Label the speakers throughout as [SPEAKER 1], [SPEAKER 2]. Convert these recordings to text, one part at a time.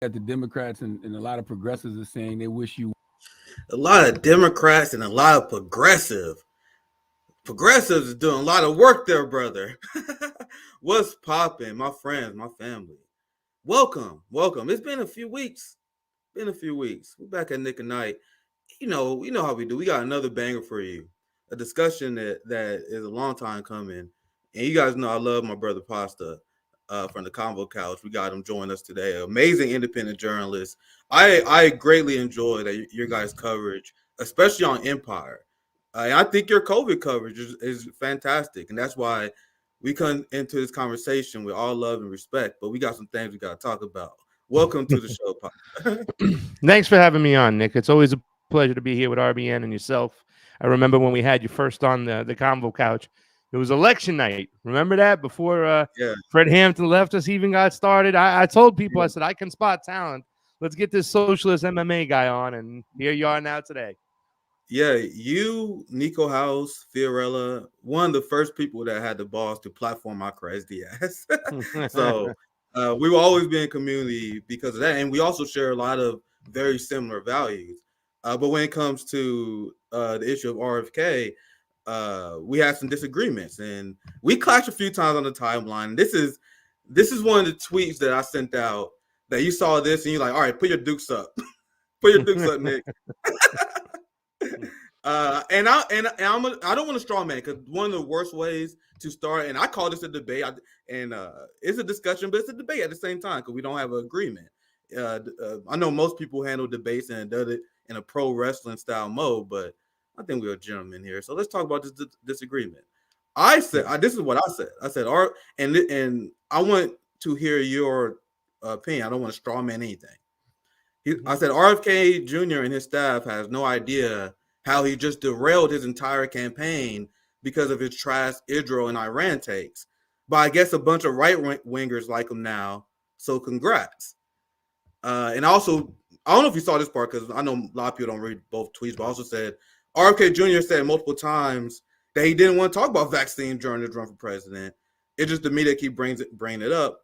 [SPEAKER 1] that the Democrats and a lot of progressives are saying they wish you.
[SPEAKER 2] A lot of Democrats and a lot of progressives is doing a lot of work there, brother. What's popping, my friends, my family? Welcome. It's been a few weeks. We're back at Nick and Nite. You know how we do. We got another banger for you. A discussion that is a long time coming. And you guys know I love my brother Pasta from the Convo Couch. We got him join us today. Amazing independent journalist. I greatly enjoy your guys' coverage, especially on Empire. I think your COVID coverage is fantastic, and that's why we come into this conversation with all love and respect. But we got some things we got to talk about. Welcome to the show, Pasta.
[SPEAKER 3] Thanks for having me on, Nick. It's always a pleasure to be here with RBN and yourself. I remember when we had you first on the Convo Couch. It was election night. Remember that? Before
[SPEAKER 2] Yeah.
[SPEAKER 3] Fred Hampton left us even got started. I told people,
[SPEAKER 2] Yeah.
[SPEAKER 3] I said, I can spot talent. Let's get this socialist MMA guy on, and here you are now today.
[SPEAKER 2] Yeah, you, Nico House, Fiorella, one of the first people that had the balls to platform my crazy ass. So we will always be in community because of that. And we also share a lot of very similar values. But when it comes to the issue of RFK, we had some disagreements and we clashed a few times on the timeline. This is one of the tweets that I sent out that you saw this and you're like, all right, put your dukes up. Put your dukes up, Nick. I don't want to straw man because one of the worst ways to start, and I call this a debate, it's a discussion, but it's a debate at the same time because we don't have an agreement. I know most people handle debates and does it in a pro wrestling style mode, but I think we're a gentleman here, so let's talk about this disagreement. I said this is what I said. I said, and I want to hear your opinion. I don't want to straw man anything. I said RFK Jr. and his staff has no idea how he just derailed his entire campaign because of his trash Israel and Iran takes. But I guess a bunch of right-wingers like him now, so congrats. And also, I don't know if you saw this part because I know a lot of people don't read both tweets, but I also said RFK Jr. said multiple times that he didn't want to talk about vaccines during his run for president. It's just the media keep bringing it up.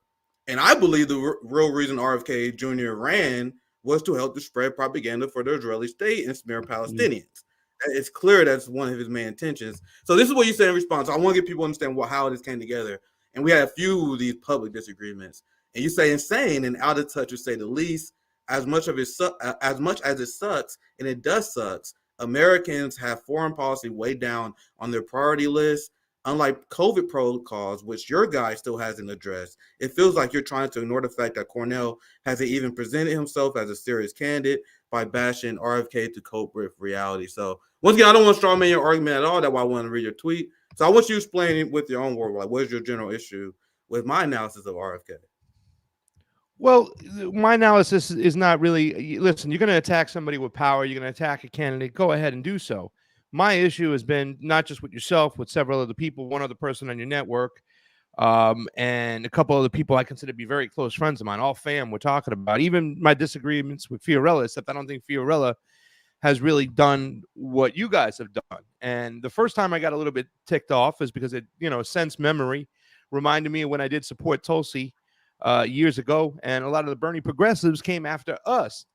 [SPEAKER 2] And I believe the real reason RFK Jr. ran was to help to spread propaganda for the Israeli state and smear Palestinians. It's clear that's one of his main intentions. So this is what you say in response. I want to get people to understand how this came together. And we had a few of these public disagreements. And you say insane and out of touch, to say the least. As much as it sucks, and it does sucks, Americans have foreign policy way down on their priority list. Unlike COVID protocols, which your guy still hasn't addressed, it feels like you're trying to ignore the fact that Cornell hasn't even presented himself as a serious candidate by bashing RFK to cope with reality. So once again, I don't want to strawman your argument at all. That's why I want to read your tweet. So I want you to explain it with your own word. Like, what is your general issue with my analysis of RFK?
[SPEAKER 3] Well, my analysis is not really. Listen, you're going to attack somebody with power. You're going to attack a candidate. Go ahead and do so. My issue has been not just with yourself, with several other people, one other person on your network, and a couple other people I consider to be very close friends of mine, all fam we're talking about. Even my disagreements with Fiorella, except I don't think Fiorella has really done what you guys have done. And the first time I got a little bit ticked off is because it, sense memory reminded me of when I did support Tulsi years ago, and a lot of the Bernie progressives came after us.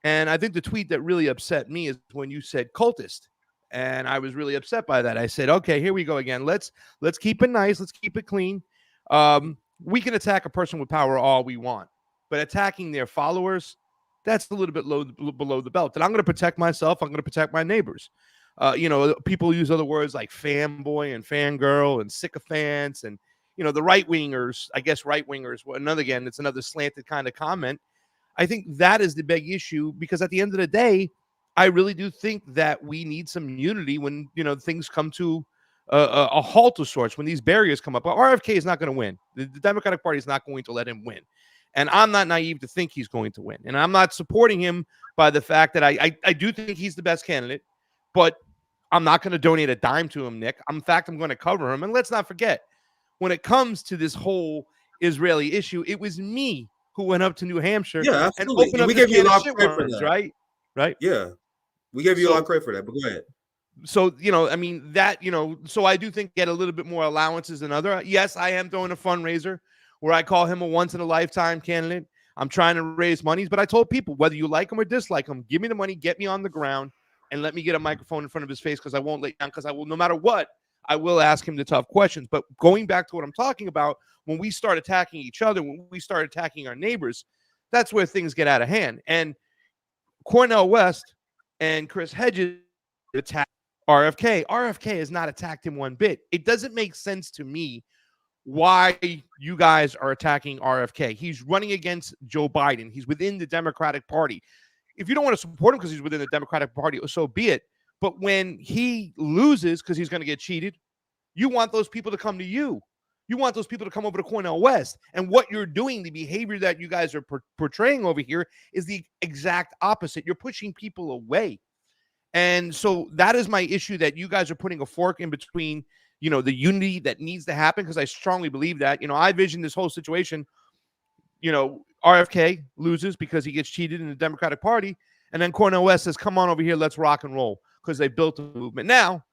[SPEAKER 3] And I think the tweet that really upset me is when you said cultist. And I was really upset by that. I said, okay, here we go again. Let's keep it nice. Let's keep it clean. We can attack a person with power all we want, but attacking their followers, that's a little bit below the belt. And I'm going to protect myself. I'm going to protect my neighbors. People use other words like fanboy and fangirl and sycophants and, the right-wingers, I guess right-wingers. Well, it's another slanted kind of comment. I think that is the big issue because at the end of the day, I really do think that we need some unity when, things come to a halt of sorts, when these barriers come up. But RFK is not going to win. The Democratic Party is not going to let him win. And I'm not naive to think he's going to win. And I'm not supporting him by the fact that I do think he's the best candidate, but I'm not going to donate a dime to him, Nick. In fact, I'm going to cover him. And let's not forget, when it comes to this whole Israeli issue, it was me who went up to New Hampshire and opened up this can of shitworms, right? Right?
[SPEAKER 2] Yeah. We gave you a lot of credit for that, but go ahead.
[SPEAKER 3] So, so I do think get a little bit more allowances than other. Yes, I am throwing a fundraiser where I call him a once-in-a-lifetime candidate. I'm trying to raise monies, but I told people, whether you like him or dislike him, give me the money, get me on the ground, and let me get a microphone in front of his face, because I won't lay down, because I will, no matter what, I will ask him the tough questions. But going back to what I'm talking about, when we start attacking each other, when we start attacking our neighbors, that's where things get out of hand. And Cornel West and Chris Hedges attacked RFK. RFK has not attacked him one bit. It doesn't make sense to me why you guys are attacking RFK. He's running against Joe Biden. He's within the Democratic Party. If you don't want to support him because he's within the Democratic Party, so be it. But when he loses because he's going to get cheated, you want those people to come to you. You want those people to come over to Cornel West. And what you're doing, the behavior that you guys are portraying over here, is the exact opposite. You're pushing people away. And so that is my issue, that you guys are putting a fork in between, the unity that needs to happen, because I strongly believe that. I vision this whole situation, RFK loses because he gets cheated in the Democratic Party, and then Cornel West says, come on over here, let's rock and roll, because they built a movement. Now,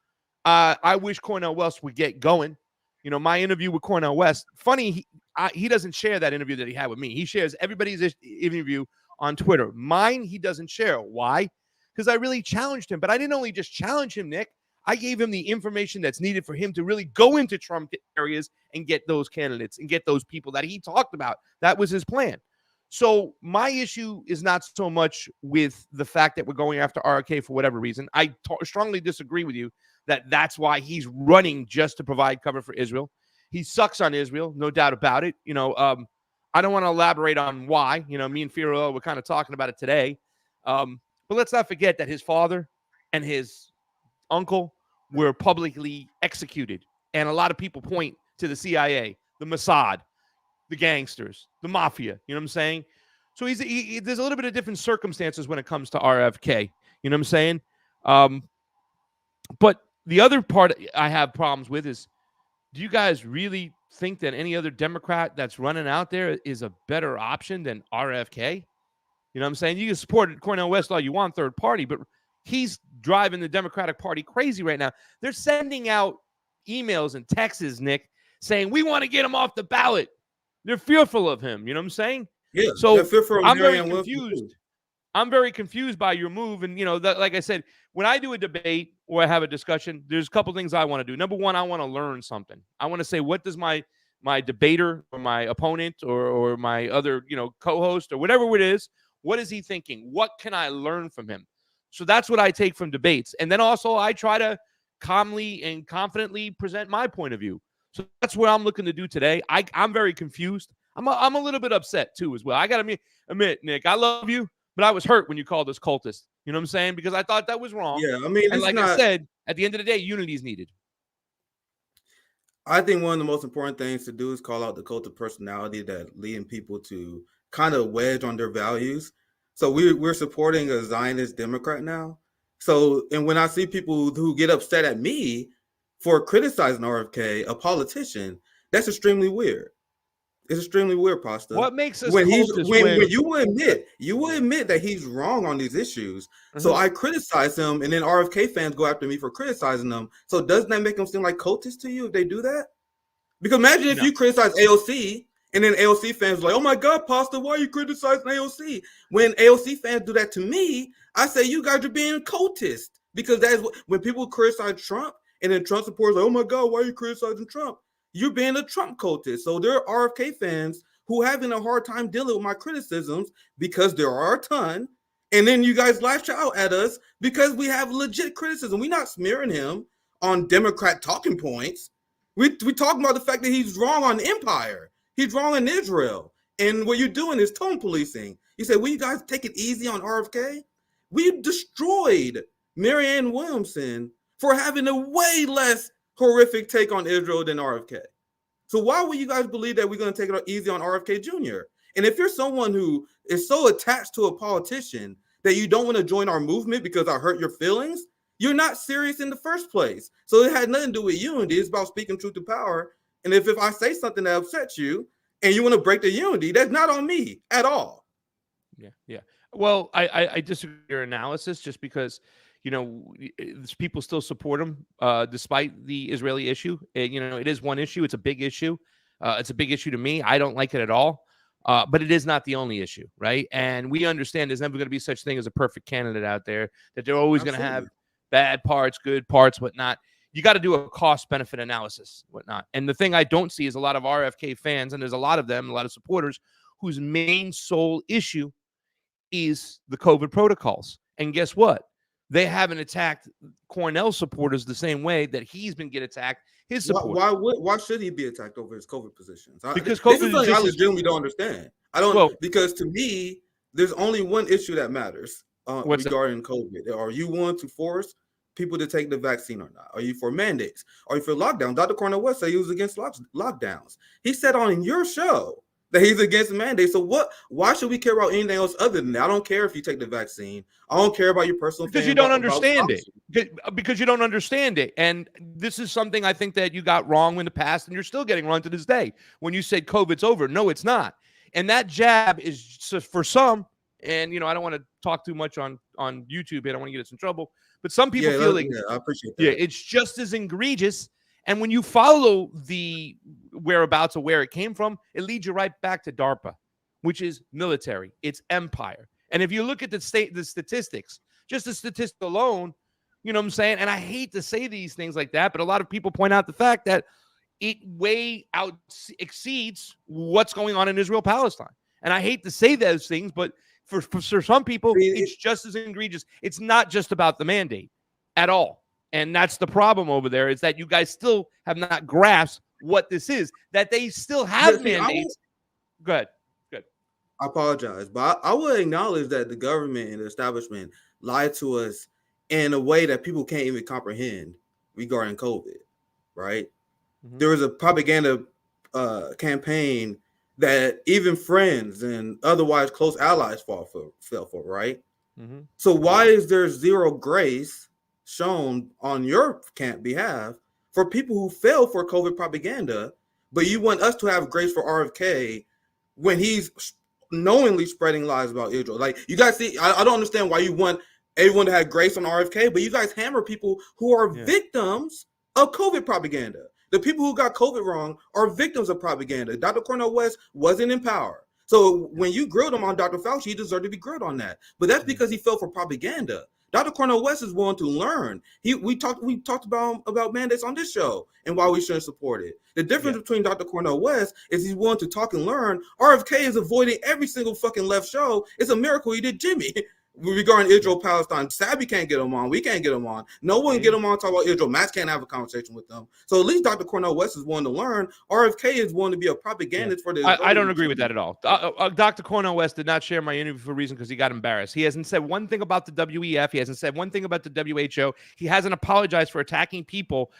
[SPEAKER 3] I wish Cornel West would get going. My interview with Cornel West, funny, he doesn't share that interview that he had with me. He shares everybody's interview on Twitter. Mine, he doesn't share. Why? Because I really challenged him. But I didn't only just challenge him, Nick. I gave him the information that's needed for him to really go into Trump areas and get those candidates and get those people that he talked about. That was his plan. So my issue is not so much with the fact that we're going after RFK for whatever reason. I strongly disagree with you that that's why he's running, just to provide cover for Israel. He sucks on Israel, no doubt about it. I don't want to elaborate on why. Me and Firo were kind of talking about it today. But let's not forget that his father and his uncle were publicly executed. And a lot of people point to the CIA, the Mossad, the gangsters, the mafia. You know what I'm saying? So there's a little bit of different circumstances when it comes to RFK. You know what I'm saying? But the other part I have problems with is, do you guys really think that any other Democrat that's running out there is a better option than RFK? You know what I'm saying? You can support Cornel West all you want, third party, but he's driving the Democratic Party crazy right now. They're sending out emails and texts, Nick, saying, we want to get him off the ballot. They're fearful of him. You know what I'm saying?
[SPEAKER 2] Yeah.
[SPEAKER 3] So I'm very confused. I'm very confused by your move. And, like I said, when I do a debate or I have a discussion, there's a couple things I want to do. Number one, I want to learn something. I want to say, what does my debater or my opponent or my other, co-host or whatever it is, what is he thinking? What can I learn from him? So that's what I take from debates. And then also I try to calmly and confidently present my point of view. So that's what I'm looking to do today. I'm very confused. I'm a little bit upset too as well. I got to admit, Nick, I love you, but I was hurt when you called us cultists. You know what I'm saying? Because I thought that was wrong.
[SPEAKER 2] Yeah, I mean,
[SPEAKER 3] and like I said, at the end of the day, unity is needed.
[SPEAKER 2] I think one of the most important things to do is call out the cult of personality that leading people to kind of wedge on their values. So we're supporting a Zionist Democrat now. So, and when I see people who get upset at me for criticizing RFK, a politician, that's extremely weird. It's extremely weird, Pasta.
[SPEAKER 3] What makes us
[SPEAKER 2] when you will admit that he's wrong on these issues. Mm-hmm. So I criticize him, and then RFK fans go after me for criticizing them. So doesn't that make them seem like cultists to you if they do that? Because imagine if you criticize AOC, and then AOC fans are like, "Oh my God, Pasta, why are you criticizing AOC?" When AOC fans do that to me, I say you guys are being cultist, because that is what, when people criticize Trump, and then Trump supporters like, "Oh my God, why are you criticizing Trump?" You're being a Trump cultist. So there are RFK fans who are having a hard time dealing with my criticisms, because there are a ton. And then you guys lash out at us because we have legit criticism. We're not smearing him on Democrat talking points. We talking about the fact that he's wrong on empire. He's wrong in Israel. And what you're doing is tone policing. You say, will you guys take it easy on RFK? We destroyed Marianne Williamson for having a way less horrific take on Israel than RFK. So why would you guys believe that we're going to take it easy on RFK Jr.? And if you're someone who is so attached to a politician that you don't want to join our movement because I hurt your feelings, you're not serious in the first place. So it had nothing to do with unity. It's about speaking truth to power. And if I say something that upsets you and you want to break the unity, that's not on me at all.
[SPEAKER 3] Yeah. Well, I disagree with your analysis, just because people still support him despite the Israeli issue. It is one issue. It's a big issue. It's a big issue to me. I don't like it at all. But it is not the only issue, right? And we understand there's never going to be such thing as a perfect candidate out there, that they're always going to have bad parts, good parts, whatnot. You got to do a cost-benefit analysis, whatnot. And the thing I don't see is a lot of RFK fans, and there's a lot of them, a lot of supporters, whose main sole issue is the COVID protocols. And guess what? They haven't attacked Cornell supporters the same way that he's been getting attacked. His supporters.
[SPEAKER 2] Why should he be attacked over his COVID positions?
[SPEAKER 3] Because
[SPEAKER 2] this is something I legitimately don't understand. Because to me, there's only one issue that matters regarding COVID. Are you willing to force people to take the vaccine or not? Are you for mandates? Are you for lockdown? Dr. Cornell West said he was against lockdowns. He said on your show that he's against mandates. So why should we care about anything else other than that? I don't care if you take the vaccine. I don't care about your personal
[SPEAKER 3] because you don't understand it. Because you don't understand it. And this is something I think that you got wrong in the past, and you're still getting wrong to this day. When you said COVID's over, no, it's not. And that jab is for some, and I don't want to talk too much on YouTube. I don't want to get us in trouble. But some people feel like
[SPEAKER 2] I appreciate that.
[SPEAKER 3] Yeah, it's just as egregious. And when you follow the whereabouts of where it came from, it leads you right back to DARPA, which is military. It's empire. And if you look at the statistics, just the statistics alone, you know what I'm saying? And I hate to say these things like that, but a lot of people point out the fact that it way exceeds what's going on in Israel-Palestine. And I hate to say those things, but for some people, it's just as egregious. It's not just about the mandate at all. And that's the problem over there, is that you guys still have not grasped what this is, that they still have mandates. Go ahead. Good.
[SPEAKER 2] I apologize, but I would acknowledge that the government and the establishment lied to us in a way that people can't even comprehend regarding COVID, right? Mm-hmm. There was a propaganda campaign that even friends and otherwise close allies fell for, right? Mm-hmm. So why is there zero grace shown on your behalf for people who fell for COVID propaganda, but you want us to have grace for RFK when he's knowingly spreading lies about Israel? Like, you guys see, I don't understand why you want everyone to have grace on RFK, but you guys hammer people who are victims of COVID propaganda. The people who got COVID wrong are victims of propaganda. Dr. Cornell West wasn't in power. So when you grilled him on Dr. Fauci, he deserved to be grilled on that. But that's because he fell for propaganda. Dr. Cornell West is willing to learn. We talked about mandates on this show and why we shouldn't support it. The difference between Dr. Cornell West is he's willing to talk and learn. RFK is avoiding every single fucking left show. It's a miracle he did Jimmy regarding Israel Palestine. Sabby can't get him on. We can't get him on. No one can get him on to talk about Israel. Max can't have a conversation with them. So at least Dr. Cornell West is willing to learn. RFK is willing to be a propagandist for this.
[SPEAKER 3] I don't agree with that at all. Dr. Cornell West did not share my interview for a reason, because he got embarrassed. He hasn't said one thing about the WEF. He hasn't said one thing about the WHO. He hasn't apologized for attacking people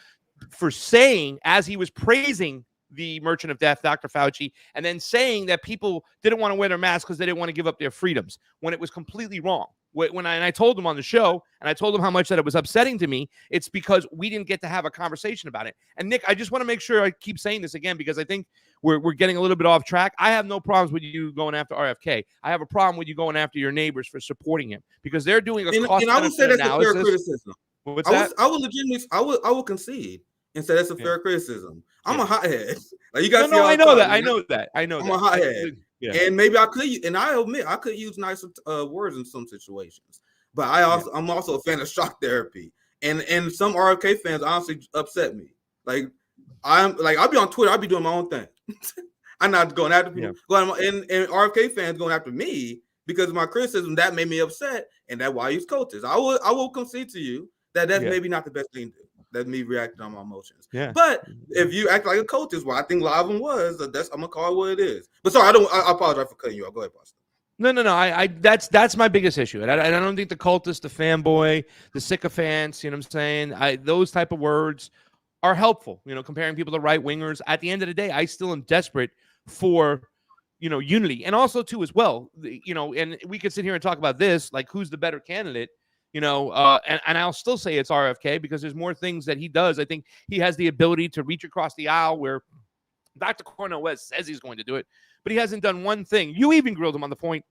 [SPEAKER 3] for saying, as he was praising the Merchant of Death, Dr. Fauci, and then saying that people didn't want to wear their masks because they didn't want to give up their freedoms, when it was completely wrong. When I told him on the show, and I told him how much that it was upsetting to me, it's because we didn't get to have a conversation about it. And Nick, I just want to make sure I keep saying this again, because I think we're getting a little bit off track. I have no problems with you going after RFK. I have a problem with you going after your neighbors for supporting him, because they're doing a cost-benefit analysis. And I would say that's a fair criticism.
[SPEAKER 2] What's that? I would concede and say that's a fair criticism. I'm a hothead. Like, you guys.
[SPEAKER 3] No, I know that. I know that. I'm
[SPEAKER 2] a hothead. Yeah. And maybe I could, and I admit I could use nicer words in some situations. But I'm also a fan of shock therapy, and some RFK fans honestly upset me. I'll be on Twitter, I'll be doing my own thing. I'm not going after people. And RFK fans going after me because of my criticism. That made me upset, and that's why I use cultists. I will concede to you that that's maybe not the best thing to do. That's me reacting on my emotions. Yeah. But if you act like a cultist, what I think a lot of them was, I'm gonna call it what it is. But sorry, I apologize for cutting you off. Go ahead, Boston.
[SPEAKER 3] No. That's my biggest issue. And I don't think the cultist, the fanboy, the sycophants, you know what I'm saying? Those type of words are helpful, comparing people to right wingers. At the end of the day, I still am desperate for, unity. And also too, as well, and we could sit here and talk about this, like who's the better candidate, and I'll still say it's RFK, because there's more things that he does. I think he has the ability to reach across the aisle where Dr. Cornell West says he's going to do it, but he hasn't done one thing. You even grilled him on the point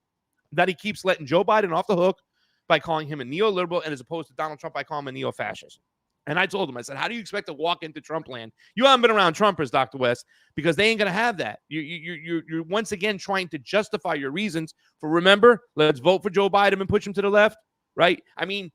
[SPEAKER 3] that he keeps letting Joe Biden off the hook by calling him a neoliberal, and as opposed to Donald Trump, by calling him a neo-fascist. And I told him, I said, how do you expect to walk into Trump land? You haven't been around Trumpers, Dr. West, because they ain't going to have that. You're once again trying to justify your reasons for, remember, let's vote for Joe Biden and push him to the left, right? I mean,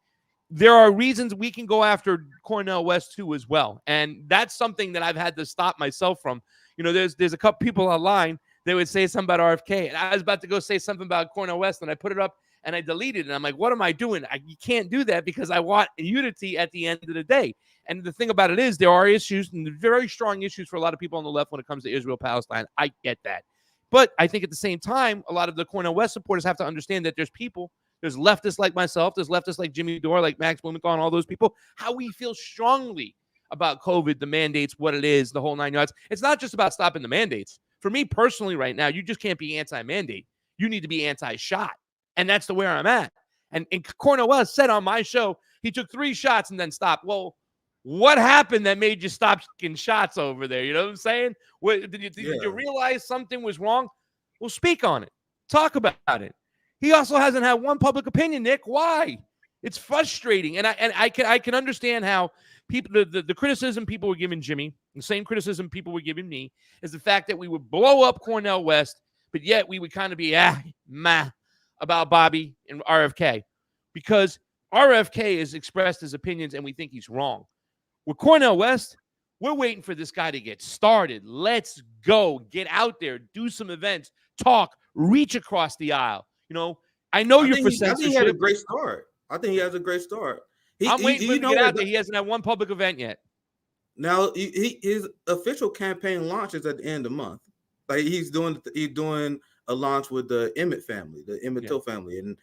[SPEAKER 3] there are reasons we can go after Cornel West too as well. And that's something that I've had to stop myself from. You know, there's a couple people online, they would say something about RFK. And I was about to go say something about Cornel West, and I put it up and I deleted it. And I'm like, what am I doing? You can't do that because I want unity at the end of the day. And the thing about it is there are issues, and very strong issues for a lot of people on the left when it comes to Israel-Palestine. I get that. But I think at the same time, a lot of the Cornel West supporters have to understand that there's leftists like myself, there's leftists like Jimmy Dore, like Max Blumenthal, and all those people, how we feel strongly about COVID, the mandates, what it is, the whole 9 yards. It's not just about stopping the mandates. For me personally right now, you just can't be anti-mandate. You need to be anti-shot. And that's the where I'm at. And Cornel West said on my show, he took 3 shots and then stopped. Well, what happened that made you stop taking shots over there? You know what I'm saying? Did you realize something was wrong? Well, speak on it. Talk about it. He also hasn't had one public opinion, Nick. Why? It's frustrating. And I can understand how people, the criticism people were giving Jimmy, the same criticism people were giving me, is the fact that we would blow up Cornel West, but yet we would kind of be about Bobby and RFK, because RFK has expressed his opinions and we think he's wrong. With Cornel West, we're waiting for this guy to get started. Let's go. Get out there. Do some events. Talk. Reach across the aisle. You know, I know you're for censorship.
[SPEAKER 2] I think he had a great start. I'm
[SPEAKER 3] waiting for him to get out there. He hasn't had one public event yet.
[SPEAKER 2] Now, his official campaign launches at the end of the month. Like he's doing a launch with the Emmett family, the Emmett Till family. And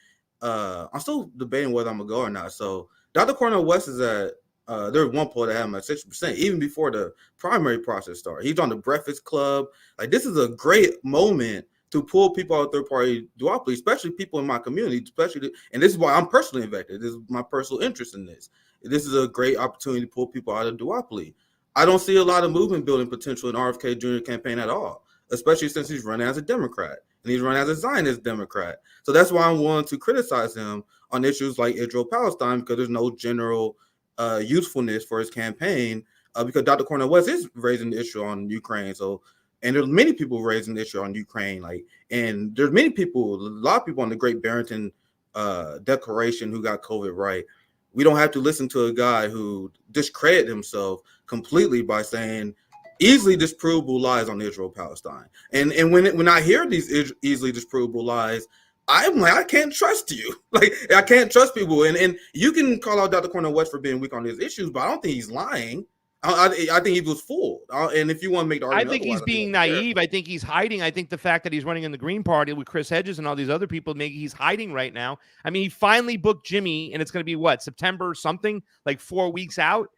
[SPEAKER 2] I'm still debating whether I'm going to go or not. So Dr. Cornel West is at, there's one poll that had him at 60%, even before the primary process started. He's on the Breakfast Club. Like, this is a great moment to pull people out of third-party duopoly, especially people in my community, and this is why I'm personally invested. This is my personal interest in this. This is a great opportunity to pull people out of duopoly. I don't see a lot of movement building potential in RFK Jr. campaign at all, especially since he's running as a Democrat, and he's running as a Zionist Democrat. So that's why I'm willing to criticize him on issues like Israel-Palestine, because there's no general usefulness for his campaign, because Dr. Cornel West is raising the issue on Ukraine. And there's many people raising the issue on Ukraine, and there's a lot of people on the Great Barrington Declaration who got COVID right. We don't have to listen to a guy who discredited himself completely by saying easily disprovable lies on Israel-Palestine. And when I hear these easily disprovable lies, I'm like, I can't trust you. Like, I can't trust people. And you can call out Dr. Cornel West for being weak on these issues, but I don't think he's lying. I think he was fooled. And if you want to make the argument,
[SPEAKER 3] I think he's being naive. I think he's hiding. I think the fact that he's running in the Green Party with Chris Hedges and all these other people, maybe he's hiding right now. I mean, he finally booked Jimmy, and it's going to be what, September something, like 4 weeks out.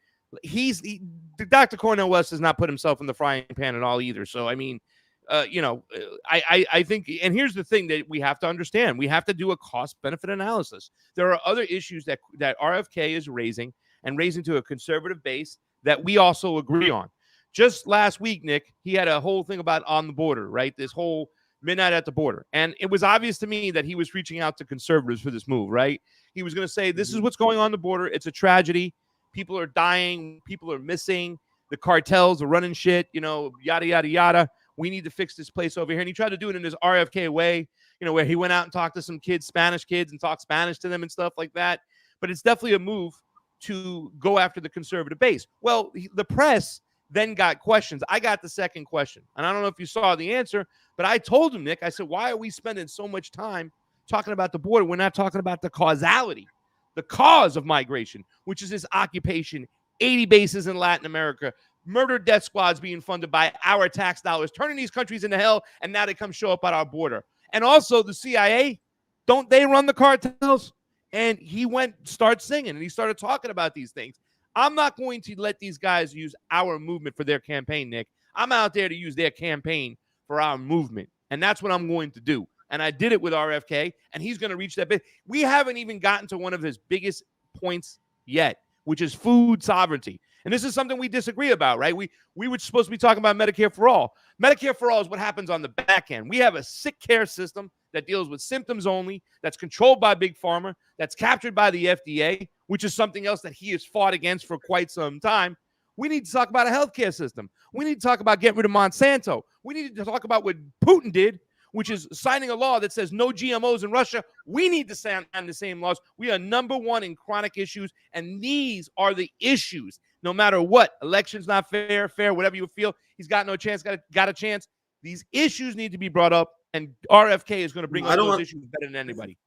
[SPEAKER 3] Dr. Cornel West has not put himself in the frying pan at all either. So, I mean, I think, and here's the thing that we have to understand. We have to do a cost-benefit analysis. There are other issues that RFK is raising to a conservative base that we also agree on. Just last week, Nick, he had a whole thing about on the border, right? This whole midnight at the border. And it was obvious to me that he was reaching out to conservatives for this move, right? He was going to say, this is what's going on the border. It's a tragedy. People are dying. People are missing. The cartels are running shit, yada, yada, yada. We need to fix this place over here. And he tried to do it in his RFK way, where he went out and talked to some kids, Spanish kids, and talked Spanish to them and stuff like that. But it's definitely a move to go after the conservative base. Well, the press then got questions. I got the second question, and I don't know if you saw the answer, but I told him, Nick, I said, why are we spending so much time talking about the border? We're not talking about the causality, the cause of migration, which is this occupation, 80 bases in Latin America, murder death squads being funded by our tax dollars, turning these countries into hell, and now they come show up at our border. And also the CIA, don't they run the cartels? And he started singing, and he started talking about these things. I'm not going to let these guys use our movement for their campaign, Nick. I'm out there to use their campaign for our movement, and that's what I'm going to do. And I did it with RFK, and he's going to reach that bit. We haven't even gotten to one of his biggest points yet, which is food sovereignty. And this is something we disagree about, right? We were supposed to be talking about Medicare for all. Medicare for all is what happens on the back end. We have a sick care system that deals with symptoms only, that's controlled by Big Pharma, that's captured by the FDA, which is something else that he has fought against for quite some time. We need to talk about a healthcare system. We need to talk about getting rid of Monsanto. We need to talk about what Putin did, which is signing a law that says no GMOs in Russia. We need to sign the same laws. We are number one in chronic issues, and these are the issues. No matter what, election's not fair, whatever you feel, he's got no chance, got a chance. These issues need to be brought up, and RFK is going to bring up those issues better than anybody.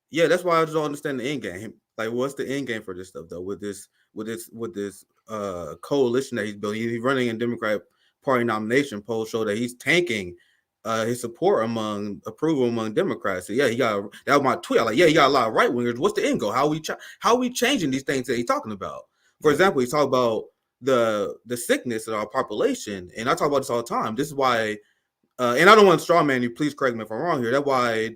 [SPEAKER 2] Yeah, that's why I just don't understand the end game. Like, what's the end game for this stuff though? With this coalition that he's building, he's running in Democratic Party nomination. Polls show that he's tanking his support approval among Democrats. So yeah, that was my tweet. Like, yeah, he got a lot of right wingers. What's the end goal? How are we changing these things that he's talking about? For example, he's talking about the sickness of our population, and I talk about this all the time. This is why, and I don't want to straw man you. Please correct me if I'm wrong here. That's why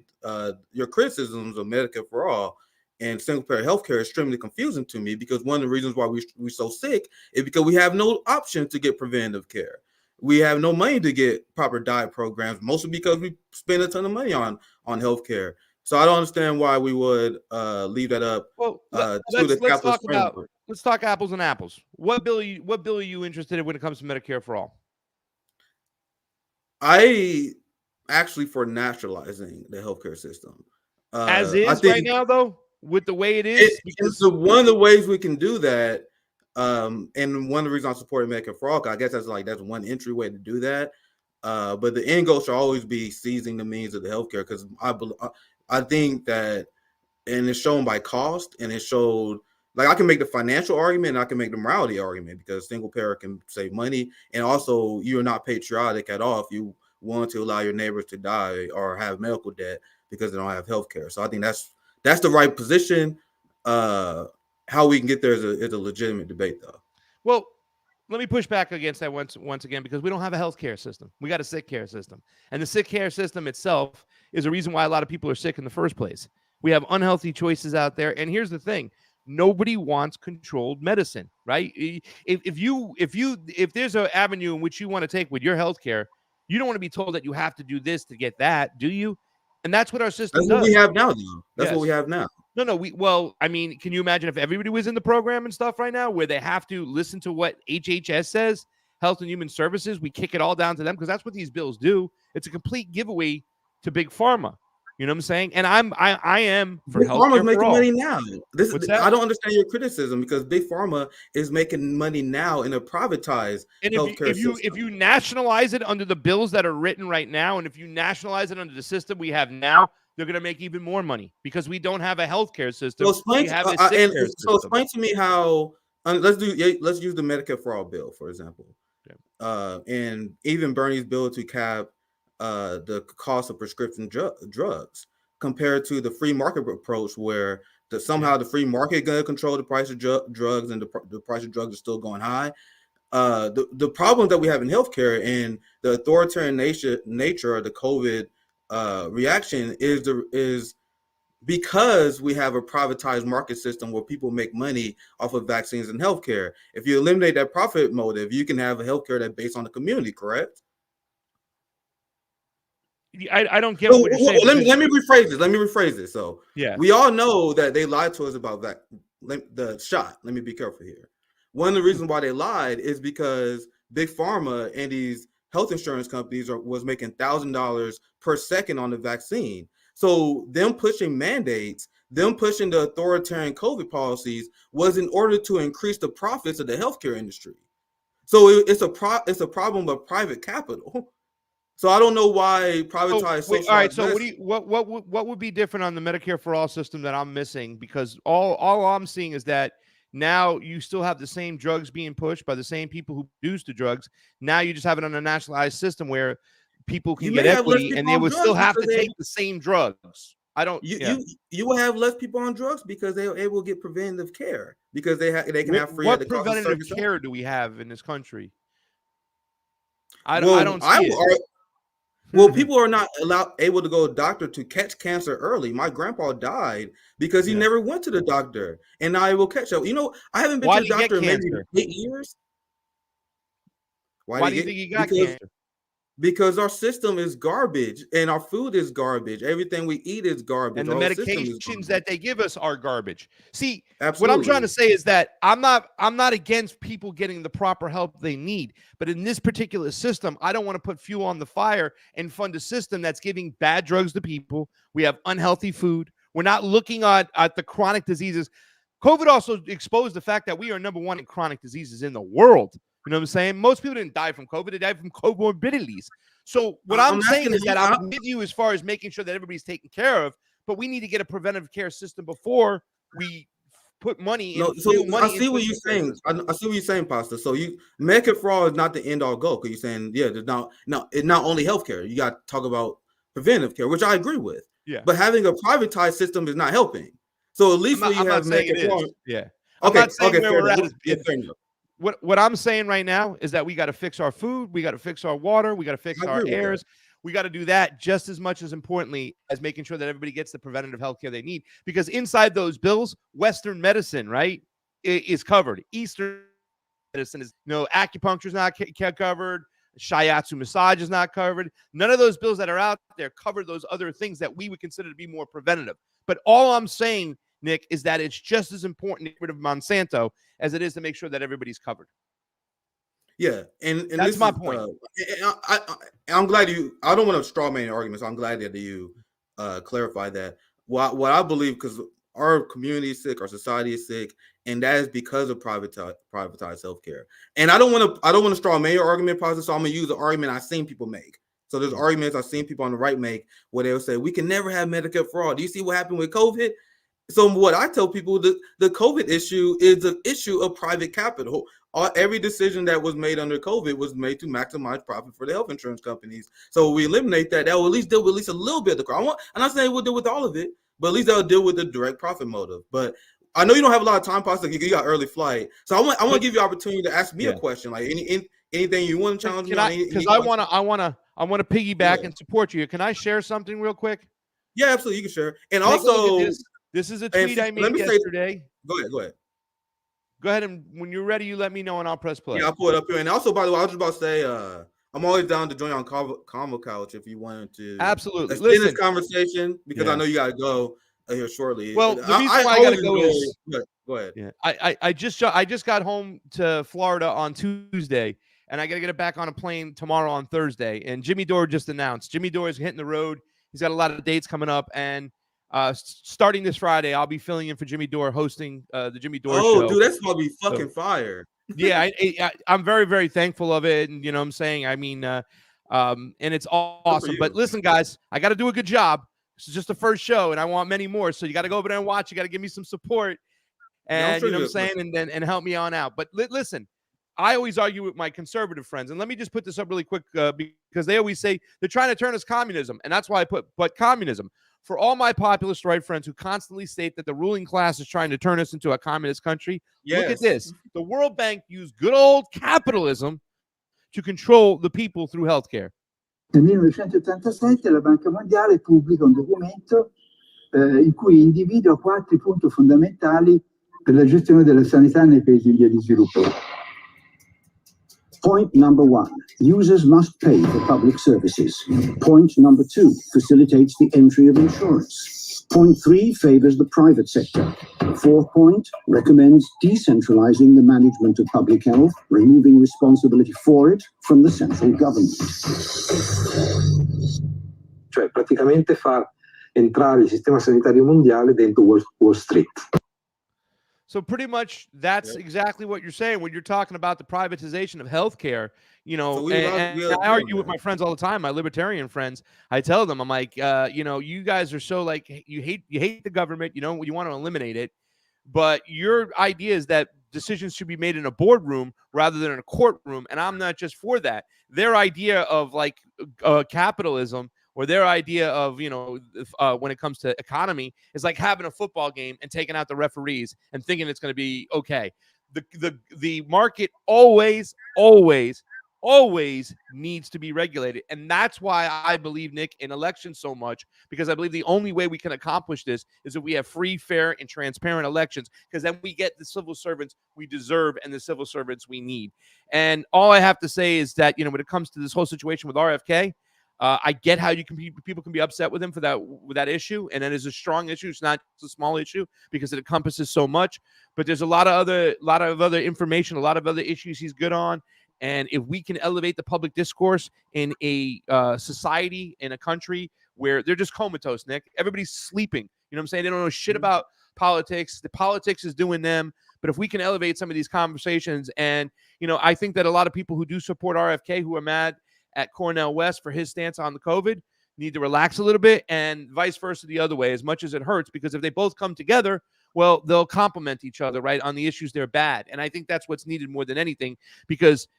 [SPEAKER 2] your criticisms of Medicare for all and single payer healthcare is extremely confusing to me, because one of the reasons why we're so sick is because we have no option to get preventive care. We have no money to get proper diet programs, mostly because we spend a ton of money on healthcare. So I don't understand why we would leave that up to the capitalist framework.
[SPEAKER 3] Let's talk apples and apples. What bill are you interested in when it comes to Medicare for all?
[SPEAKER 2] I actually for nationalizing the healthcare system.
[SPEAKER 3] As is right now, though, with the way it is?
[SPEAKER 2] It's one of the ways we can do that. And one of the reasons I supported Medicare for all, I guess that's one entryway to do that. But the end goal should always be seizing the means of the healthcare, because I think that, and it's shown by cost, and it showed, like, I can make the financial argument and I can make the morality argument, because single payer can save money, and also you're not patriotic at all if you want to allow your neighbors to die or have medical debt because they don't have healthcare. So I think that's the right position. How we can get there is a legitimate debate, though.
[SPEAKER 3] Well, let me push back against that once again, because we don't have a healthcare system. We got a sick care system, and the sick care system itself is a reason why a lot of people are sick in the first place. We have unhealthy choices out there, and here's the thing: nobody wants controlled medicine, right? If there's an avenue in which you want to take with your healthcare, you don't want to be told that you have to do this to get that, do you? And that's what our system does.
[SPEAKER 2] That's what we have now, though. That's what we have now.
[SPEAKER 3] No. I mean, can you imagine if everybody was in the program and stuff right now, where they have to listen to what HHS says, Health and Human Services? We kick it all down to them, because that's what these bills do. It's a complete giveaway to Big Pharma. You know what I'm saying? And I am for
[SPEAKER 2] Big Pharma's making money now.
[SPEAKER 3] I
[SPEAKER 2] don't understand your criticism, because Big Pharma is making money now in a privatized healthcare system.
[SPEAKER 3] If you nationalize it under the bills that are written right now, and if you nationalize it under the system we have now, they're going to make even more money, because we don't have a healthcare system.
[SPEAKER 2] So explain to me how. Let's use the Medicare for all bill, for example. Okay. And even Bernie's bill to cap the cost of prescription drugs, compared to the free market approach, where somehow the free market going to control the price of drugs, and the price of drugs is still going high. The problem that we have in healthcare and the authoritarian nature of the COVID reaction is because we have a privatized market system where people make money off of vaccines and healthcare. If you eliminate that profit motive, you can have a healthcare that's based on the community, correct?
[SPEAKER 3] I don't get what you're saying.
[SPEAKER 2] Let me rephrase it. So
[SPEAKER 3] yeah,
[SPEAKER 2] we all know that they lied to us about the shot. Let me be careful here. One of the reasons why they lied is because Big Pharma and these health insurance companies was making $1,000 per second on the vaccine. So them pushing mandates, them pushing the authoritarian COVID policies, was in order to increase the profits of the healthcare industry. So it's a problem of private capital. So I don't know why privatized.
[SPEAKER 3] All right. So what would be different on the Medicare for all system that I'm missing? Because all I'm seeing is that now you still have the same drugs being pushed by the same people who produce the drugs. Now you just have it on a nationalized system where people can get equity, and they would still have to take the same drugs.
[SPEAKER 2] You will have less people on drugs because they are able to get preventative care, because they can have free.
[SPEAKER 3] What preventative care do we have in this country? I don't see it.
[SPEAKER 2] Well, people are not able to go to the doctor to catch cancer early. My grandpa died because he
[SPEAKER 3] Yeah.
[SPEAKER 2] never went to the doctor, and now he will catch up. You know, I haven't been
[SPEAKER 3] Why
[SPEAKER 2] to
[SPEAKER 3] did
[SPEAKER 2] the
[SPEAKER 3] he get
[SPEAKER 2] doctor in maybe
[SPEAKER 3] cancer?
[SPEAKER 2] 8 years.
[SPEAKER 3] Why do you think he got cancer?
[SPEAKER 2] Because our system is garbage and our food is garbage. Everything we eat is garbage.
[SPEAKER 3] And the
[SPEAKER 2] Our whole system is
[SPEAKER 3] medications
[SPEAKER 2] garbage.
[SPEAKER 3] that they give us are garbage. See, what I'm trying to
[SPEAKER 2] Absolutely.
[SPEAKER 3] say is that I'm not against people getting the proper help they need, but in this particular system, I don't want to put fuel on the fire and fund a system that's giving bad drugs to people. We have unhealthy food. We're not looking at the chronic diseases. COVID also exposed the fact that we are number one in chronic diseases in the world. You know what I'm saying? Most people didn't die from COVID. They died from comorbidities. So what I'm saying is that I'm with you as far as making sure that everybody's taken care of, but we need to get a preventive care system before we put money in.
[SPEAKER 2] I see what you're saying. I see what you're saying, Pastor. So Medicare for all is not the end all goal. Because you're saying, yeah, there's it's not only healthcare. You got to talk about preventive care, which I agree with.
[SPEAKER 3] Yeah.
[SPEAKER 2] But having a privatized system is not helping. So at least
[SPEAKER 3] I'm not saying it is. Yeah. I'm
[SPEAKER 2] Okay.
[SPEAKER 3] not saying
[SPEAKER 2] Okay.
[SPEAKER 3] where
[SPEAKER 2] Fair
[SPEAKER 3] we're
[SPEAKER 2] enough.
[SPEAKER 3] at is what I'm saying right now is that we got to fix our food, we got to fix our water, we got to fix our airs. We got to do that just as much as importantly as making sure that everybody gets the preventative health care they need. Because inside those bills, Western medicine, right, is covered. Eastern medicine is, acupuncture is not covered. Shiatsu massage is not covered. None of those bills that are out there cover those other things that we would consider to be more preventative. But all I'm saying, Nick, is that it's just as important to get rid of Monsanto as it is to make sure that everybody's covered.
[SPEAKER 2] Yeah, and
[SPEAKER 3] that's my point.
[SPEAKER 2] I'm glad I don't want to straw man arguments. I'm glad that you clarify that. What I believe, because our community is sick, our society is sick, and that is because of privatized healthcare. And I don't want to straw man your argument, so I'm gonna use the argument I've seen people make. So there's arguments I've seen people on the right make where they'll say we can never have Medicare for all. Do you see what happened with COVID? So what I tell people, the COVID issue is an issue of private capital. Every decision that was made under COVID was made to maximize profit for the health insurance companies. So we eliminate that. That will at least deal with at least a little bit of the crime. I'm not saying we'll deal with all of it, but at least that'll deal with the direct profit motive. But I know you don't have a lot of time, Pastor. You got early flight, so I want to give you an opportunity to ask me a question, like anything you want to challenge me.
[SPEAKER 3] Because I want to piggyback and support you. Can I share something real quick?
[SPEAKER 2] Yeah, absolutely. You can share. And also,
[SPEAKER 3] this is a tweet I made yesterday.
[SPEAKER 2] Go ahead.
[SPEAKER 3] Go ahead, and when you're ready, you let me know and I'll press play.
[SPEAKER 2] Yeah, I'll pull it up here. And also, by the way, I was just about to say, I'm always down to join on Convo Couch if you wanted to.
[SPEAKER 3] Absolutely.
[SPEAKER 2] Listen, this conversation because I know you got to go here shortly.
[SPEAKER 3] Well, the reason why I got to go is
[SPEAKER 2] go ahead.
[SPEAKER 3] Yeah, I just got home to Florida on Tuesday, and I got to get it back on a plane tomorrow on Thursday. And Jimmy Dore just announced Jimmy Dore is hitting the road. He's got a lot of dates coming up, and starting this Friday, I'll be filling in for Jimmy Dore, hosting the Jimmy Dore show.
[SPEAKER 2] Oh, dude, that's gonna be fucking fire.
[SPEAKER 3] Yeah, I'm very, very thankful of it, and you know what I'm saying. I mean, and it's awesome. But listen, guys, I got to do a good job. This is just the first show, and I want many more. So you got to go over there and watch. You got to give me some support, and you know what I'm saying, and help me on out. But listen, I always argue with my conservative friends, and let me just put this up really quick because they always say they're trying to turn us communism, and that's why I put but communism. For all my populist right friends who constantly state that the ruling class is trying to turn us into a communist country, look at this. The World Bank used good old capitalism to control the people through healthcare.
[SPEAKER 4] Nel 1987 la Banca Mondiale pubblica un documento in cui individua 4 punti fondamentali per la gestione della sanità nei paesi in via di sviluppo. Point number 1, users must pay for public services. Point number 2, facilitates the entry of insurance. Point 3, favors the private sector. 4th point, recommends decentralizing the management of public health, removing responsibility for it from the central government.
[SPEAKER 5] Cioè, praticamente far entrare il sistema sanitario mondiale dentro Wall Street.
[SPEAKER 3] So pretty much that's exactly what you're saying when you're talking about the privatization of healthcare. You know, and I argue with my friends all the time, my libertarian friends. I tell them, I'm like, you know, you guys are so like you hate the government. You know, you want to eliminate it, but your idea is that decisions should be made in a boardroom rather than in a courtroom, and I'm not just for that. Their idea of like capitalism, or their idea of, you know, when it comes to economy, is like having a football game and taking out the referees and thinking it's going to be okay. The market always always needs to be regulated. And that's why I believe, Nick, in elections so much, because I believe the only way we can accomplish this is if we have free, fair, and transparent elections, because then we get the civil servants we deserve and the civil servants we need. And all I have to say is that, when it comes to this whole situation with RFK, I get how people can be upset with him with that issue, and it is a strong issue. It's not a small issue because it encompasses so much. But there's a lot of other information, a lot of other issues he's good on. And if we can elevate the public discourse in a society, in a country where they're just comatose, Nick, everybody's sleeping. You know what I'm saying? They don't know shit about politics. The politics is doing them. But if we can elevate some of these conversations, and I think that a lot of people who do support RFK, who are mad at Cornel West for his stance on the COVID, need to relax a little bit, and vice versa the other way, as much as it hurts, because if they both come together, well, they'll complement each other, right, on the issues they're bad. And I think that's what's needed more than anything, because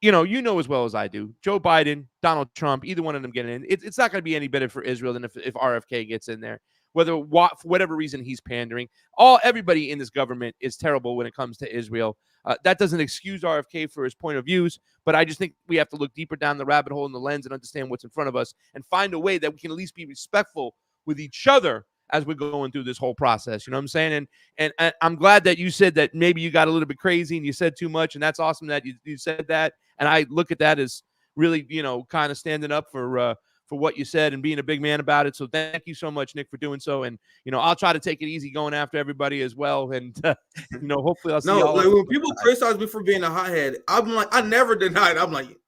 [SPEAKER 3] you know as well as I do, Joe Biden, Donald Trump, either one of them getting in, it's not going to be any better for Israel than if RFK gets in there. For whatever reason he's pandering. Everybody in this government is terrible when it comes to Israel. That doesn't excuse RFK for his point of views, but I just think we have to look deeper down the rabbit hole in the lens and understand what's in front of us and find a way that we can at least be respectful with each other as we're going through this whole process. You know what I'm saying? And I'm glad that you said that maybe you got a little bit crazy and you said too much, and that's awesome that you said that. And I look at that as really, kind of standing up for what you said and being a big man about it. So thank you so much, Nick, for doing so. And, I'll try to take it easy going after everybody as well. And, hopefully I'll see y'all.
[SPEAKER 2] Like when people criticize me for being a hothead, I'm like, I never denied. I'm like,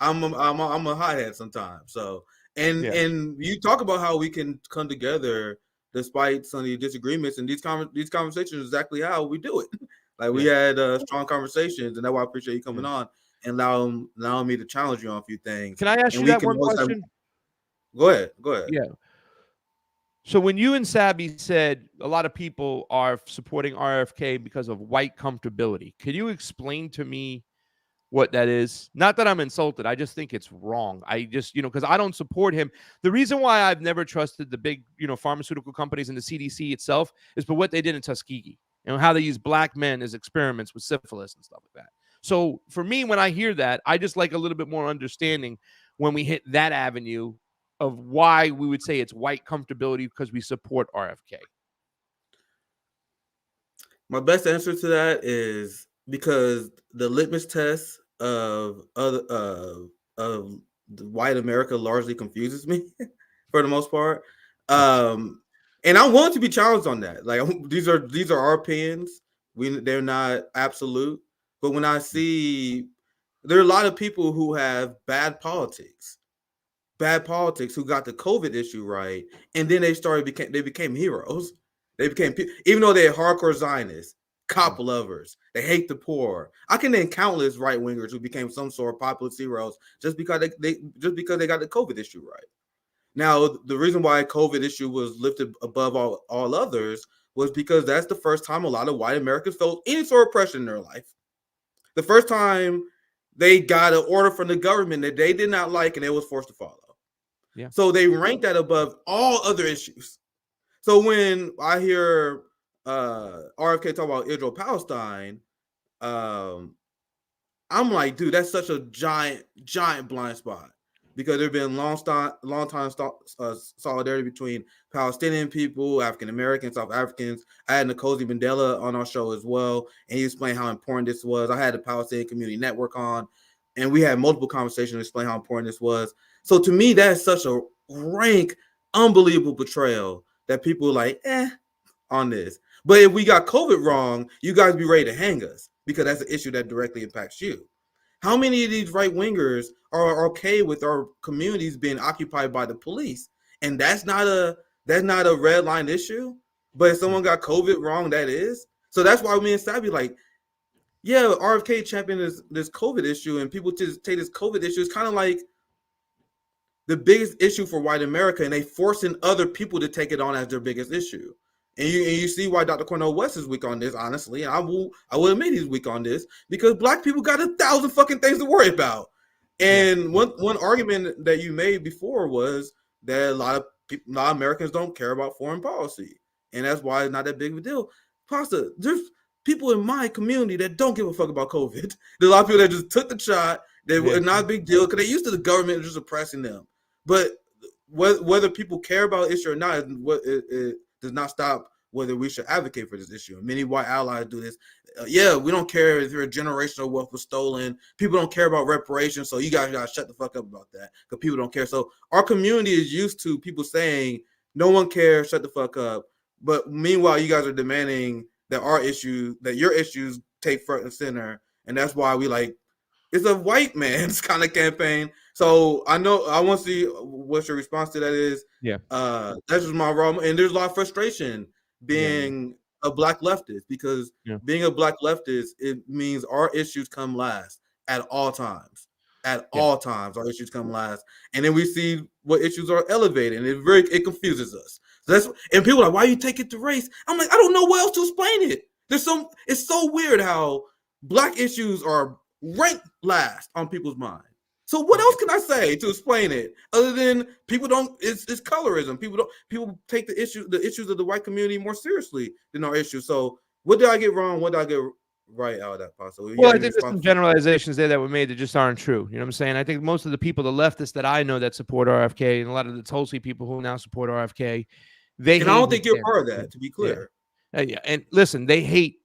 [SPEAKER 2] I'm a hothead sometimes. So, and you talk about how we can come together despite some of the disagreements, and these conversations is exactly how we do it. Like we had strong conversations, and that's why I appreciate you coming on and allowing me to challenge you on a few things.
[SPEAKER 3] Can I ask you that one question?
[SPEAKER 2] Go ahead.
[SPEAKER 3] Yeah. So when you and Sabby said a lot of people are supporting RFK because of white comfortability, could you explain to me what that is? Not that I'm insulted. I just think it's wrong. I just, because I don't support him. The reason why I've never trusted the big, pharmaceutical companies and the CDC itself is for what they did in Tuskegee and how they use black men as experiments with syphilis and stuff like that. So for me, when I hear that, I just like a little bit more understanding when we hit that avenue of why we would say it's white comfortability because we support RFK.
[SPEAKER 2] My best answer to that is because the litmus test of white America largely confuses me for the most part. And I want to be challenged on that. Like these are our opinions. They're not absolute. But when I see there are a lot of people who have bad politics who got the COVID issue right, and then they became heroes. They became, even though they're hardcore Zionists, cop lovers, they hate the poor. I can name countless right wingers who became some sort of populist heroes just because they got the COVID issue right. Now, the reason why COVID issue was lifted above all others was because that's the first time a lot of white Americans felt any sort of pressure in their life. The first time they got an order from the government that they did not like and they was forced to follow. Yeah. So they ranked that above all other issues. So when I hear RFK talk about Israel-Palestine, I'm like, dude, that's such a giant blind spot. Because there have been long time solidarity between Palestinian people, African Americans, South Africans. I had Nkosi Mandela on our show as well, and he explained how important this was. I had the Palestinian Community Network on, and we had multiple conversations to explain how important this was. So to me, that's such a rank, unbelievable betrayal that people are like, on this. But if we got COVID wrong, you guys be ready to hang us because that's an issue that directly impacts you. How many of these right wingers are okay with our communities being occupied by the police? And that's not a red line issue. But if someone got COVID wrong, that is. So that's why me and Sabby like, yeah, RFK championed this COVID issue, and people just take this COVID issue. It's kind of like the biggest issue for white America, and they forcing other people to take it on as their biggest issue. And you see why Dr. Cornel West is weak on this, honestly. And I will admit he's weak on this because black people got 1,000 fucking things to worry about. And one argument that you made before was that a lot of Americans don't care about foreign policy, and that's why it's not that big of a deal. Pasta, people in my community that don't give a fuck about COVID. There's a lot of people that just took the shot. They were not a big deal because they used to the government just oppressing them. But whether people care about the issue or not, it does not stop whether we should advocate for this issue. Many white allies do this. We don't care if your generational wealth was stolen. People don't care about reparations, so you guys got to shut the fuck up about that because people don't care. So our community is used to people saying, no one cares, shut the fuck up. But meanwhile, you guys are demanding that your issues take front and center. And that's why we it's a white man's kind of campaign. So I want to see what your response to that is.
[SPEAKER 3] Yeah.
[SPEAKER 2] That's just my raw. And there's a lot of frustration being a black leftist because being a black leftist, it means our issues come last at all times. At all times, our issues come last. And then we see what issues are elevated, and it confuses us. So and people are like, why you take it to race? I'm like, I don't know what else to explain it. It's so weird how black issues are ranked last on people's mind. So what else can I say to explain it other than people don't? It's colorism. People take the issues of the white community more seriously than our issues. So what did I get wrong? What did I get right out of that possible?
[SPEAKER 3] Well, I think there's some generalizations there that were made that just aren't true. You know what I'm saying? I think most of the people, the leftists that I know that support RFK, and a lot of the Tulsi people who now support RFK, I
[SPEAKER 2] don't think you're part of that. To be clear,
[SPEAKER 3] and listen, they hate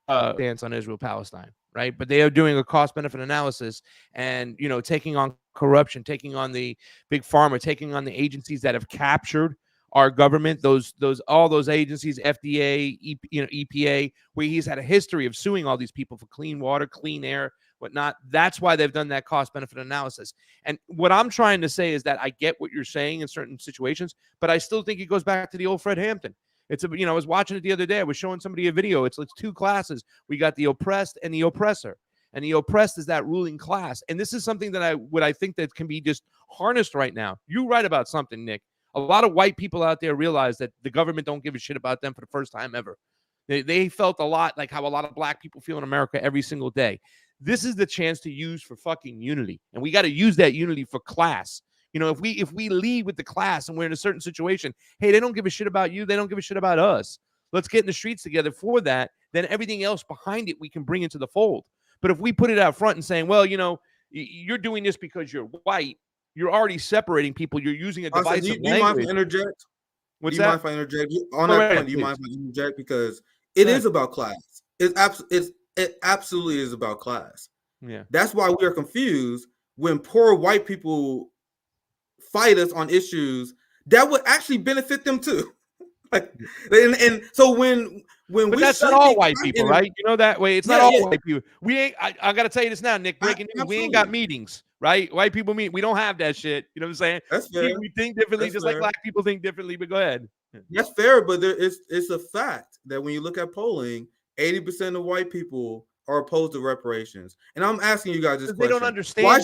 [SPEAKER 3] stance on Israel-Palestine. Right. But they are doing a cost benefit analysis and, taking on corruption, taking on the big pharma, taking on the agencies that have captured our government, all those agencies, FDA, EPA, where he's had a history of suing all these people for clean water, clean air, whatnot. That's why they've done that cost benefit analysis. And what I'm trying to say is that I get what you're saying in certain situations, but I still think it goes back to the old Fred Hampton. I was watching it the other day. I was showing somebody a video. It's two classes. We got the oppressed and the oppressor. And the oppressed is that ruling class. And this is something that I think that can be just harnessed right now. You're right about something, Nick. A lot of white people out there realize that the government don't give a shit about them for the first time ever. They felt a lot like how a lot of black people feel in America every single day. This is the chance to use for fucking unity. And we got to use that unity for class. If we lead with the class and we're in a certain situation, hey, they don't give a shit about you. They don't give a shit about us. Let's get in the streets together for that. Then everything else behind it, we can bring into the fold. But if we put it out front and saying, well, you're doing this because you're white, you're already separating people. You're using a divisive language. Do you mind if I interject?
[SPEAKER 2] What's that? Do you mind if I interject? On that point, do you mind if I interject? Because it is about class. It absolutely is about class.
[SPEAKER 3] Yeah.
[SPEAKER 2] That's why we are confused when poor white people fight us on issues that would actually benefit them too. And so when
[SPEAKER 3] but that's not all white people, right? You know that way. It's not all white people. We ain't. I gotta tell you this now, Nick. Breaking news. We ain't got meetings, right? White people meet. We don't have that shit. You know what I'm saying?
[SPEAKER 2] That's fair.
[SPEAKER 3] We think differently, just like black people think differently. But go ahead.
[SPEAKER 2] That's fair, but it's a fact that when you look at polling, 80% of white people are opposed to reparations. And I'm asking you guys this question.
[SPEAKER 3] They don't understand.
[SPEAKER 2] Why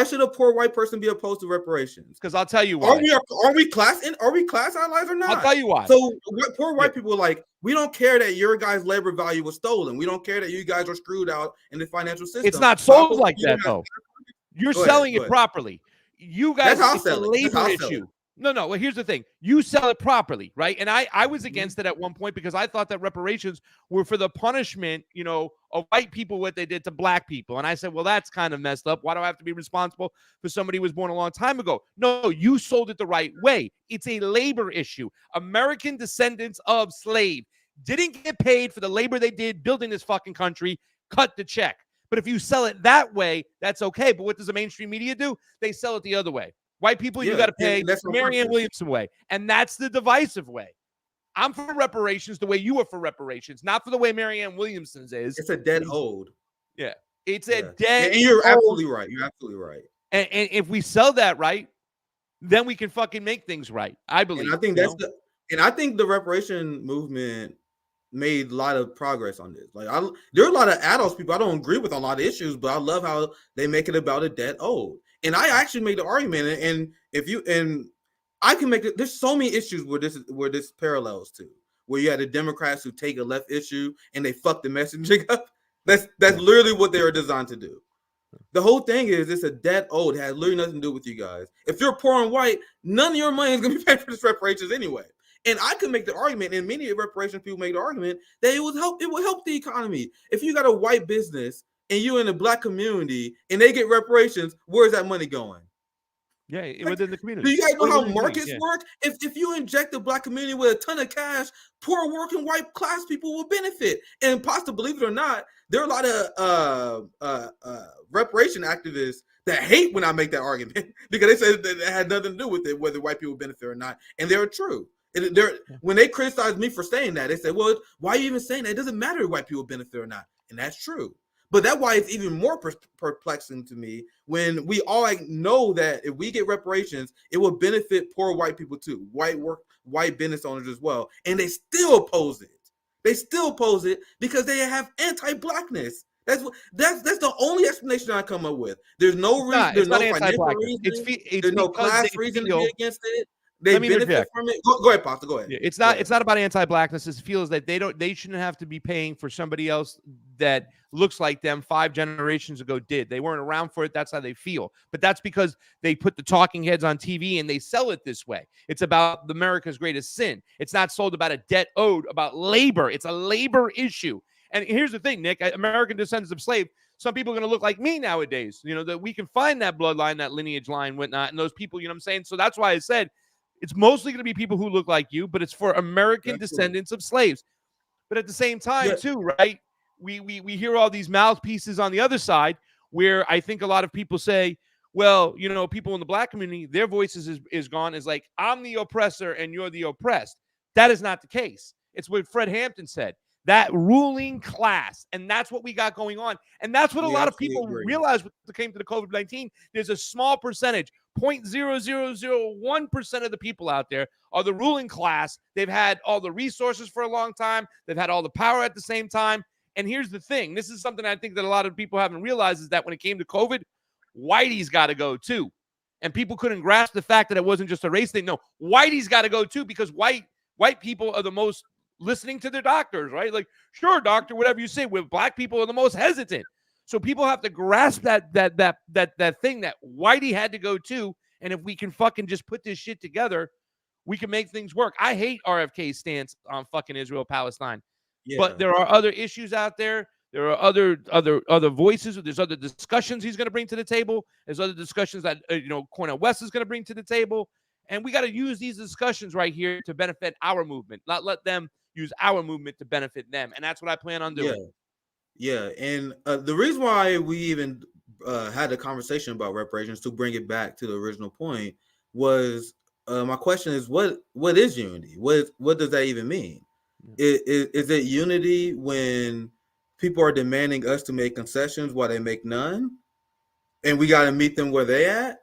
[SPEAKER 2] should a poor white person be opposed to reparations?
[SPEAKER 3] Because I'll tell you why.
[SPEAKER 2] Are we class allies or not?
[SPEAKER 3] I'll tell you why.
[SPEAKER 2] So poor white people are like, we don't care that your guys' labor value was stolen. We don't care that you guys are screwed out in the financial system.
[SPEAKER 3] It's not sold like that, though. You're selling it properly. You guys, it's a labor issue. No. Well, here's the thing. You sell it properly, right? And I was against it at one point because I thought that reparations were for the punishment, of white people, what they did to black people. And I said, well, that's kind of messed up. Why do I have to be responsible for somebody who was born a long time ago? No, you sold it the right way. It's a labor issue. American descendants of slaves didn't get paid for the labor they did building this fucking country. Cut the check. But if you sell it that way, that's okay. But what does the mainstream media do? They sell it the other way. White people, you got to pay Marianne Williamson way. And that's the divisive way. I'm for reparations the way you are for reparations, not for the way Marianne Williamson's is.
[SPEAKER 2] It's a dead hold.
[SPEAKER 3] Yeah. It's a dead
[SPEAKER 2] and you're absolutely right. You're absolutely right.
[SPEAKER 3] And if we sell that right, then we can fucking make things right. I believe.
[SPEAKER 2] And I think I think the reparation movement made a lot of progress on this. There are a lot of adults people I don't agree with on a lot of issues, but I love how they make it about a dead old. And I actually made the argument, and I can make it. There's so many issues where this parallels to, where you had the Democrats who take a left issue and they fuck the messaging up. That's literally what they were designed to do. The whole thing is it's a dead old. It has literally nothing to do with you guys. If you're poor and white, none of your money is gonna be paid for this reparations anyway. And I could make the argument, and many reparations people make the argument that it would help the economy. If you got a white business and you're in the black community and they get reparations, where's that money going?
[SPEAKER 3] Yeah, within the community.
[SPEAKER 2] Do you guys know how markets work? If you inject the black community with a ton of cash, poor working white class people will benefit. And possibly, believe it or not, there are a lot of reparation activists that hate when I make that argument because they say that it had nothing to do with it, whether white people benefit or not. And they're true. When they criticize me for saying that, they say, well, why are you even saying that? It doesn't matter if white people benefit or not. And that's true. But that's why it's even more perplexing to me when we all know that if we get reparations, it will benefit poor white people too, white business owners as well, and they still oppose it. They still oppose it because they have anti-blackness. That's the only explanation I come up with. There's no reason. There's no financial reason. There's no class reason to be against it. They benefit from it. Go ahead, Pastor. Go ahead.
[SPEAKER 3] Yeah, it's not about anti-blackness. It feels that they shouldn't have to be paying for somebody else that looks like them 5 generations ago did. They weren't around for it. That's how they feel. But that's because they put the talking heads on TV and they sell it this way. It's about America's greatest sin. It's not sold about a debt owed, about labor. It's a labor issue. And here's the thing, Nick, American descendants of slave, some people are going to look like me nowadays, that we can find that bloodline, that lineage line, whatnot, and those people, you know what I'm saying? So that's why I said it's mostly going to be people who look like you, but it's for American descendants of slaves. But at the same time, too, right, we hear all these mouthpieces on the other side where I think a lot of people say, well, people in the black community, their voices is gone. Is like, I'm the oppressor and you're the oppressed. That is not the case. It's what Fred Hampton said. That ruling class. And that's what we got going on. And that's what a lot of people realize when it came to the COVID-19. There's a small percentage, 0.0001% of the people out there are the ruling class. They've had all the resources for a long time. They've had all the power at the same time. And here's the thing. This is something I think that a lot of people haven't realized is that when it came to COVID, whitey's got to go too. And people couldn't grasp the fact that it wasn't just a race thing. No, whitey's got to go too because white people are the most listening to their doctors, right? Like, sure, doctor, whatever you say. With black people are the most hesitant. So people have to grasp that thing that whitey had to go too. And if we can fucking just put this shit together, we can make things work. I hate RFK's stance on fucking Israel-Palestine. Yeah. But there are other issues out there. There are other voices. There's other discussions he's going to bring to the table. There's other discussions that Cornel West is going to bring to the table. And we got to use these discussions right here to benefit our movement, not let them use our movement to benefit them. And that's what I plan on doing.
[SPEAKER 2] Yeah. And the reason why we even had a conversation about reparations, to bring it back to the original point, was my question is, what is unity? What does that even mean? Is it unity when people are demanding us to make concessions while they make none, and we got to meet them where they at?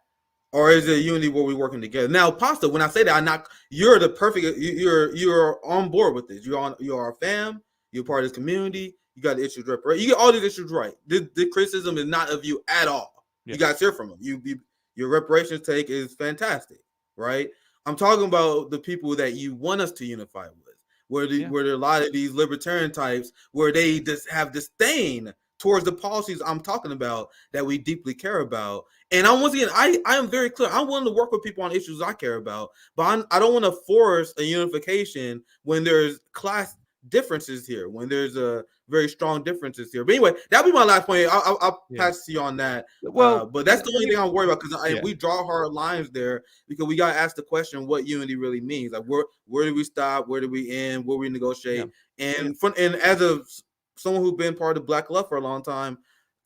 [SPEAKER 2] Or is it unity where we're working together? Now, Pasta, when I say that, you're the perfect. You're on board with this. You're our fam. You're part of this community. You got the issues right. You get all these issues right. The criticism is not of you at all. Yeah. You guys hear from them. Your reparations take is fantastic, right? I'm talking about the people that you want us to unify with, where there are a lot of these libertarian types where they just have disdain towards the policies I'm talking about that we deeply care about. And I am very clear. I'm willing to work with people on issues I care about, but I don't want to force a unification when there's class differences here, when there's a very strong differences here. But anyway, that'll be my last point. I'll pass to you on that. Well, but that's the only thing I'm worried about, because we draw hard lines there, because we got to ask the question what unity really means. Like, where do we stop? Where do we end? Where we negotiate? And as someone who's been part of Black left for a long time,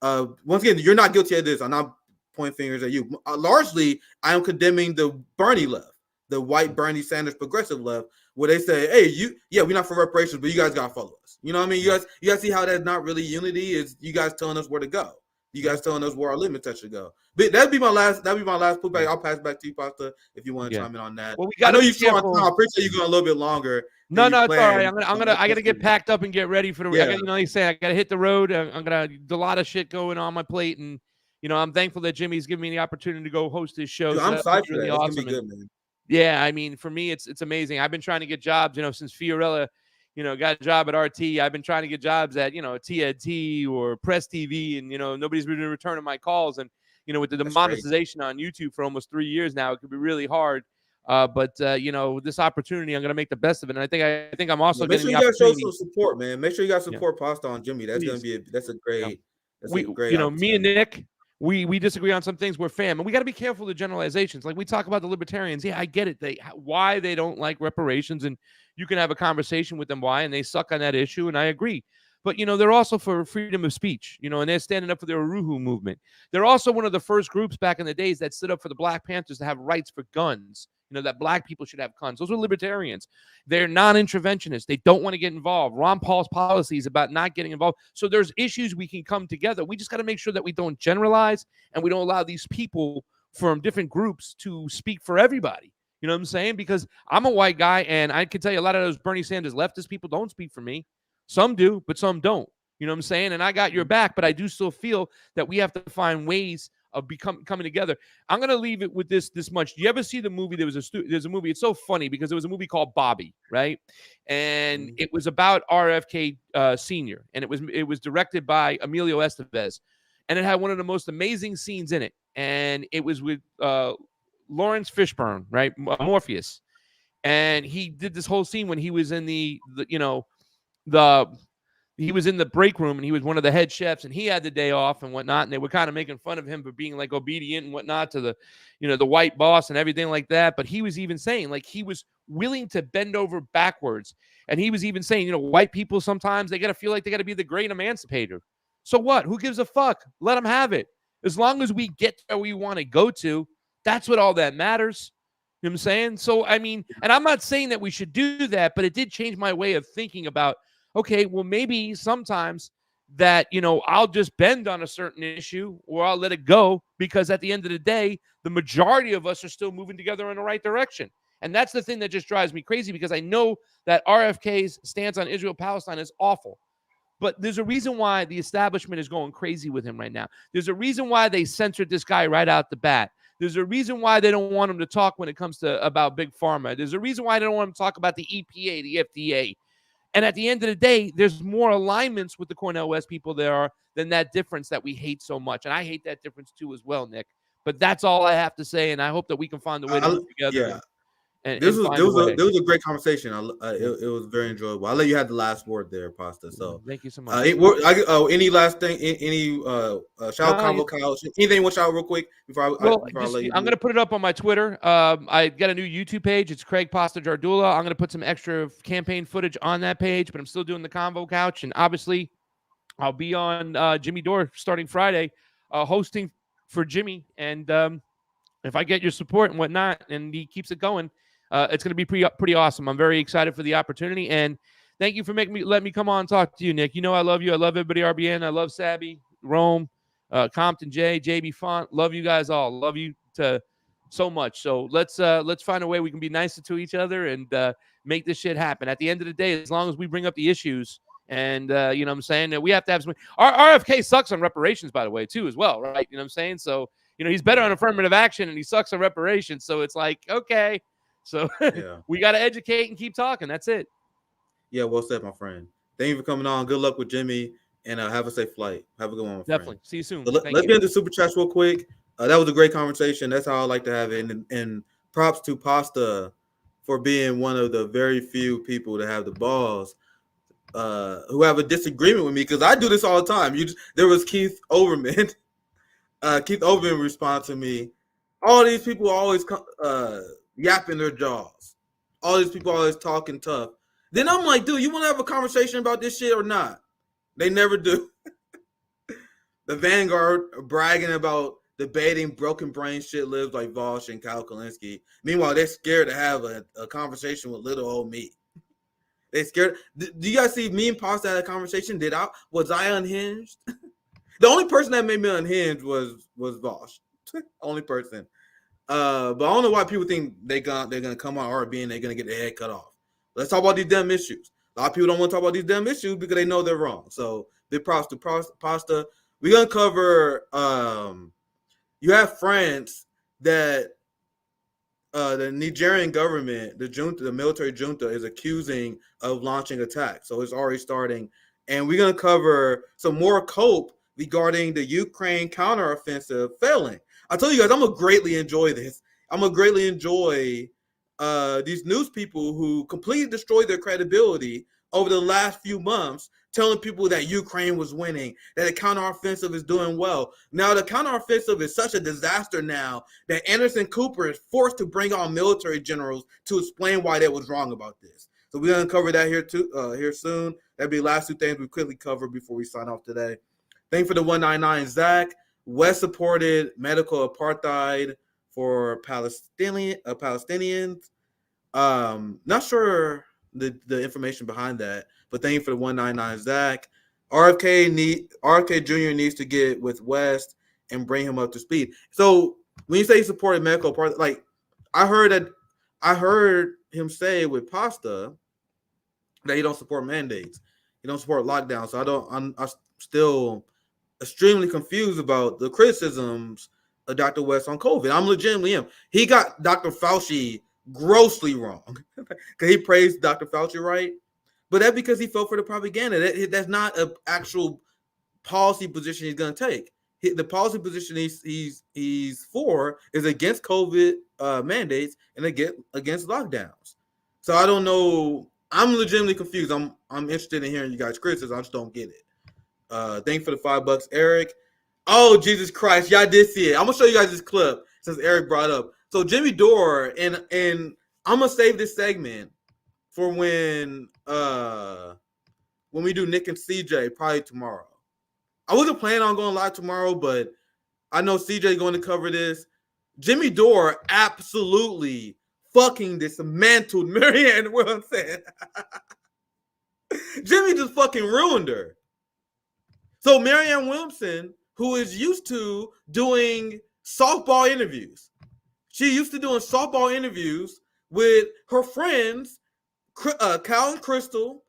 [SPEAKER 2] once again, you're not guilty of this. I'm not pointing fingers at you. Largely, I am condemning the Bernie left, the white Bernie Sanders progressive left, where they say, hey, we're not for reparations, but you guys got to follow us. You know what I mean? You guys see how that's not really unity? Is you guys telling us where to go. You guys telling us where our limits should go. But that'd be my last putback. I'll pass back to you, Pasta, if you want to chime in on that. Well, I know you're short on time. I appreciate you going a little bit longer.
[SPEAKER 3] No, it's all right. I gotta get packed up and get ready for the. Yeah. I gotta hit the road. A lot of shit going on my plate, and I'm thankful that Jimmy's giving me the opportunity to go host his show.
[SPEAKER 2] Dude,
[SPEAKER 3] so
[SPEAKER 2] I'm excited for
[SPEAKER 3] really
[SPEAKER 2] that.
[SPEAKER 3] Awesome.
[SPEAKER 2] It's gonna be good, man.
[SPEAKER 3] Yeah, I mean, for me, it's amazing. I've been trying to get jobs, since Fiorella, got a job at RT. I've been trying to get jobs at, TNT or Press TV, and nobody's been returning my calls. And with the demonetization on YouTube for almost 3 years now, it could be really hard But this opportunity, I'm going to make the best of it. And I think I'm also
[SPEAKER 2] Make
[SPEAKER 3] getting
[SPEAKER 2] sure
[SPEAKER 3] the
[SPEAKER 2] you guys show
[SPEAKER 3] opportunity.
[SPEAKER 2] some support, man. Make sure you guys
[SPEAKER 3] Yeah.
[SPEAKER 2] support Pasta on Jimmy. That's
[SPEAKER 3] Please.
[SPEAKER 2] gonna be that's a great
[SPEAKER 3] Me and
[SPEAKER 2] opportunity.
[SPEAKER 3] Nick, we disagree on some things. We're fam, and we got to be careful of the generalizations. Like we talk about the libertarians. Yeah, I get it. Why they don't like reparations, and you can have a conversation with them why, and they suck on that issue, and I agree. But they're also for freedom of speech, and they're standing up for the Uruhu movement. They're also one of the first groups back in the days that stood up for the Black Panthers to have rights for guns. That Black people should have guns. Those are libertarians. They're non-interventionists. They don't want to get involved. Ron Paul's policy is about not getting involved. So there's issues we can come together. We just got to make sure that we don't generalize and we don't allow these people from different groups to speak for everybody. You know what I'm saying? Because I'm a white guy, and I can tell you a lot of those Bernie Sanders leftist people don't speak for me. Some do, but some don't. You know what I'm saying? And I got your back, but I do still feel that we have to find ways of coming together. I'm going to leave it with this much. Do you ever see the movie? There's a movie. It's so funny because there was a movie called Bobby, right? And it was about RFK Sr. And it was directed by Emilio Estevez. And it had one of the most amazing scenes in it. And it was with Lawrence Fishburne, right? Morpheus. And he did this whole scene when he was in he was in the break room and he was one of the head chefs and he had the day off and whatnot. And they were kind of making fun of him for being like obedient and whatnot to the, the white boss and everything like that. But he was even saying like he was willing to bend over backwards. And he was even saying, white people sometimes they got to feel like they got to be the great emancipator. So what? Who gives a fuck? Let them have it. As long as we get where we want to go to, that's what all that matters. You know what I'm saying? So, I mean, and I'm not saying that we should do that, but it did change my way of thinking about, okay, well, maybe sometimes that, I'll just bend on a certain issue or I'll let it go because at the end of the day, the majority of us are still moving together in the right direction. And that's the thing that just drives me crazy because I know that RFK's stance on Israel-Palestine is awful. But there's a reason why the establishment is going crazy with him right now. There's a reason why they censored this guy right out the bat. There's a reason why they don't want him to talk when it comes to about Big Pharma. There's a reason why they don't want him to talk about the EPA, the FDA. And at the end of the day, there's more alignments with the Cornel West people there are than that difference that we hate so much. And I hate that difference too as well, Nick. But that's all I have to say. And I hope that we can find a way to work together.
[SPEAKER 2] Yeah. This was a great conversation. It was very enjoyable. I'll let you have the last word there, Pasta. So
[SPEAKER 3] thank you so much.
[SPEAKER 2] Any last thing? Any shout combo couch? Anything you want to shout real quick before I let you?
[SPEAKER 3] I'm going to put it up on my Twitter. I got a new YouTube page. It's Craig Pasta Jardula. I'm going to put some extra campaign footage on that page, but I'm still doing the convo couch. And obviously, I'll be on Jimmy Dore starting Friday, hosting for Jimmy. And if I get your support and whatnot, and he keeps it going. It's going to be pretty awesome. I'm very excited for the opportunity, and thank you for letting me come on and talk to you, Nick. I love you. I love everybody. RBN. I love Sabby, Rome, Compton, JB Font. Love you guys all. Love you so much. So let's find a way we can be nicer to each other and make this shit happen. At the end of the day, as long as we bring up the issues, and you know what I'm saying, that we have to have some. Our RFK sucks on reparations, by the way, too, as well, right? You know what I'm saying? So he's better on affirmative action, and he sucks on reparations. So it's like okay. So we got to educate and keep talking. That's it.
[SPEAKER 2] Yeah, well said, my friend. Thank you for coming on. Good luck with Jimmy, and have a safe flight. Have a good one, my
[SPEAKER 3] Definitely.
[SPEAKER 2] friend.
[SPEAKER 3] See you soon.
[SPEAKER 2] So let's get into super chats real quick. That was a great conversation. That's how I like to have it. And props to Pasta for being one of the very few people to have the balls who have a disagreement with me because I do this all the time. There was Keith Overman. Keith Overman responded to me. All these people always yapping their jaws. All these people always talking tough. Then I'm like, dude, you want to have a conversation about this shit or not? They never do. The Vanguard bragging about debating broken brain shit lives like Vosh and Kyle Kalinske. Meanwhile, they're scared to have a conversation with little old me. They scared. Do you guys see me and Pasta had a conversation? Was I unhinged? The only person that made me unhinged was Vosh. Only person. But I don't know why people think they're gonna come on RBN and they're gonna get their head cut off. Let's talk about these damn issues. A lot of people don't want to talk about these damn issues because they know they're wrong. So big props to Pasta. We're gonna cover. You have France that the Nigerian government, the junta, the military junta, is accusing of launching attacks. So it's already starting, and we're gonna cover some more cope regarding the Ukraine counteroffensive failing. I told you guys, I'm gonna greatly enjoy this. I'm gonna greatly enjoy these news people who completely destroyed their credibility over the last few months, telling people that Ukraine was winning, that the counteroffensive is doing well. Now the counteroffensive is such a disaster now that Anderson Cooper is forced to bring on military generals to explain why they was wrong about this. So we're gonna cover that here soon. That'd be the last two things we quickly cover before we sign off today. Thank you for the 199, Zach. West supported medical apartheid for Palestinians. Not sure the information behind that, but thank you for the 199, Zach. RFK Jr. needs to get with West and bring him up to speed. So when you say he supported medical apartheid, like I heard him say with Pasta that he don't support mandates, he don't support lockdowns. So I'm still extremely confused about the criticisms of Dr. West on COVID. I'm legitimately him. He got Dr. Fauci grossly wrong because he praised Dr. Fauci, right? But that's because he fell for the propaganda. That's not an actual policy position he's going to take. The policy position he's for is against COVID mandates and against lockdowns. So I don't know. I'm legitimately confused. I'm interested in hearing you guys' criticism. I just don't get it. Thank you for the $5, Eric. Oh, Jesus Christ. Y'all did see it. I'm going to show you guys this clip since Eric brought up. So Jimmy Dore, and I'm going to save this segment for when we do Nick and CJ probably tomorrow. I wasn't planning on going live tomorrow, but I know CJ is going to cover this. Jimmy Dore absolutely fucking dismantled Marianne Williamson. Jimmy just fucking ruined her. So Marianne Williamson, who is used to doing softball interviews, she used to doing softball interviews with her friends, Cal and Crystal.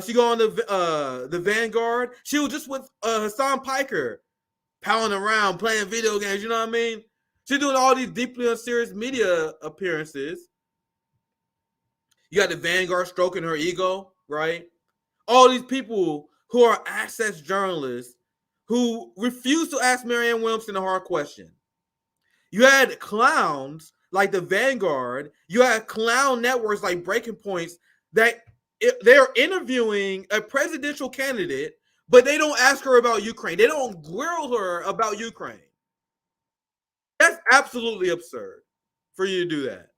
[SPEAKER 2] She go on the Vanguard. She was just with Hassan Piker, palling around, playing video games. You know what I mean? She's doing all these deeply unserious media appearances. You got the Vanguard stroking her ego, right? All these people who are access journalists who refuse to ask Marianne Williamson a hard question. You had clowns like the Vanguard. You had clown networks like Breaking Points that they're interviewing a presidential candidate, but they don't ask her about Ukraine. They don't grill her about Ukraine. That's absolutely absurd for you to do that.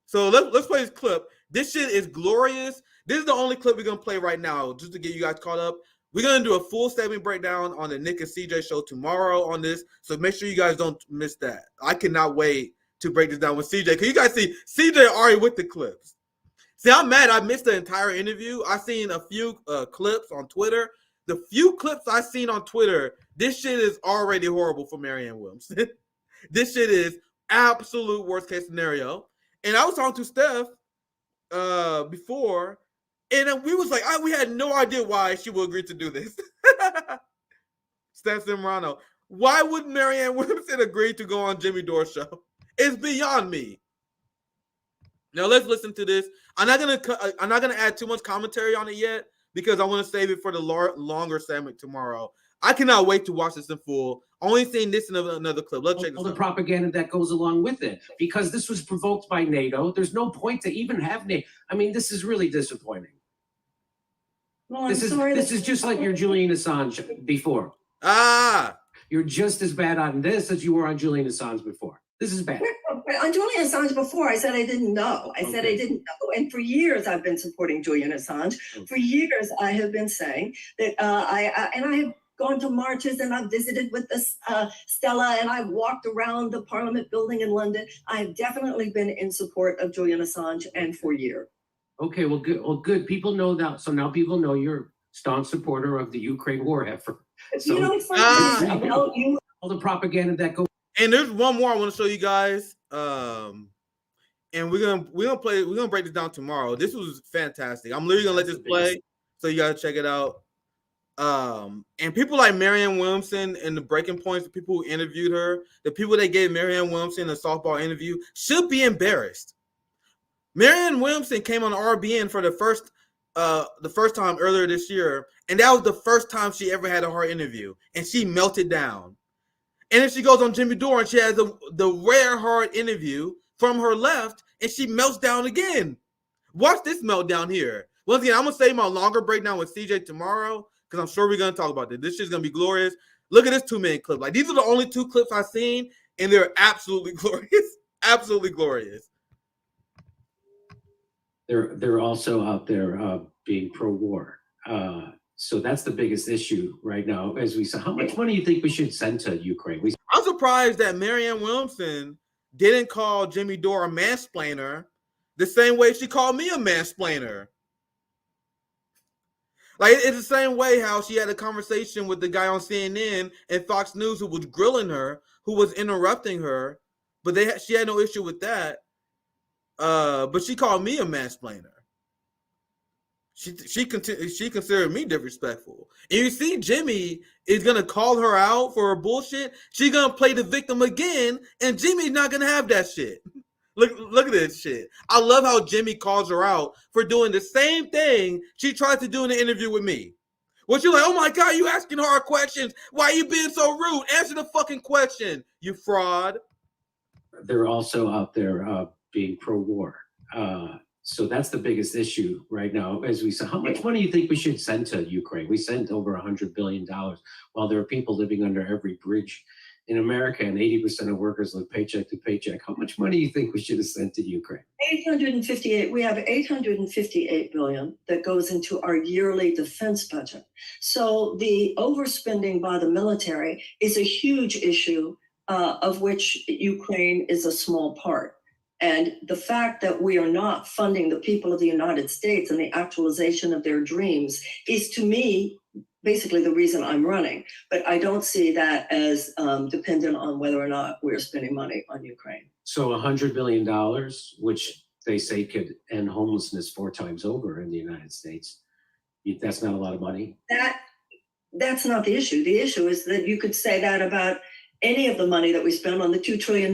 [SPEAKER 2] So let's play this clip. This shit is glorious. This is the only clip we're going to play right now just to get you guys caught up. We're going to do a full segment breakdown on the Nick and CJ show tomorrow on this. So make sure you guys don't miss that. I cannot wait to break this down with CJ. Because you guys see CJ already with the clips. See, I'm mad I missed the entire interview. I seen a few clips on Twitter. The few clips I seen on Twitter, this shit is already horrible for Marianne Williamson. This shit is absolute worst case scenario. And I was talking to Steph before, and then we was like, we had no idea why she would agree to do this. Steph Simrano, why would Marianne Williamson agree to go on Jimmy Dore's show? It's beyond me. Now let's listen to this. I'm not gonna add too much commentary on it yet because I want to save it for the longer segment tomorrow. I cannot wait to watch this in full. Only seen this in another clip. Let's check this out.
[SPEAKER 6] The propaganda that goes along with it, because this was provoked by NATO. There's no point to even have NATO. I mean, this is really disappointing.
[SPEAKER 7] Well,
[SPEAKER 6] this is just like your Julian Assange before. You're just as bad on this as you were on Julian Assange before. This is bad.
[SPEAKER 7] On Julian Assange before, I said I didn't know. I said I didn't know. And for years, I've been supporting Julian Assange. For years, I have been saying that I have gone to marches and I've visited with this Stella and I've walked around the Parliament building in London. I've definitely been in support of Julian Assange and for years.
[SPEAKER 6] Okay, well, good. Well, good. People know that. So now people know you're a staunch supporter of the Ukraine war effort. So all the propaganda that goes.
[SPEAKER 2] And there's one more I want to show you guys. And we're gonna break this down tomorrow. This was fantastic. I'm literally gonna let this play, so you gotta check it out. And people like Marianne Williamson and the Breaking Points, the people who interviewed her, the people that gave Marianne Williamson a softball interview should be embarrassed. Marianne Williamson came on RBN for the first time earlier this year, and that was the first time she ever had a hard interview, and she melted down. And then she goes on Jimmy Dore and she has the rare hard interview from her left, and she melts down again. Watch this meltdown here. Once again, I'm going to say my longer breakdown with CJ tomorrow because I'm sure we're going to talk about this. This shit's going to be glorious. Look at this 2-minute clip. Like, these are the only 2 clips I've seen, and they're absolutely glorious. Absolutely glorious.
[SPEAKER 6] They're also out there being pro-war. So that's the biggest issue right now. As we said, how much money do you think we should send to Ukraine?
[SPEAKER 2] I'm surprised that Marianne Williamson didn't call Jimmy Dore a mansplainer the same way she called me a mansplainer. Like, it's the same way how she had a conversation with the guy on CNN and Fox News who was grilling her, who was interrupting her, but she had no issue with that. But she called me a mansplainer. She considered me disrespectful. And you see, Jimmy is gonna call her out for her bullshit. She's gonna play the victim again, and Jimmy's not gonna have that shit. Look at this shit. I love how Jimmy calls her out for doing the same thing she tried to do in the interview with me. Well, you're like, oh my God, you asking hard questions. Why are you being so rude? Answer the fucking question, you fraud.
[SPEAKER 6] They're also out there being pro-war. So that's the biggest issue right now. As we said, how much money do you think we should send to Ukraine? We sent over $100 billion while there are people living under every bridge in America, and 80% of workers live paycheck to paycheck. How much money do you think we should have sent to Ukraine?
[SPEAKER 7] 858. We have 858 billion that goes into our yearly defense budget. So the overspending by the military is a huge issue, of which Ukraine is a small part. And the fact that we are not funding the people of the United States and the actualization of their dreams is, to me, basically the reason I'm running. But I don't see that as dependent on whether or not we're spending money on Ukraine.
[SPEAKER 6] So $100 billion, which they say could end homelessness 4 times over in the United States. That's not a lot of money.
[SPEAKER 7] That's not the issue. The issue is that you could say that about any of the money that we spend on the $2 trillion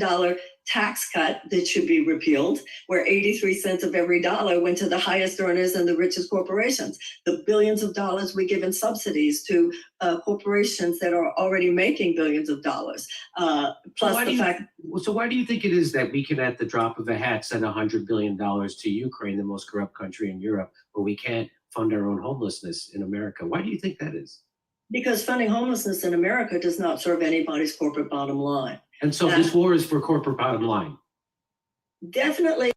[SPEAKER 7] tax cut that should be repealed, where 83 cents of every dollar went to the highest earners and the richest corporations. The billions of dollars we give in subsidies to corporations that are already making billions of dollars. Plus the fact.
[SPEAKER 6] So why do you think it is that we can, at the drop of a hat, send $100 billion to Ukraine, the most corrupt country in Europe, but we can't fund our own homelessness in America? Why do you think that is?
[SPEAKER 7] Because funding homelessness in America does not serve anybody's corporate bottom line.
[SPEAKER 6] And so this war is for corporate bottom line.
[SPEAKER 7] Definitely.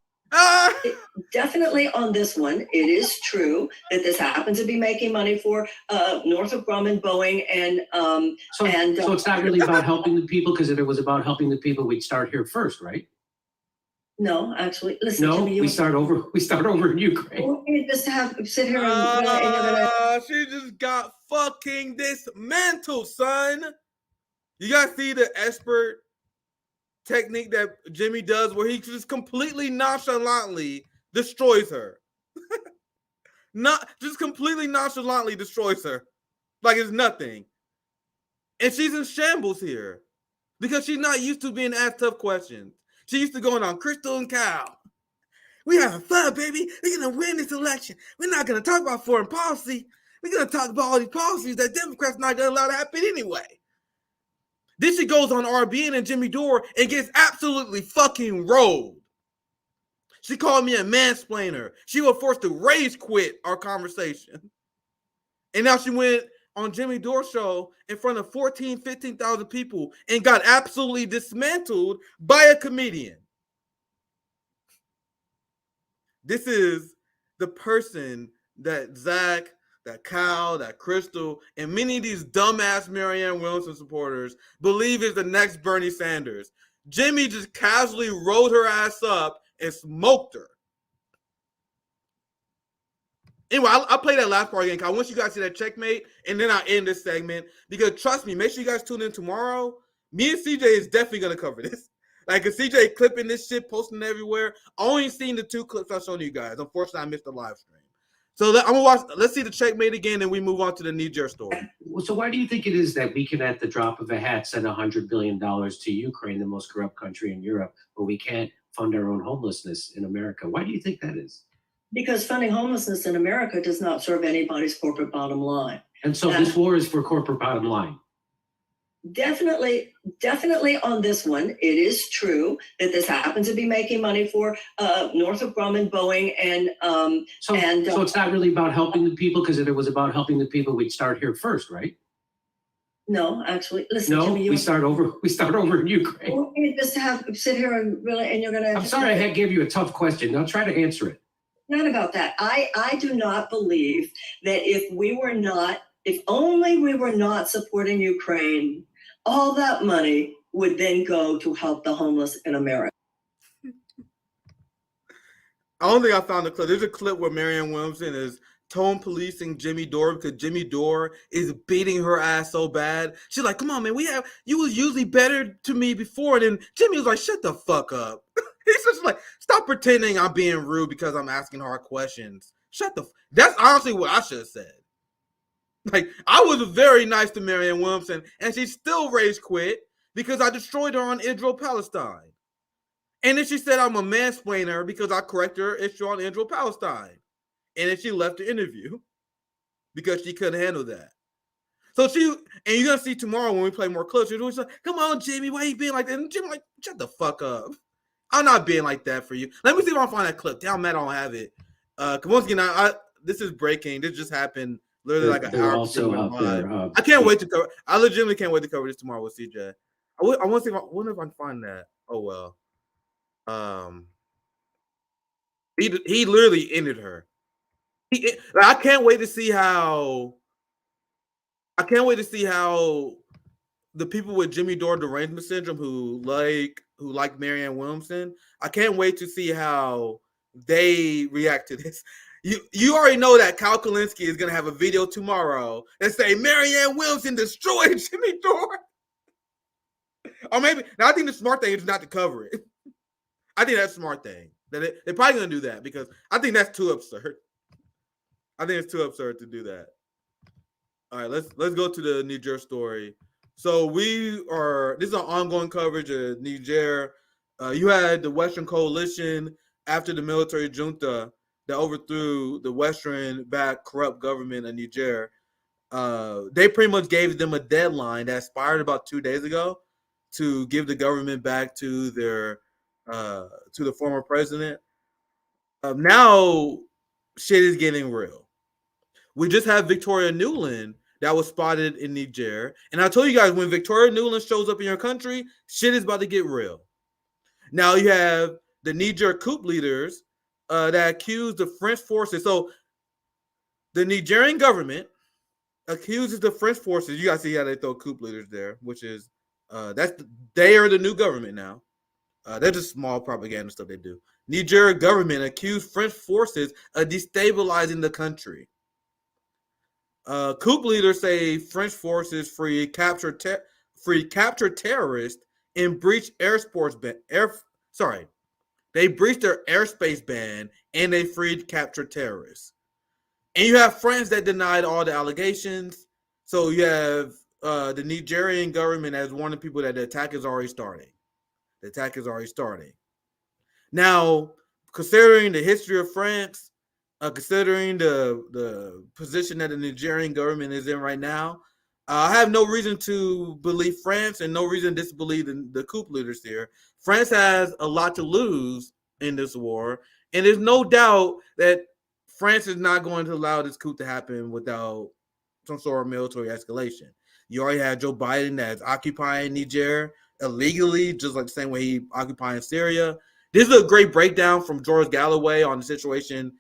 [SPEAKER 7] Definitely on this one, it is true that this happens to be making money for Northrop Grumman, Boeing, and
[SPEAKER 6] so it's not really about helping the people, because if it was about helping the people, we'd start here first, right?
[SPEAKER 7] No, actually, listen.
[SPEAKER 6] No,
[SPEAKER 7] Jimmy,
[SPEAKER 6] we start over in Ukraine.
[SPEAKER 7] You just sit here and
[SPEAKER 2] she just got fucking dismantled, son. You guys see the expert technique that Jimmy does, where he just completely nonchalantly destroys her. Completely nonchalantly destroys her, like it's nothing. And she's in shambles here because she's not used to being asked tough questions. She used to going on Crystal and Kyle. We having fun, baby. We're gonna win this election. We're not gonna talk about foreign policy. We're gonna talk about all these policies that Democrats not gonna allow to happen anyway. Then she goes on RBN and Jimmy Dore and gets absolutely fucking rolled. She called me a mansplainer. She was forced to rage quit our conversation. And now she went on Jimmy Dore's show in front of 15,000 people and got absolutely dismantled by a comedian. This is the person that Zach, that Kyle, that Crystal, and many of these dumbass Marianne Williamson supporters believe is the next Bernie Sanders. Jimmy just casually rolled her ass up and smoked her. Anyway, I'll play that last part again. I want you guys to see that checkmate, and then I'll end this segment. Because trust me, make sure you guys tune in tomorrow. Me and CJ is definitely going to cover this. Like, cause CJ clipping this shit, posting it everywhere. I only seen the 2 clips I've shown you guys. Unfortunately, I missed the live stream. So I'm gonna watch. Let's see the checkmate again, and we move on to the Niger story.
[SPEAKER 6] So why do you think it is that we can, at the drop of a hat, send $100 billion to Ukraine, the most corrupt country in Europe, but we can't fund our own homelessness in America? Why do you think that is?
[SPEAKER 7] Because funding homelessness in America does not serve anybody's corporate bottom line.
[SPEAKER 6] And so this war is for corporate bottom line.
[SPEAKER 7] definitely on this one, it is true that this happens to be making money for Northrop Grumman, Boeing, and
[SPEAKER 6] So it's not really about helping the people, because if it was about helping the people, we'd start here first, right?
[SPEAKER 7] no, actually, listen,
[SPEAKER 6] No,
[SPEAKER 7] Jimmy,
[SPEAKER 6] we start over in
[SPEAKER 7] you
[SPEAKER 6] Ukraine.
[SPEAKER 7] want me just to sit here and really, and you're gonna.
[SPEAKER 6] I'm sorry I gave you a tough question. Now try to answer it.
[SPEAKER 7] Not about that. I do not believe that if only we were not supporting Ukraine, all that money would then go to help the homeless in America.
[SPEAKER 2] I don't think I found the clip. There's a clip where Marianne Williamson is tone policing Jimmy Dore because Jimmy Dore is beating her ass so bad. She's like, "Come on, man, you was usually better to me before." And then Jimmy was like, "Shut the fuck up." He's just like, "Stop pretending I'm being rude because I'm asking hard questions." That's honestly what I should have said. Like, I was very nice to Marianne Williamson, and she still rage quit because I destroyed her on Israel-Palestine. And then she said I'm a mansplainer because I corrected her issue on Israel-Palestine. And then she left the interview because she couldn't handle that. So and you're going to see tomorrow when we play more clips, she's like, "Come on, Jamie, why are you being like that?" And Jimmy's like, "Shut the fuck up. I'm not being like that for you." Let me see if I can find that clip. Damn, Matt, I don't have it. Once again, this is breaking. This just happened literally like an hour.
[SPEAKER 6] Also out there.
[SPEAKER 2] I can't wait to cover. I legitimately can't wait to cover this tomorrow with CJ. I want to see. I wonder if I can find that. Oh well. He literally ended her. I can't wait to see how. I can't wait to see how the people with Jimmy Dore derangement syndrome who like Marianne Williamson. I can't wait to see how they react to this. You already know that Kyle Kalinske is gonna have a video tomorrow and say Marianne Williamson destroyed Jimmy Dore. Or maybe now I think the smart thing is not to cover it. I think that's a smart thing. That they're probably gonna do that because I think that's too absurd. I think it's too absurd to do that. All right, let's go to the Niger story. So this is an ongoing coverage of Niger. You had the Western coalition after the military junta that overthrew the Western-backed corrupt government of Niger. They pretty much gave them a deadline that expired about 2 days ago to give the government back to their to the former president. Now shit is getting real. We just have Victoria Nuland that was spotted in Niger. And I told you guys, when Victoria Nuland shows up in your country, shit is about to get real. Now you have the Niger coup leaders that accuse the French forces. So the Nigerian government accuses the French forces. You guys see how they throw coup leaders there, which is they are the new government now. They're just small propaganda stuff they do. Niger government accused French forces of destabilizing the country. Coup leaders say French forces free captured terrorists and breached they breached their airspace ban and they freed captured terrorists. And you have France that denied all the allegations. So you have the Nigerian government as one of the people that the attack is already starting. The attack is already starting. Now, considering the history of France, considering the position that the Nigerian government is in right now, I have no reason to believe France and no reason to disbelieve the coup leaders here. France has a lot to lose in this war, and there's no doubt that France is not going to allow this coup to happen without some sort of military escalation. You already had Joe Biden that's occupying Niger illegally, just like the same way he occupying Syria. This is a great breakdown from George Galloway on the situation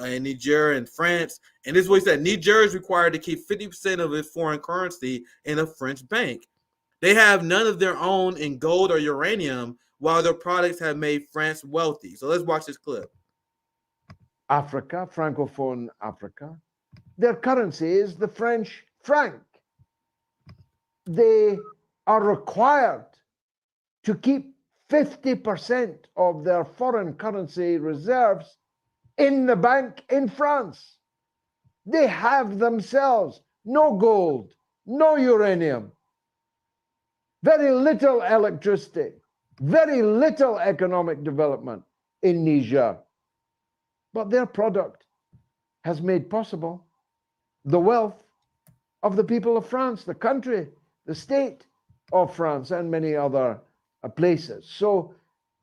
[SPEAKER 2] in Niger and France. And this is what he said: Niger is required to keep 50% of its foreign currency in a French bank. They have none of their own in gold or uranium, while their products have made France wealthy. So let's watch this clip.
[SPEAKER 8] Africa, Francophone Africa, their currency is the French franc. They are required to keep 50% of their foreign currency reserves in the bank in France. They have themselves no gold, no uranium, very little electricity, very little economic development in Niger. But their product has made possible the wealth of the people of France, the country, the state, of France and many other places. So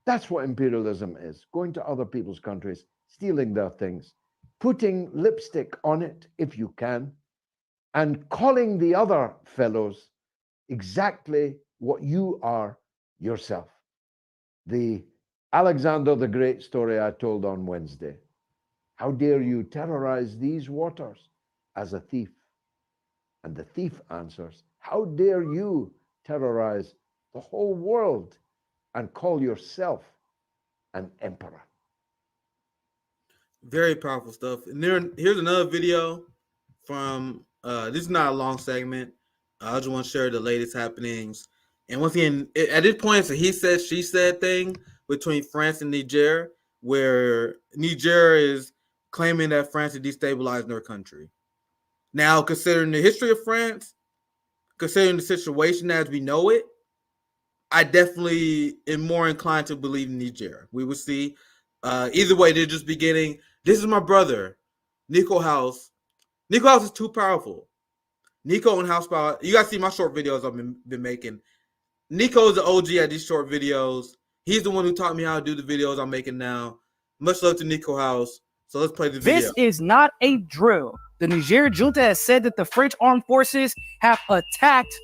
[SPEAKER 8] that's what imperialism is: going to other people's countries, stealing their things, putting lipstick on it if you can, and calling the other fellows exactly what you are yourself. The Alexander the Great story I told on Wednesday. How dare you terrorize these waters as a thief? And the thief answers, how dare you terrorize the whole world and call yourself an emperor?
[SPEAKER 2] Very powerful stuff. And here's another video from this is not a long segment. I just want to share the latest happenings. And once again, at this point, it's a he said, she said thing between France and Niger, where Niger is claiming that France is destabilizing their country. Now, considering the history of France, considering the situation as we know it, I definitely am more inclined to believe in Niger. We will see. Either way, they're just beginning. This is my brother, Nico House. Nico House is too powerful. Nico and House Power. You guys see my short videos I've been making. Nico is the OG at these short videos. He's the one who taught me how to do the videos I'm making now. Much love to Nico House. So let's play the video.
[SPEAKER 9] This is not a drill. The Niger junta has said that the French armed forces have attacked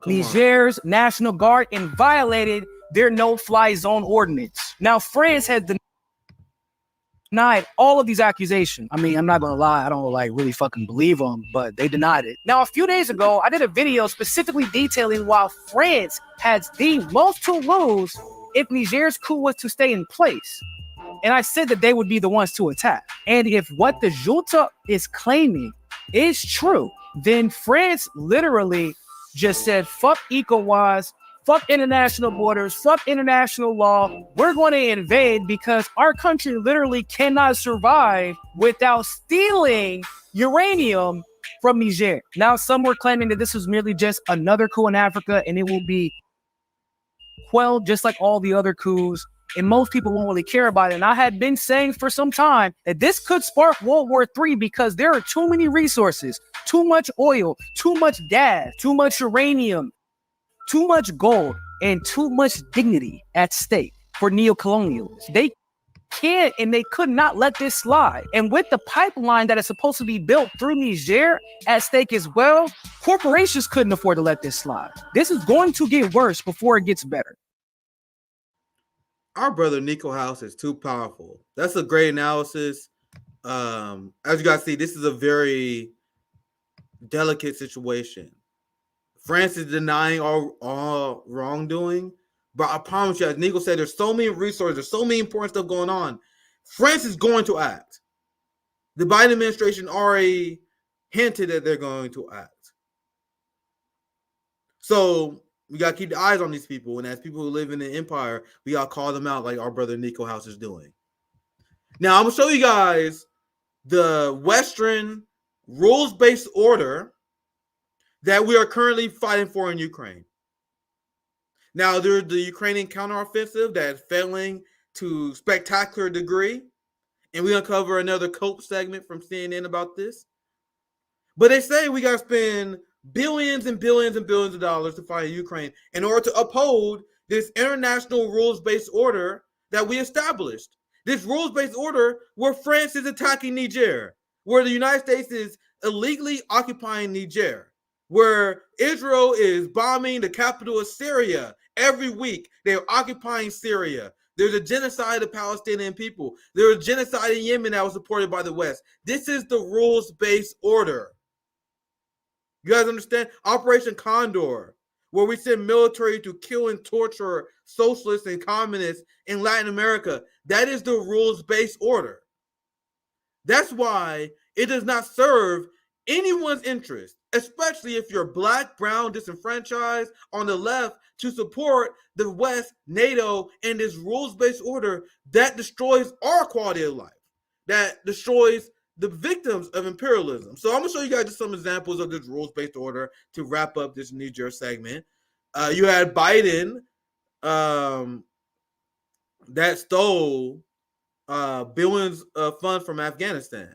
[SPEAKER 9] Niger's National Guard and violated their no-fly zone ordinance. Now, France has denied all of these accusations. I mean, I'm not gonna lie, I don't really fucking believe them, but they denied it. Now, a few days ago, I did a video specifically detailing why France has the most to lose if Niger's coup was to stay in place. And I said that they would be the ones to attack. And if what the junta is claiming is true, then France literally just said, fuck ECOWAS, fuck international borders, fuck international law. We're going to invade because our country literally cannot survive without stealing uranium from Niger. Now, some were claiming that this was merely just another coup in Africa and it will be quelled just like all the other coups. And most people won't really care about it. And I had been saying for some time that this could spark World War III because there are too many resources, too much oil, too much gas, too much uranium, too much gold, and too much dignity at stake for neocolonialists. They can't and they could not let this slide. And with the pipeline that is supposed to be built through Niger at stake as well, corporations couldn't afford to let this slide. This is going to get worse before it gets better.
[SPEAKER 2] Our brother Nico House is too powerful. That's a great analysis. As you guys see, this is a very delicate situation. France is denying all wrongdoing, but I promise you, as Nico said, there's so many resources, there's so many important stuff going on. France is going to act. The Biden administration already hinted that they're going to act. So we got to keep the eyes on these people. And as people who live in the empire, we got to call them out like our brother Nico House is doing. Now, I'm going to show you guys the Western rules-based order that we are currently fighting for in Ukraine. Now, there's the Ukrainian counteroffensive that is failing to spectacular degree. And we're going to cover another COPE segment from CNN about this. But they say we got to spend billions and billions and billions of dollars to fight Ukraine in order to uphold this international rules-based order that we established. This rules-based order where France is attacking Niger, where the United States is illegally occupying Niger, where Israel is bombing the capital of Syria every week. They're occupying Syria. There's a genocide of Palestinian people. There's a genocide in Yemen that was supported by the West. This is the rules-based order. You guys understand? Operation Condor, where we send military to kill and torture socialists and communists in Latin America. That is the rules-based order. That's why it does not serve anyone's interest, especially if you're black, brown, disenfranchised on the left, to support the West, NATO, and this rules-based order that destroys our quality of life, that destroys the victims of imperialism. So I'm going to show you guys just some examples of this rules-based order to wrap up this Niger segment. You had Biden that stole billions of funds from Afghanistan.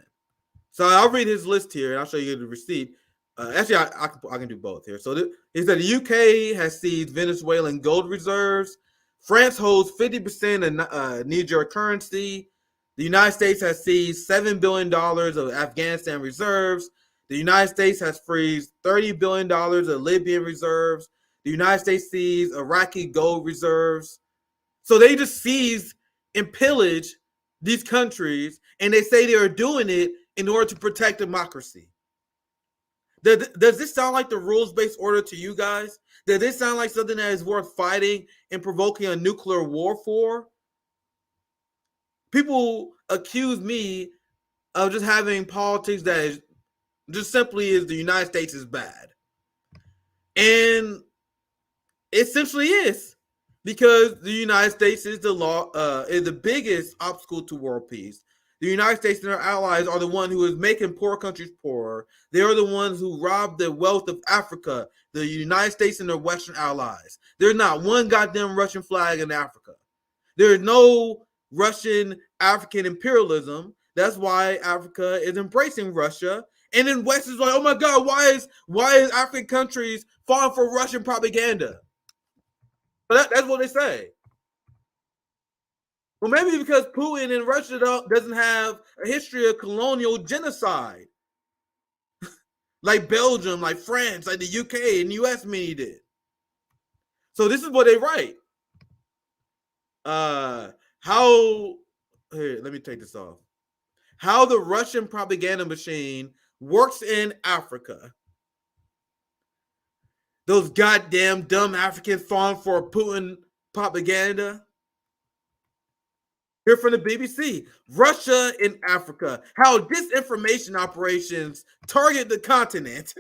[SPEAKER 2] So I'll read his list here, and I'll show you the receipt. Actually, I can do both here. So he said the UK has seized Venezuelan gold reserves. France holds 50% of Niger currency. The United States has seized $7 billion of Afghanistan reserves. The United States has freezed $30 billion of Libyan reserves. The United States seized Iraqi gold reserves. So they just seized and pillage these countries, and they say they are doing it in order to protect democracy. Does this sound like the rules-based order to you guys? Does this sound like something that is worth fighting and provoking a nuclear war for? People accuse me of just having politics that is just simply is the United States is bad. And it essentially is, because the United States is the biggest obstacle to world peace. The United States and their allies are the one who is making poor countries poorer. They are the ones who rob the wealth of Africa, the United States and their Western allies. There's not one goddamn Russian flag in Africa. There is no Russian African imperialism. That's why Africa is embracing Russia. And then West is like, oh my God, why is African countries falling for Russian propaganda? But that's what they say. Well, maybe because Putin and Russia doesn't have a history of colonial genocide. Like Belgium, like France, like the UK and US many did. So this is what they write. Here, let me take this off. How the Russian propaganda machine works in Africa. Those goddamn dumb Africans falling for Putin propaganda. Here from the BBC, Russia in Africa, how disinformation operations target the continent.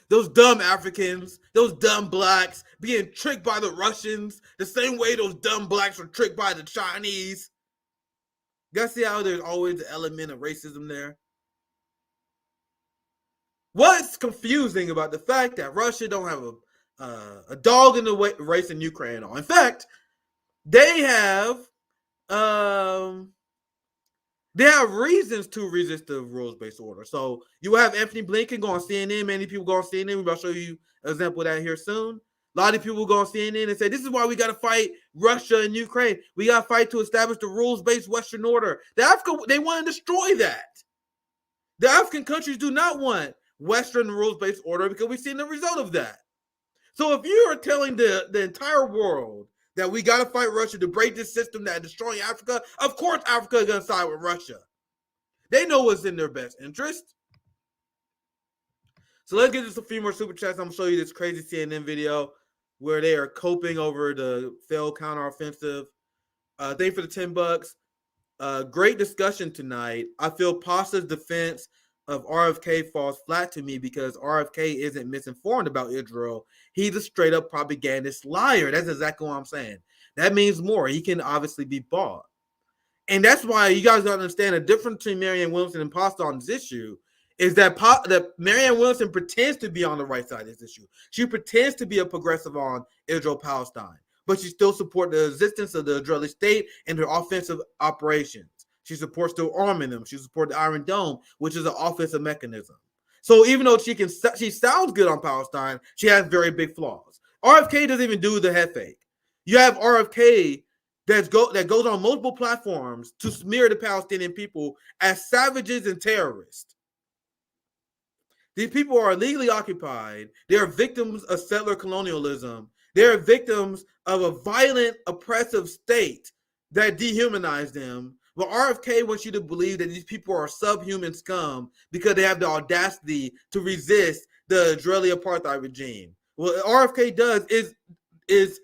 [SPEAKER 2] Those dumb Africans, those dumb blacks being tricked by the Russians, the same way those dumb blacks were tricked by the Chinese. You guys see how there's always an element of racism there? What's confusing about the fact that Russia don't have a dog in the race in Ukraine at all? In fact, they have reasons to resist the rules-based order. So you have Anthony Blinken go on CNN. Many people go on CNN. We're about to show you an example of that here soon. A lot of people go on CNN and say, this is why we got to fight Russia and Ukraine. We got to fight to establish the rules-based Western order. They want to destroy that. The African countries do not want Western rules-based order because we've seen the result of that. So if you are telling the entire world that we got to fight Russia to break this system that is destroying Africa, of course Africa is going to side with Russia. They know what's in their best interest. So let's get just a few more super chats. I'm going to show you this crazy CNN video where they are coping over the failed counteroffensive. Thank you for the $10. Great discussion tonight. I feel Pasta's defense of RFK falls flat to me because RFK isn't misinformed about Israel. He's a straight up propagandist liar. That's exactly what I'm saying. That means more. He can obviously be bought. And that's why you guys don't understand the difference between Marianne Williamson and Pasta on this issue is that Marianne Williamson pretends to be on the right side of this issue. She pretends to be a progressive on Israel-Palestine, but she still supports the existence of the Israeli state and their offensive operations. She supports still arming them. She supports the Iron Dome, which is an offensive mechanism. So even though she sounds good on Palestine, she has very big flaws. RFK doesn't even do the head fake. You have RFK that goes on multiple platforms to smear the Palestinian people as savages and terrorists. These people are illegally occupied. They are victims of settler colonialism. They are victims of a violent, oppressive state that dehumanized them. But RFK wants you to believe that these people are subhuman scum because they have the audacity to resist the Israeli apartheid regime. What RFK does is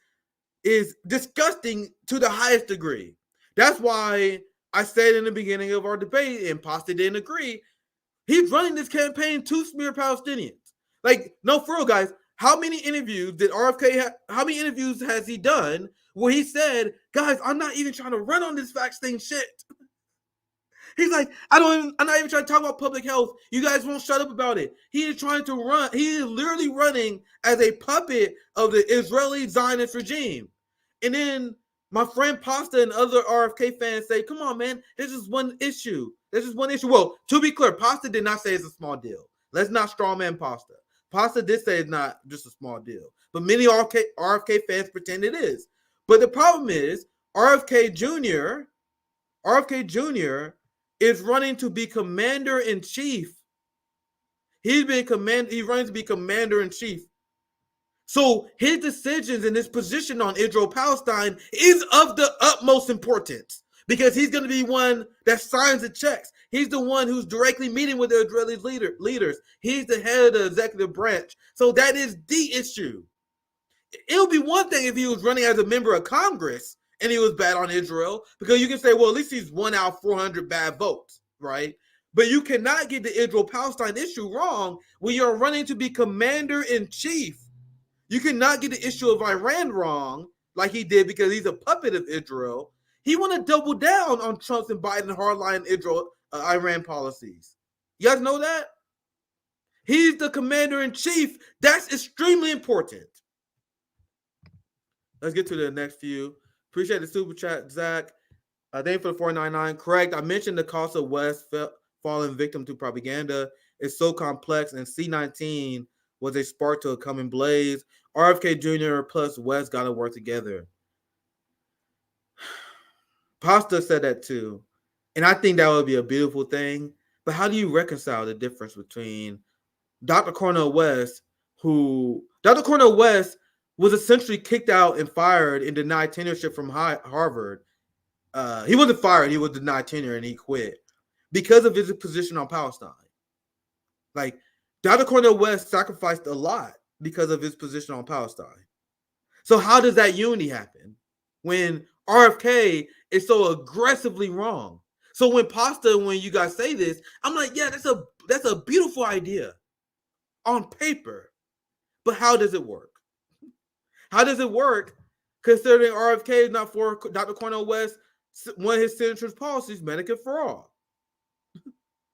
[SPEAKER 2] disgusting to the highest degree. That's why I said in the beginning of our debate, and Pasta didn't agree, he's running this campaign to smear Palestinians. Like, no, for real, guys, how many interviews did RFK have? How many interviews has he done where he said, guys, I'm not even trying to run on this vaccine shit. He's like, I'm not even trying to talk about public health. You guys won't shut up about it. He is trying to run. He is literally running as a puppet of the Israeli Zionist regime. And then my friend Pasta and other RFK fans say, come on, man, this is one issue. This is one issue. Well, to be clear, Pasta did not say it's a small deal. Let's not strawman Pasta. Pasta did say it's not just a small deal, but many RFK fans pretend it is. But the problem is RFK Jr. is running to be commander-in-chief. He's running to be commander-in-chief. So his decisions and his position on Israel-Palestine is of the utmost importance because he's going to be one that signs the checks. He's the one who's directly meeting with the Israeli leaders. He's the head of the executive branch. So that is the issue. It would be one thing if he was running as a member of Congress and he was bad on Israel, because you can say, well, at least he's 1 out of 400 bad votes, right? But you cannot get the Israel-Palestine issue wrong when you're running to be commander-in-chief. You cannot get the issue of Iran wrong like he did because he's a puppet of Israel. He want to double down on Trump's and Biden's hardline Iran policies. You guys know that? He's the commander-in-chief. That's extremely important. Let's get to the next few. Appreciate the super chat, Zach. Thank you for the 499. Correct. I mentioned the cost of West falling victim to propaganda. It's so complex, and C-19 was a spark to a coming blaze. RFK Jr. plus West got to work together. Pasta said that too. And I think that would be a beautiful thing. But how do you reconcile the difference between Dr. Cornel West, Dr. Cornel West was essentially kicked out and fired and denied tenureship from Harvard. He wasn't fired. He was denied tenure and he quit because of his position on Palestine. Like, Dr. Cornel West sacrificed a lot because of his position on Palestine. So how does that unity happen when RFK is so aggressively wrong? So when you guys say this, I'm like, yeah, that's a beautiful idea on paper. But how does it work? How does it work considering RFK is not for Dr. Cornel West, one of his senator's policies, Medicare for all?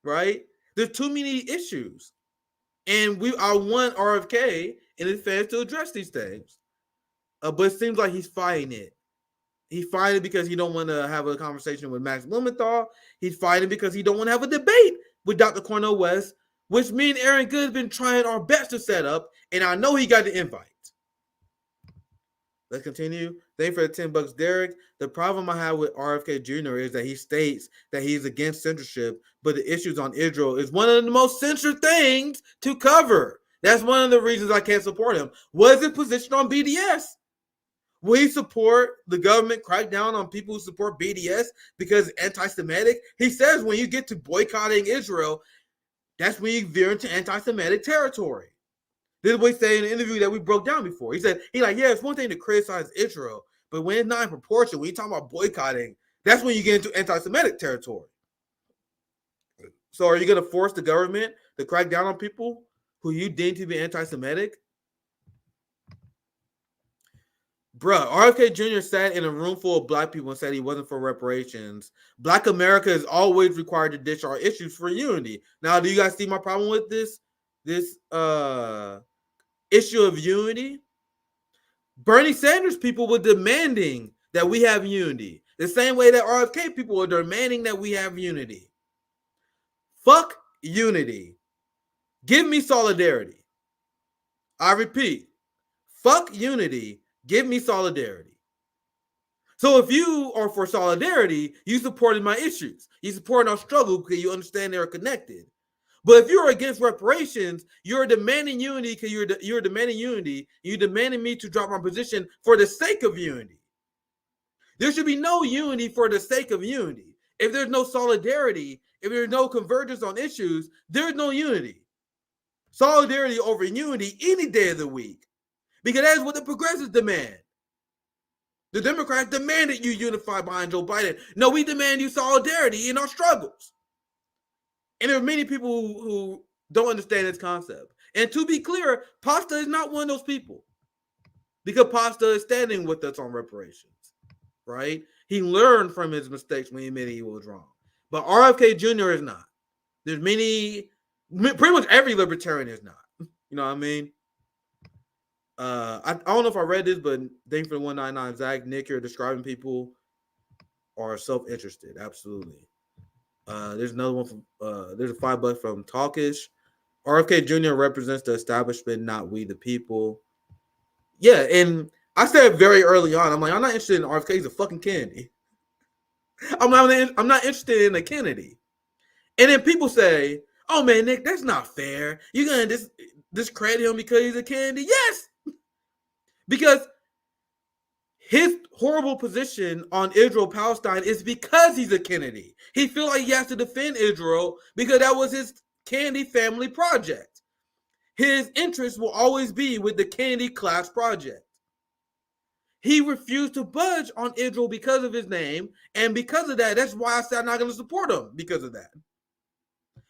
[SPEAKER 2] Right? There's too many issues. And I want RFK and his fans to address these things. But it seems like he's fighting it. He's fighting it because he don't want to have a conversation with Max Blumenthal. He's fighting because he don't want to have a debate with Dr. Cornel West, which me and Aaron Good have been trying our best to set up, and I know he got the invite. Let's continue. Thank you for the $10, Derek. The problem I have with RFK Jr. is that he states that he's against censorship, but the issues on Israel is one of the most censored things to cover. That's one of the reasons I can't support him. What is his position on BDS? Will he support the government crack down on people who support BDS because it's anti-Semitic? He says when you get to boycotting Israel, that's when you veer into anti-Semitic territory. This is what he said in an interview that we broke down before. He said, yeah, it's one thing to criticize Israel, but when it's not in proportion, when you talk about boycotting, that's when you get into anti-Semitic territory. So are you going to force the government to crack down on people who you deem to be anti-Semitic? Bruh, RFK Jr. sat in a room full of black people and said he wasn't for reparations. Black America is always required to ditch our issues for unity. Now, do you guys see my problem with this issue of unity? Bernie Sanders people were demanding that we have unity. The same way that RFK people were demanding that we have unity. Fuck unity. Give me solidarity. I repeat, fuck unity. Give me solidarity. So if you are for solidarity, you supported my issues. You supported our struggle because you understand they're connected. But if you're against reparations, you're demanding unity because you're demanding unity. You're demanding me to drop my position for the sake of unity. There should be no unity for the sake of unity. If there's no solidarity, if there's no convergence on issues, there's no unity. Solidarity over unity any day of the week. Because that's what the progressives demand. The Democrats demanded you unify behind Joe Biden. No, we demand you solidarity in our struggles. And there are many people who don't understand this concept. And to be clear, Pasta is not one of those people. Because Pasta is standing with us on reparations. Right? He learned from his mistakes when he admitted he was wrong. But RFK Jr. is not. There's pretty much every libertarian is not. You know what I mean? I don't know if I read this, but thank you for the 199. Zach, Nick, you're describing people are self-interested. Absolutely. There's another one from there's a $5 from Talkish. RFK Jr. represents the establishment, not we the people. Yeah, and I said very early on, I'm like, I'm not interested in RFK. He's a fucking Kennedy. I'm not interested in a Kennedy. And then people say, "Oh man, Nick, that's not fair. You're gonna discredit him because he's a Kennedy." Yes, because his horrible position on Israel-Palestine is because he's a Kennedy. He feels like he has to defend Israel because that was his Kennedy family project. His interest will always be with the Kennedy class project. He refused to budge on Israel because of his name, and because of that, that's why I said I'm not going to support him because of that.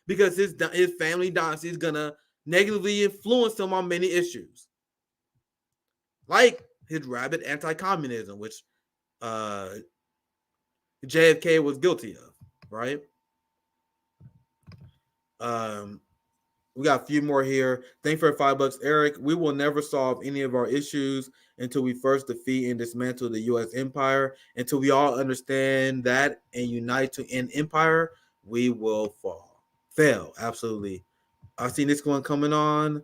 [SPEAKER 2] Because his family dynasty is going to negatively influence him on many issues. Like his rabid anti-communism, which JFK was guilty of, right? We got a few more here. Thanks for $5, Eric. We will never solve any of our issues until we first defeat and dismantle the U.S. empire. Until we all understand that and unite to end empire, we will fail. Absolutely. I've seen this one coming on.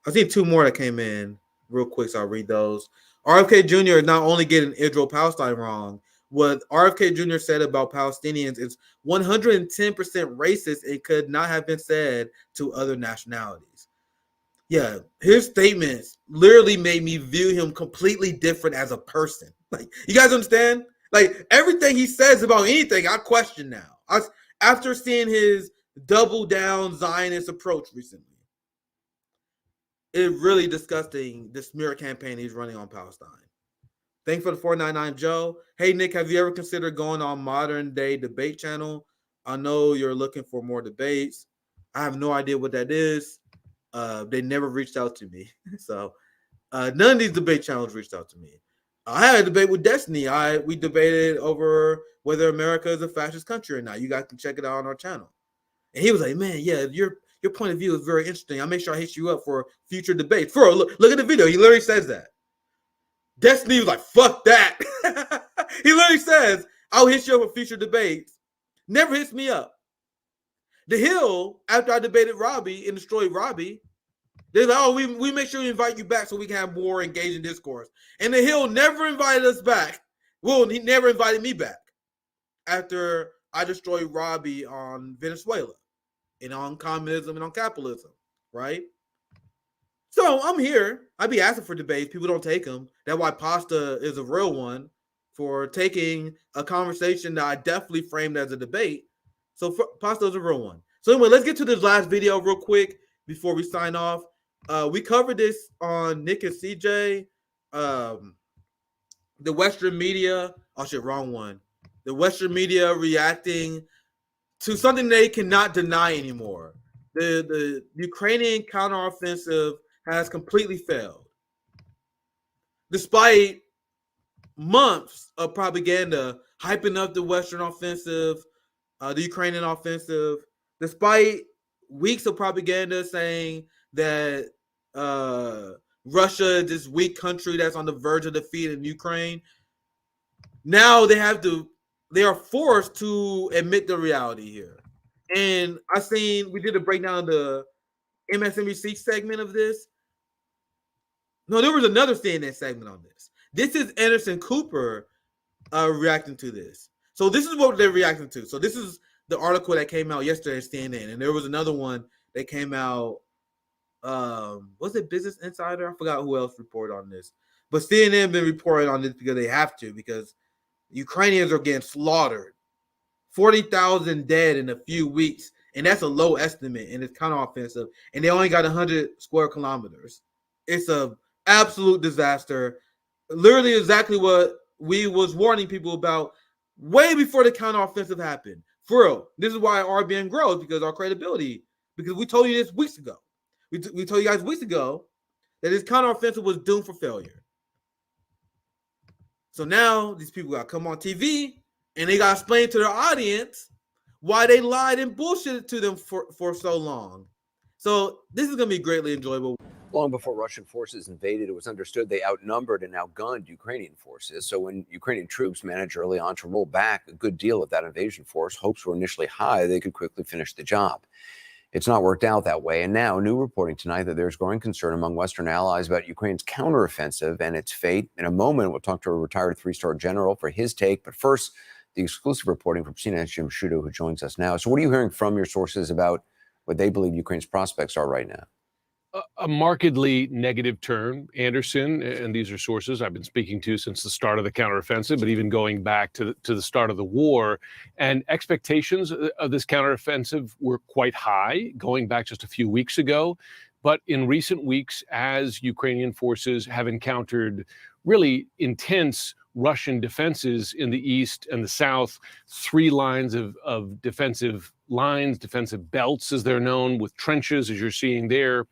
[SPEAKER 2] I've seen two more that came in real quick, so I'll read those. RFK Jr. is not only getting Israel-Palestine wrong. What RFK Jr. said about Palestinians is 110% racist and could not have been said to other nationalities. Yeah, his statements literally made me view him completely different as a person. Like, you guys understand? Like, everything he says about anything, I question now. After seeing his double down Zionist approach recently. It's really disgusting, the smear campaign he's running on Palestine. Thanks for the 499 Joe. Hey, Nick, have you ever considered going on Modern Day Debate Channel? I know you're looking for more debates. I have no idea what that is. They never reached out to me. So none of these debate channels reached out to me. I had a debate with Destiny. We debated over whether America is a fascist country or not. You guys can check it out on our channel. And he was like, man, yeah, your point of view is very interesting. I'll make sure I hit you up for future debates. Look at the video. He literally says that. Destiny was like, fuck that. He literally says, I'll hit you up for future debates. Never hits me up. The Hill, after I debated Robbie and destroyed Robbie, they're like, oh, we make sure we invite you back so we can have more engaging discourse. And the Hill never invited us back. Well, he never invited me back after I destroyed Robbie on Venezuela and on communism and on capitalism, right? So I'm here. I be asking for debates. People don't take them. That's why Pasta is a real one for taking a conversation that I definitely framed as a debate. So Pasta is a real one. So anyway, let's get to this last video real quick before we sign off. We covered this on Nick and CJ. The Western media. Oh shit, wrong one. The Western media reacting to something they cannot deny anymore. The Ukrainian counteroffensive has completely failed. Despite months of propaganda hyping up the Western offensive, the Ukrainian offensive, despite weeks of propaganda saying that Russia is this weak country that's on the verge of defeat in Ukraine, now they are forced to admit the reality here. And we did a breakdown of the MSNBC segment of this. No, there was another CNN segment on this. This is Anderson Cooper reacting to this. So this is what they're reacting to. So this is the article that came out yesterday at CNN. And there was another one that came out. Was it Business Insider? I forgot who else reported on this. But CNN been reporting on this because they have to, because Ukrainians are getting slaughtered. 40,000 dead in a few weeks. And that's a low estimate, and it's counteroffensive. And they only got 100 square kilometers. It's a absolute disaster. Literally exactly what we was warning people about way before the counteroffensive happened. For real. This is why RBN grows, because our credibility. Because we told you this weeks ago. We told you guys weeks ago that this counteroffensive was doomed for failure. So now these people got to come on TV and they got to explain to their audience why they lied and bullshitted to them for so long. So this is going to be greatly enjoyable.
[SPEAKER 10] Long before Russian forces invaded, it was understood they outnumbered and outgunned Ukrainian forces. So when Ukrainian troops managed early on to roll back a good deal of that invasion force, hopes were initially high they could quickly finish the job. It's not worked out that way. And now, new reporting tonight that there's growing concern among Western allies about Ukraine's counteroffensive and its fate. In a moment, we'll talk to a retired three-star general for his take. But first, the exclusive reporting from CNN's Jim Sciutto, who joins us now. So what are you hearing from your sources about what they believe Ukraine's prospects are right now?
[SPEAKER 11] A markedly negative turn, Anderson, and these are sources I've been speaking to since the start of the counteroffensive, but even going back to the start of the war. And expectations of this counteroffensive were quite high, going back just a few weeks ago. But in recent weeks, as Ukrainian forces have encountered really intense Russian defenses in the east and the south, 3 lines of defensive lines, defensive belts, as they're known, with trenches, as you're seeing there,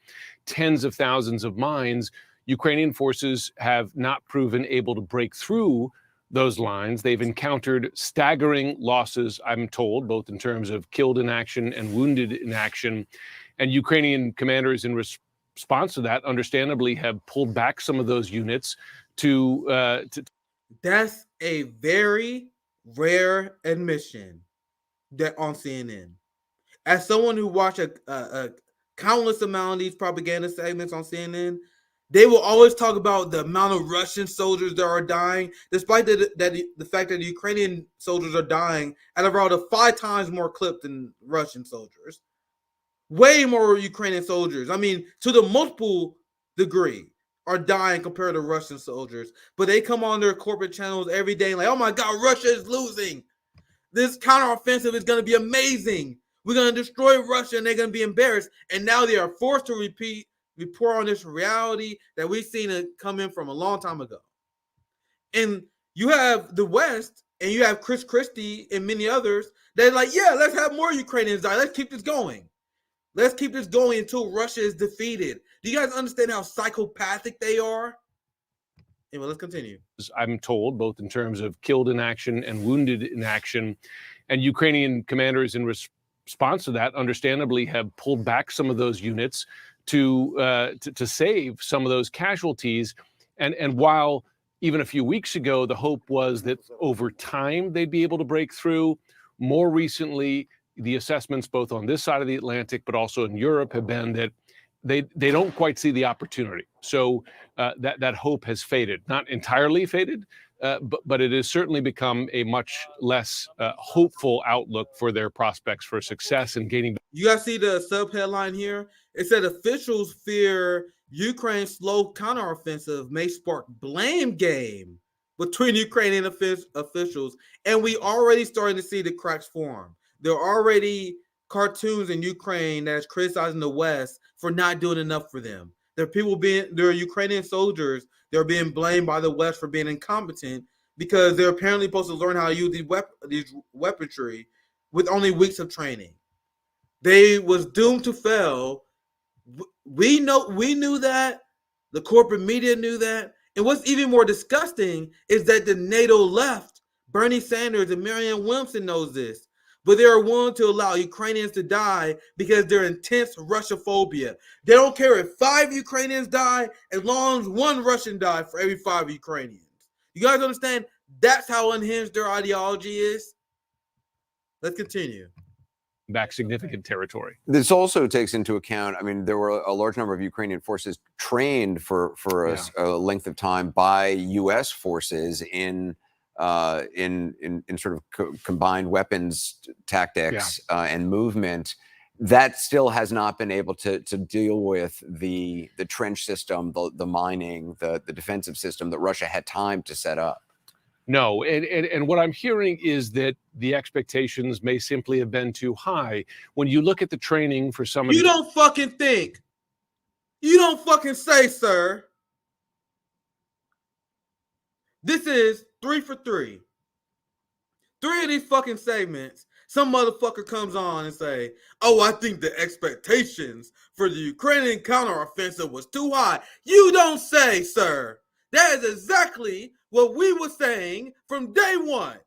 [SPEAKER 11] tens of thousands of mines. Ukrainian forces have not proven able to break through those lines. They've encountered staggering losses, I'm told, both in terms of killed in action and wounded in action. And Ukrainian commanders, in response to that, understandably have pulled back some of those units to
[SPEAKER 2] That's a very rare admission that on CNN. As someone who watched a countless amount of these propaganda segments on CNN, they will always talk about the amount of Russian soldiers that are dying, despite the fact that the Ukrainian soldiers are dying at around 5 times more clip than Russian soldiers. Way more Ukrainian soldiers. I mean, to the multiple degree, are dying compared to Russian soldiers. But they come on their corporate channels every day like, oh my God, Russia is losing. This counteroffensive is going to be amazing. We're going to destroy Russia and they're going to be embarrassed. And now they are forced to report on this reality that we've seen it come in from a long time ago. And you have the West and you have Chris Christie and many others. They're like, yeah, let's have more Ukrainians die. Let's keep this going. Let's keep this going until Russia is defeated. Do you guys understand how psychopathic they are? Anyway, let's continue.
[SPEAKER 11] I'm told, both in terms of killed in action and wounded in action. And Ukrainian commanders, in response to that, understandably have pulled back some of those units to save some of those casualties. And while even a few weeks ago, the hope was that over time they'd be able to break through, more recently, the assessments both on this side of the Atlantic, but also in Europe, have been that they don't quite see the opportunity. So that hope has faded, not entirely faded, but it has certainly become a much less hopeful outlook for their prospects for success in gaining.
[SPEAKER 2] You guys see the sub-headline here? It said officials fear Ukraine's slow counteroffensive may spark blame game between Ukrainian officials, and we already starting to see the cracks form. There are already cartoons in Ukraine that's criticizing the West for not doing enough for them. There are Ukrainian soldiers that are being blamed by the West for being incompetent because they're apparently supposed to learn how to use these weaponry with only weeks of training. They was doomed to fail. We knew that. The corporate media knew that. And what's even more disgusting is that the NATO left, Bernie Sanders and Marianne Williamson knows this. But they are willing to allow Ukrainians to die because they're intense Russophobia. They don't care if 5 Ukrainians die as long as 1 Russian dies for every 5 Ukrainians. You guys understand? That's how unhinged their ideology is. Let's continue.
[SPEAKER 11] Back significant territory.
[SPEAKER 10] This also takes into account, I mean, there were a large number of Ukrainian forces trained for a length of time by U.S. forces in sort of combined weapons tactics and movement. That still has not been able to deal with the trench system, the mining, the defensive system that Russia had time to set up.
[SPEAKER 11] No, and what I'm hearing is that the expectations may simply have been too high. When you look at the training for some of
[SPEAKER 2] you don't fucking think. You don't fucking say, sir. This is 3 for 3. 3 of these fucking segments, some motherfucker comes on and say, oh, I think the expectations for the Ukrainian counteroffensive was too high. You don't say, sir. That is exactly what we were saying from day one.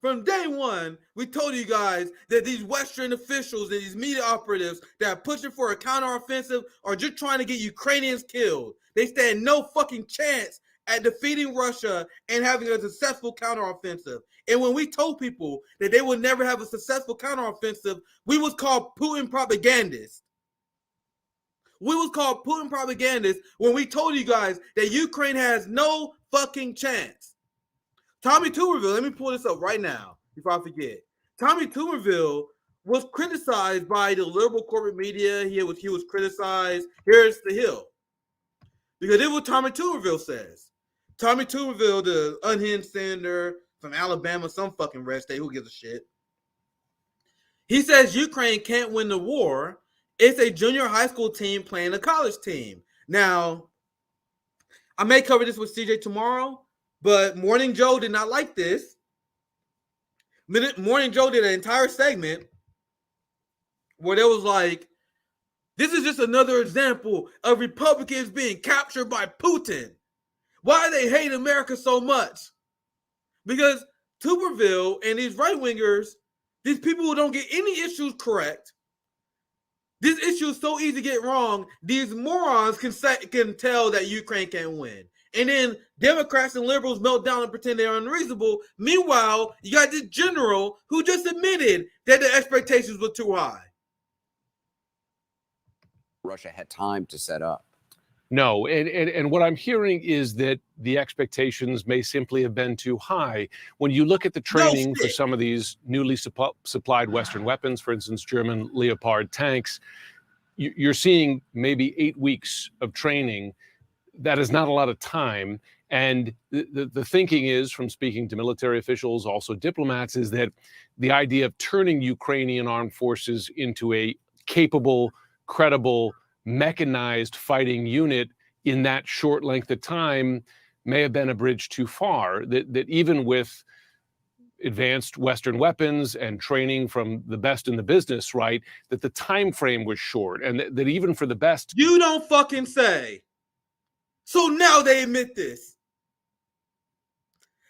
[SPEAKER 2] From day one, we told you guys that these Western officials and these media operatives that are pushing for a counteroffensive are just trying to get Ukrainians killed. They stand no fucking chance at defeating Russia and having a successful counteroffensive. And when we told people that they would never have a successful counteroffensive, we was called Putin propagandists. We was called Putin propagandists when we told you guys that Ukraine has no fucking chance. Tommy Tuberville, let me pull this up right now before I forget. Tommy Tuberville was criticized by the liberal corporate media. He was criticized. Here's the Hill. Because this is what Tommy Tuberville says. Tommy Tuberville, the unhinged senator from Alabama, some fucking red state, who gives a shit? He says Ukraine can't win the war. It's a junior high school team playing a college team. Now, I may cover this with CJ tomorrow, but Morning Joe did not like this. Morning Joe did an entire segment where there was like, this is just another example of Republicans being captured by Putin. Why they hate America so much? Because Tuberville and these right-wingers, these people who don't get any issues correct, this issue is so easy to get wrong, these morons can tell that Ukraine can't win. And then Democrats and liberals melt down and pretend they're unreasonable. Meanwhile, you got this general who just admitted that the expectations were too high.
[SPEAKER 10] Russia had time to set up.
[SPEAKER 11] No, and what I'm hearing is that the expectations may simply have been too high. When you look at the training for some of these newly supplied Western weapons, for instance, German Leopard tanks, you're seeing maybe 8 weeks of training. That is not a lot of time. And the thinking is, from speaking to military officials, also diplomats, is that the idea of turning Ukrainian armed forces into a capable, credible, mechanized fighting unit in that short length of time may have been a bridge too far. That even with advanced Western weapons and training from the best in the business, right, that the time frame was short, and that even for the best.
[SPEAKER 2] You don't fucking say. So now they admit this.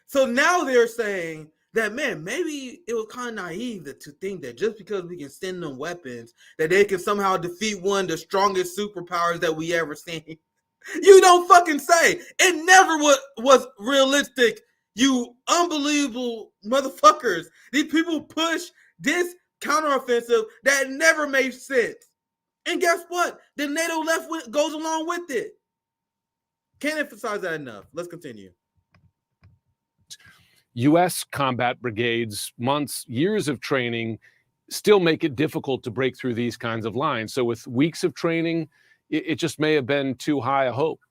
[SPEAKER 2] So now they're saying that, man, maybe it was kind of naive to think that just because we can send them weapons, that they can somehow defeat one of the strongest superpowers that we ever seen. You don't fucking say. It never was realistic, you unbelievable motherfuckers. These people push this counteroffensive that never made sense. And guess what? The NATO left goes along with it. Can't emphasize that enough. Let's continue.
[SPEAKER 11] U.S. combat brigades, months, years of training still make it difficult to break through these kinds of lines. So with weeks of training, it just may have been too high a hope.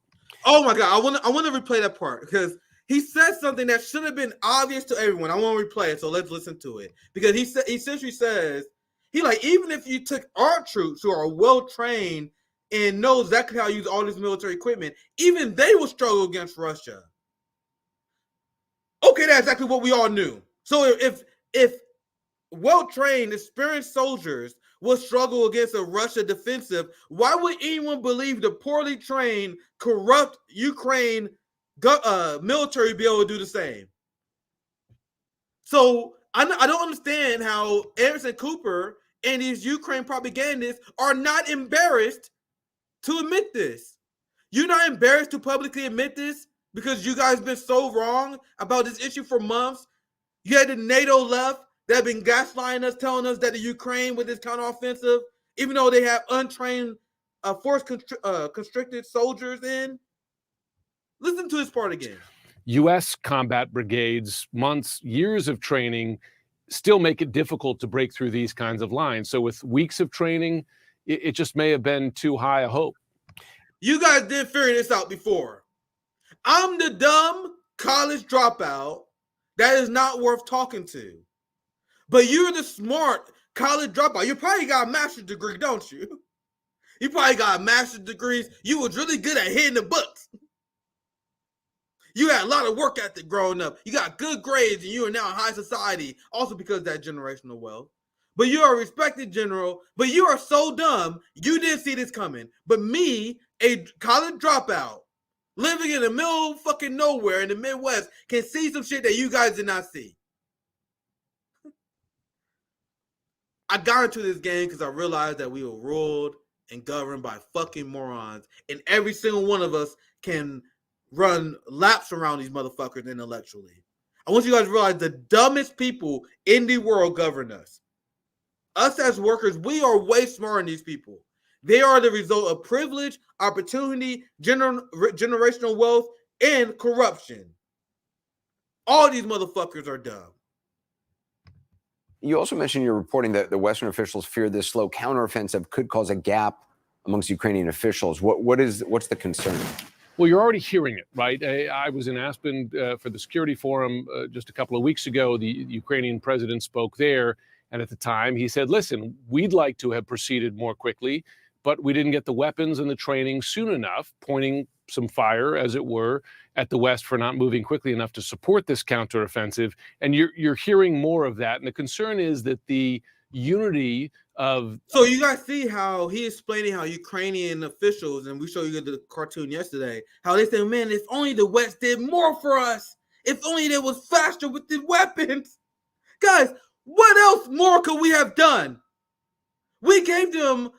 [SPEAKER 2] Oh my God, I want to replay that part because he said something that should have been obvious to everyone. I want to replay it, so let's listen to it. Because he essentially says, even if you took our troops who are well trained and know exactly how to use all this military equipment, even they will struggle against Russia. Okay, that's exactly what we all knew. So if well-trained, experienced soldiers will struggle against a Russia defensive, why would anyone believe the poorly trained, corrupt Ukraine military be able to do the same? So I don't understand how Anderson Cooper and these Ukraine propagandists are not embarrassed to admit this. You're not embarrassed to publicly admit this because you guys been so wrong about this issue for months. You had the NATO left that have been gaslighting us, telling us that the Ukraine with this counteroffensive, even though they have untrained, constricted soldiers in. Listen to this part again.
[SPEAKER 11] U.S. combat brigades, months, years of training still make it difficult to break through these kinds of lines. So with weeks of training, it just may have been too high a hope.
[SPEAKER 2] You guys didn't figure this out before. I'm the dumb college dropout that is not worth talking to. But you're the smart college dropout. You probably got a master's degree, don't you? You probably got a master's degrees. You was really good at hitting the books. You had a lot of work ethic growing up. You got good grades and you are now in high society, also because of that generational wealth. But you are a respected general, but you are so dumb, you didn't see this coming. But me, a college dropout, living in the middle of fucking nowhere in the Midwest, can see some shit that you guys did not see. I got into this game because I realized that we were ruled and governed by fucking morons, and every single one of us can run laps around these motherfuckers intellectually. I want you guys to realize the dumbest people in the world govern us. Us as workers, we are way smarter than these people. They are the result of privilege, opportunity, generational wealth, and corruption. All these motherfuckers are dumb.
[SPEAKER 10] You also mentioned in your reporting that the Western officials fear this slow counteroffensive could cause a gap amongst Ukrainian officials. What's the concern?
[SPEAKER 11] Well, you're already hearing it, right? I was in Aspen for the Security Forum just a couple of weeks ago. The Ukrainian president spoke there, and at the time he said, listen, we'd like to have proceeded more quickly, but we didn't get the weapons and the training soon enough, pointing some fire, as it were, at the West for not moving quickly enough to support this counteroffensive. And you're hearing more of that. And the concern is that the unity of...
[SPEAKER 2] So you guys see how he explaining how Ukrainian officials, and we showed you the cartoon yesterday, how they say, man, if only the West did more for us, if only they was faster with the weapons. Guys, what else more could we have done? We gave them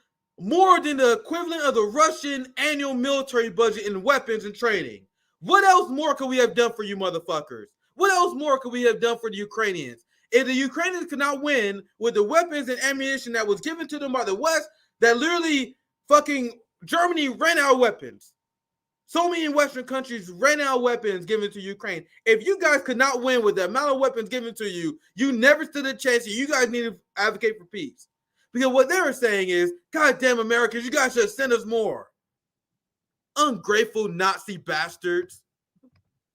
[SPEAKER 2] more than the equivalent of the Russian annual military budget in weapons and training. What else more could we have done for you motherfuckers? What else more could we have done for the Ukrainians? If the Ukrainians could not win with the weapons and ammunition that was given to them by the West, that literally fucking Germany ran out of weapons. So many Western countries ran out of weapons given to Ukraine. If you guys could not win with the amount of weapons given to you, you never stood a chance. You guys need to advocate for peace. Because what they were saying is, God damn Americans, you guys should send us more. Ungrateful Nazi bastards.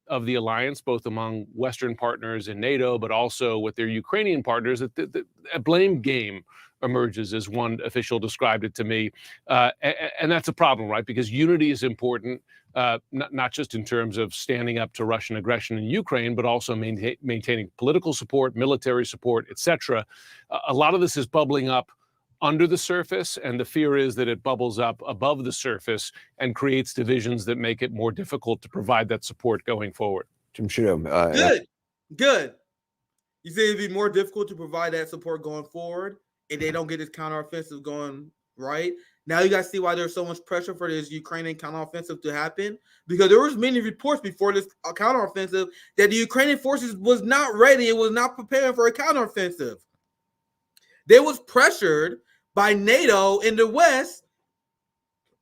[SPEAKER 11] Of the alliance, both among Western partners in NATO, but also with their Ukrainian partners, that a blame game emerges, as one official described it to me. And that's a problem, right? Because unity is important, not just in terms of standing up to Russian aggression in Ukraine, but also maintaining political support, military support, etc. A lot of this is bubbling up under the surface, and the fear is that it bubbles up above the surface and creates divisions that make it more difficult to provide that support going forward.
[SPEAKER 10] Jim Shudo,
[SPEAKER 2] Good. You say it'd be more difficult to provide that support going forward if they don't get this counteroffensive going right. Now you guys see why there's so much pressure for this Ukrainian counteroffensive to happen, because there was many reports before this counteroffensive that the Ukrainian forces was not ready and was not preparing for a counteroffensive. They was pressured by NATO in the West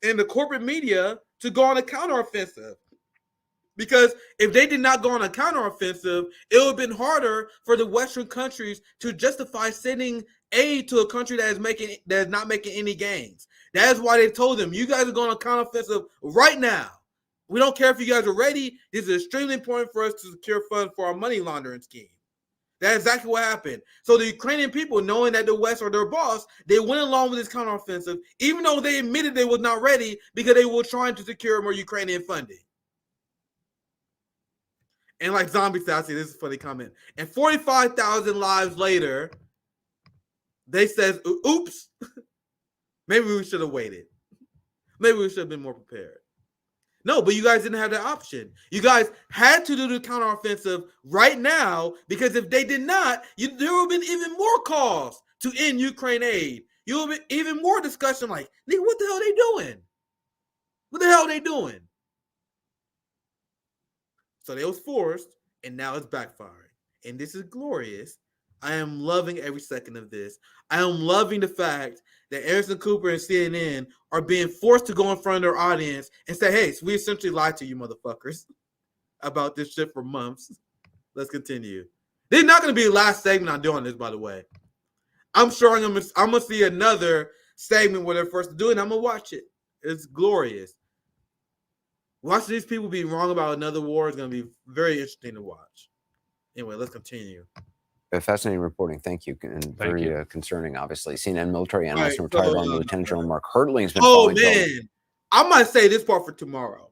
[SPEAKER 2] and the corporate media to go on a counteroffensive. Because if they did not go on a counteroffensive, it would have been harder for the Western countries to justify sending aid to a country that is not making any gains. That is why they told them, you guys are going on a counteroffensive right now. We don't care if you guys are ready. This is extremely important for us to secure funds for our money laundering scheme. That's exactly what happened. So the Ukrainian people, knowing that the West are their boss, they went along with this counteroffensive, even though they admitted they was not ready because they were trying to secure more Ukrainian funding. And like Zombie said, I see this is a funny comment. And 45,000 lives later, they says, oops, maybe we should have waited. Maybe we should have been more prepared. No, but you guys didn't have that option. You guys had to do the counteroffensive right now, because if they did not, there would have been even more calls to end Ukraine aid. You would have been even more discussion like, nigga, what the hell are they doing? What the hell are they doing? So they was forced, and now it's backfiring. And this is glorious. I am loving every second of this. I am loving the fact that Anderson Cooper and CNN are being forced to go in front of their audience and say, hey, so we essentially lied to you motherfuckers about this shit for months. Let's continue. This is not going to be the last segment I'm doing this, by the way. I'm sure I'm going to see another segment where they're forced to do it, and I'm going to watch it. It's glorious. Watching these people be wrong about another war is going to be very interesting to watch. Anyway, let's continue.
[SPEAKER 10] Fascinating reporting. Thank you. And very concerning, obviously. CNN military analyst and
[SPEAKER 2] Right,
[SPEAKER 10] retired
[SPEAKER 2] so,
[SPEAKER 10] Army Lieutenant General Mark Hertling has been following.
[SPEAKER 2] Man. I might say this part for tomorrow.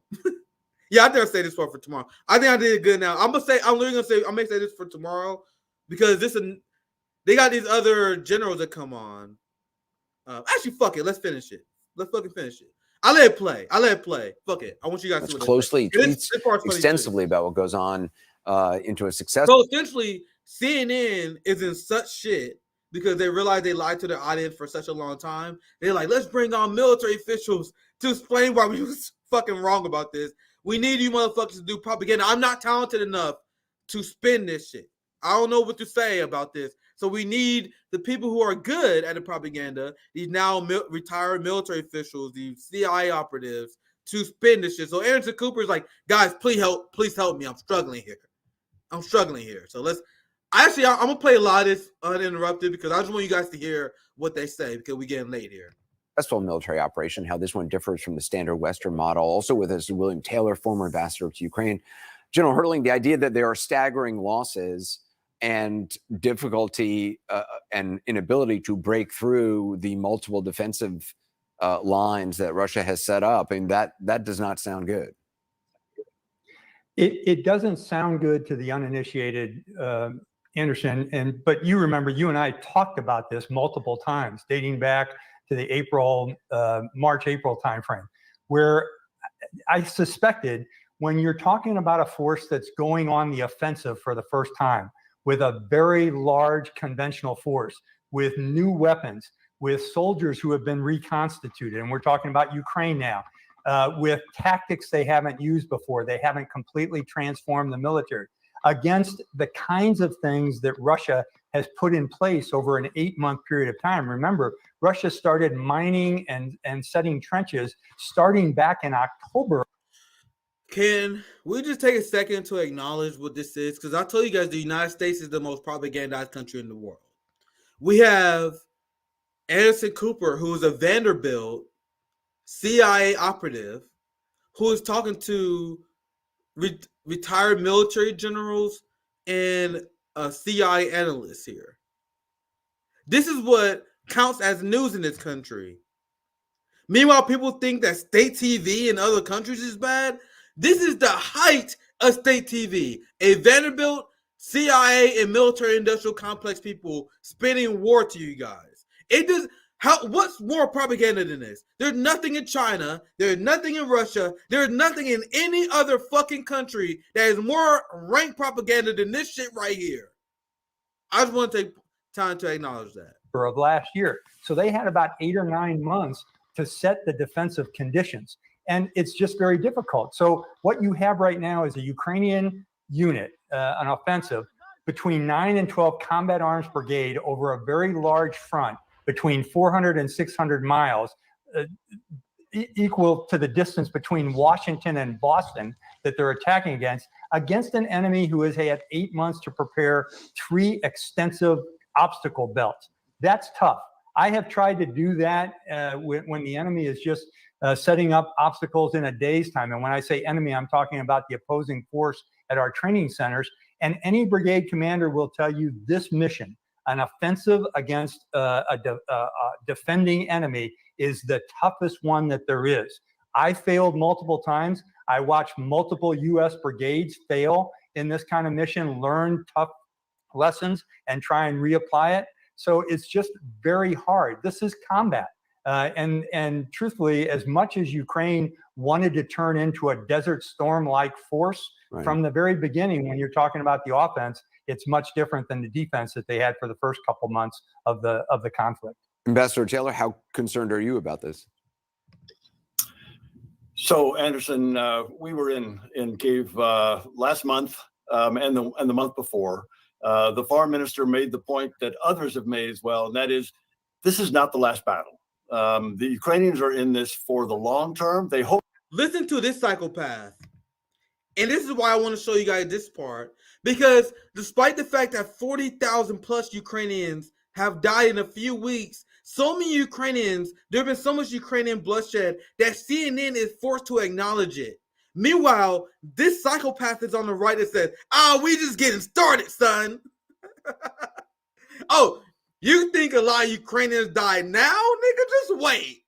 [SPEAKER 2] Yeah, I think I'll say this part for tomorrow. I think I did it good now. I'm going to say, I'm going to say this for tomorrow, because they got these other generals that come on. Actually, fuck it. Let's finish it. Let's fucking finish it. I let it play. Fuck it. I want you guys to
[SPEAKER 10] closely tweets extensively about what goes on into a success.
[SPEAKER 2] So essentially, CNN is in such shit because they realized they lied to their audience for such a long time. They're like, let's bring on military officials to explain why we was fucking wrong about this. We need you motherfuckers to do propaganda. I'm not talented enough to spin this shit. I don't know what to say about this. So we need the people who are good at the propaganda, these now retired military officials, these CIA operatives, to spin this shit. So Anderson Cooper is like, guys, please help me. I'm struggling here. So I'm gonna play a lot of this uninterrupted because I just want you guys to hear what they say because we're getting late here.
[SPEAKER 10] Successful military operation, how this one differs from the standard Western model. Also with us, William Taylor, former ambassador to Ukraine. General Hurling, the idea that there are staggering losses and difficulty and inability to break through the multiple defensive lines that Russia has set up, and that does not sound good.
[SPEAKER 12] It doesn't sound good to the uninitiated, Anderson. But you remember, you and I talked about this multiple times, dating back to the March-April timeframe, where I suspected when you're talking about a force that's going on the offensive for the first time, with a very large conventional force, with new weapons, with soldiers who have been reconstituted, and we're talking about Ukraine now, with tactics they haven't used before, they haven't completely transformed the military, against the kinds of things that Russia has put in place over an 8-month period of time. Remember, Russia started mining and setting trenches starting back in October.
[SPEAKER 2] Can we just take a second to acknowledge what this is? Because I told you guys the United States is the most propagandized country in the world. We have Anderson Cooper, who is a Vanderbilt CIA operative, who is talking to retired military generals and CIA analysts here. This is what counts as news in this country. Meanwhile, people think that state TV in other countries is bad. This is the height of state TV. A Vanderbilt, CIA, and military-industrial complex people spinning war to you guys. What's more propaganda than this? There's nothing in China. There's nothing in Russia. There's nothing in any other fucking country that is more rank propaganda than this shit right here. I just want to take time to acknowledge that.
[SPEAKER 12] Of last year. So they had about 8 or 9 months to set the defensive conditions. And it's just very difficult. So what you have right now is a Ukrainian unit, an offensive, between 9 and 12 combat arms brigade over a very large front between 400 and 600 miles, equal to the distance between Washington and Boston that they're attacking against an enemy who has had 8 months to prepare 3 extensive obstacle belts. That's tough. I have tried to do that when the enemy is just setting up obstacles in a day's time. And when I say enemy, I'm talking about the opposing force at our training centers. And any brigade commander will tell you this mission, an offensive against a defending enemy, is the toughest one that there is. I failed multiple times. I watched multiple U.S. brigades fail in this kind of mission, learn tough lessons, and try and reapply it. So it's just very hard. This is combat. And truthfully, as much as Ukraine wanted to turn into a Desert Storm-like force from the very beginning, when you're talking about the offense, it's much different than the defense that they had for the first couple months of the conflict.
[SPEAKER 10] Ambassador Taylor, how concerned are you about this?
[SPEAKER 13] So, Anderson, we were in Kyiv last month and the month before. The foreign minister made the point that others have made as well, and that is, this is not the last battle. The Ukrainians are in this for the long term. They hope.
[SPEAKER 2] Listen to this psychopath. And this is why I want to show you guys this part. Because despite the fact that 40,000 plus Ukrainians have died in a few weeks, so many Ukrainians, there have been so much Ukrainian bloodshed that CNN is forced to acknowledge it. Meanwhile, this psychopath is on the right that says, we just getting started, son. Oh, you think a lot of Ukrainians died now? Nigga, just wait.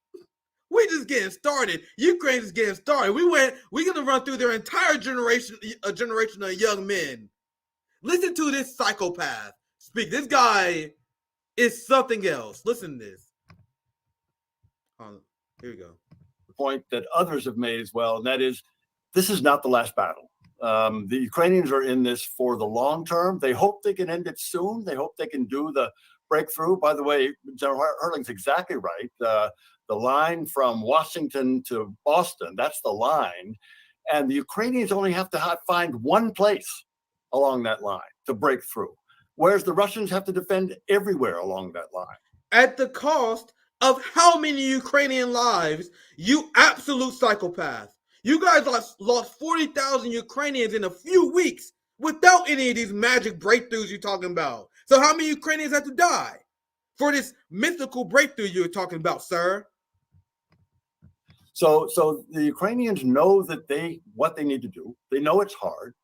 [SPEAKER 2] We just getting started. Ukraine is getting started. We're gonna run through their entire generation, a generation of young men. Listen to this psychopath speak. This guy is something else. Listen to this. Here we go.
[SPEAKER 13] The point that others have made as well, and that is, this is not the last battle. The Ukrainians are in this for the long term. They hope they can end it soon. They hope they can do the breakthrough. By the way, General Hurling's exactly right. The line from Washington to Boston, that's the line. And the Ukrainians only have to find one place along that line to break through, whereas the Russians have to defend everywhere along that line.
[SPEAKER 2] At the cost of how many Ukrainian lives, you absolute psychopath. You guys lost 40,000 Ukrainians in a few weeks without any of these magic breakthroughs you're talking about. So how many Ukrainians have to die for this mythical breakthrough you're talking about, sir?
[SPEAKER 13] So the Ukrainians know that what they need to do. They know it's hard.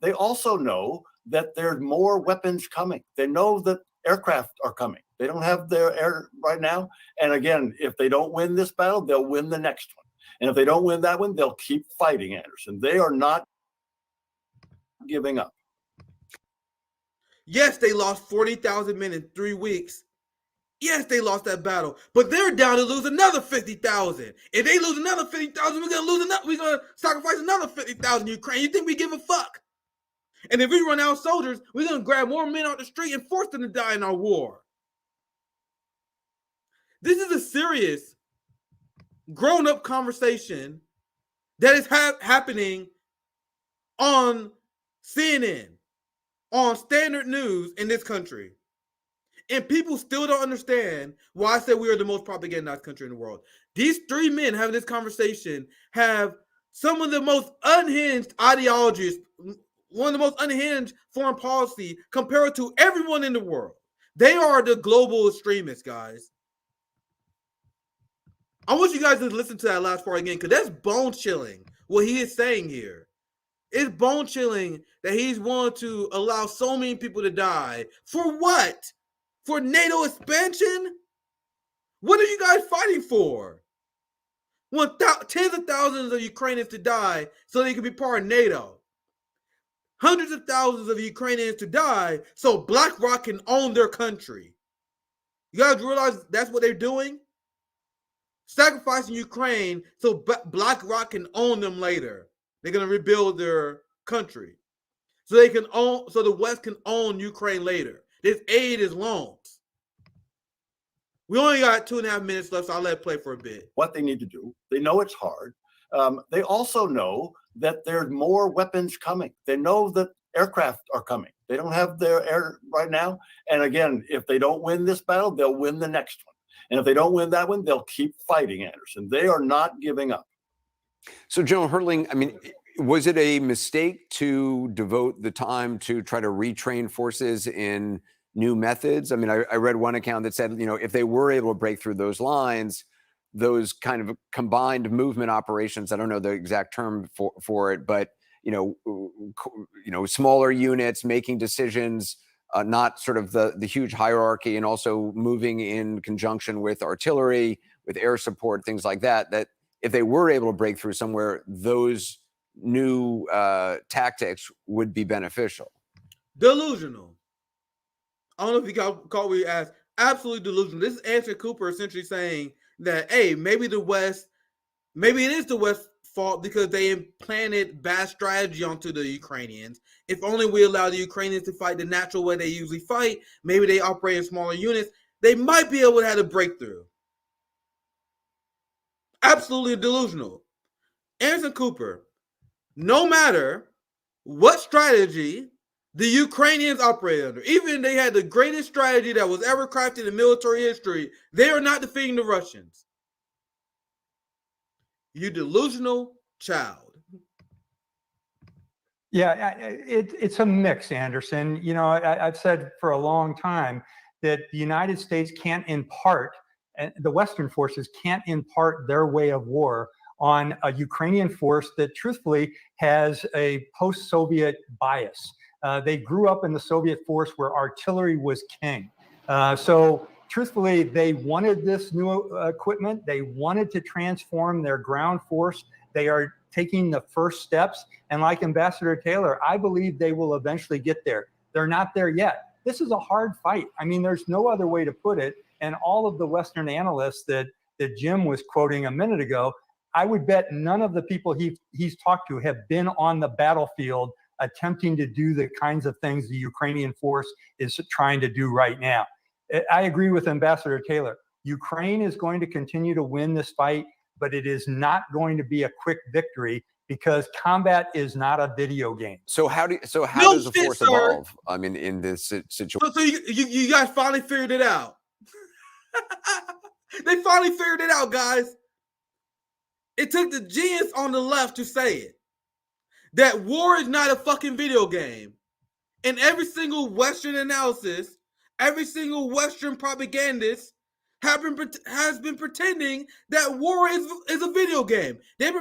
[SPEAKER 13] They also know that there's more weapons coming. They know that aircraft are coming. They don't have their air right now. And again, if they don't win this battle, they'll win the next one. And if they don't win that one, they'll keep fighting, Anderson. They are not giving up.
[SPEAKER 2] Yes, they lost 40,000 men in 3 weeks. Yes, they lost that battle, but they're down to lose another 50,000. If they lose another 50,000, we're gonna sacrifice another 50,000 Ukraine. You think we give a fuck? And if we run out of soldiers, we're gonna grab more men off the street and force them to die in our war. This is a serious, grown-up conversation that is happening on CNN, on standard news in this country. And people still don't understand why I said we are the most propagandized country in the world. These three men having this conversation have some of the most unhinged ideologies, one of the most unhinged foreign policy compared to everyone in the world. They are the global extremists, guys. I want you guys to listen to that last part again, because that's bone-chilling what he is saying here. It's bone-chilling that he's willing to allow so many people to die. For what? For NATO expansion? What are you guys fighting for? Want tens of thousands of Ukrainians to die so they can be part of NATO. Hundreds of thousands of Ukrainians to die so BlackRock can own their country. You guys realize that's what they're doing? Sacrificing Ukraine so BlackRock can own them later. They're going to rebuild their country. So they can own, so the West can own Ukraine later. This aid is loans. We only got 2.5 minutes left, so I'll let it play for a bit.
[SPEAKER 13] What they need to do. They know it's hard. They also know that there's more weapons coming. They know that aircraft are coming. They don't have their air right now. And again, if they don't win this battle, they'll win the next one. And if they don't win that one, they'll keep fighting, Anderson. They are not giving up.
[SPEAKER 10] So, General Hurling, I mean, was it a mistake to devote the time to try to retrain forces in new methods? I mean, I read one account that said, you know, if they were able to break through those lines, those kind of combined movement operations, I don't know the exact term for it, but, you know, smaller units making decisions, not sort of the huge hierarchy, and also moving in conjunction with artillery, with air support, things like that, that if they were able to break through somewhere, those new tactics would be beneficial.
[SPEAKER 2] Delusional. I don't know if you caught what we asked. Absolutely delusional. This is Anderson Cooper essentially saying that, hey, maybe it is the West's fault because they implanted bad strategy onto the Ukrainians. If only we allow the Ukrainians to fight the natural way they usually fight, maybe they operate in smaller units, they might be able to have a breakthrough. Absolutely delusional. Anderson Cooper, no matter what strategy the Ukrainians operate under, even if they had the greatest strategy that was ever crafted in military history, they are not defeating the Russians. You delusional child.
[SPEAKER 12] Yeah, it's a mix, Anderson. You know, I've said for a long time that the United States can't impart, and the Western forces can't impart their way of war on a Ukrainian force that truthfully has a post-Soviet bias. They grew up in the Soviet force where artillery was king. So truthfully, they wanted this new equipment. They wanted to transform their ground force. They are taking the first steps. And like Ambassador Taylor, I believe they will eventually get there. They're not there yet. This is a hard fight. I mean, there's no other way to put it. And all of the Western analysts that Jim was quoting a minute ago, I would bet none of the people he's talked to have been on the battlefield attempting to do the kinds of things the Ukrainian force is trying to do right now. I agree with Ambassador Taylor. Ukraine is going to continue to win this fight, but it is not going to be a quick victory because combat is not a video game.
[SPEAKER 10] So how does the force evolve? I mean, in this situation.
[SPEAKER 2] So you guys finally figured it out. They finally figured it out, guys. It took the genius on the left to say it. That war is not a fucking video game. And every single Western analysis, every single Western propagandist has been pretending that war is a video game. They've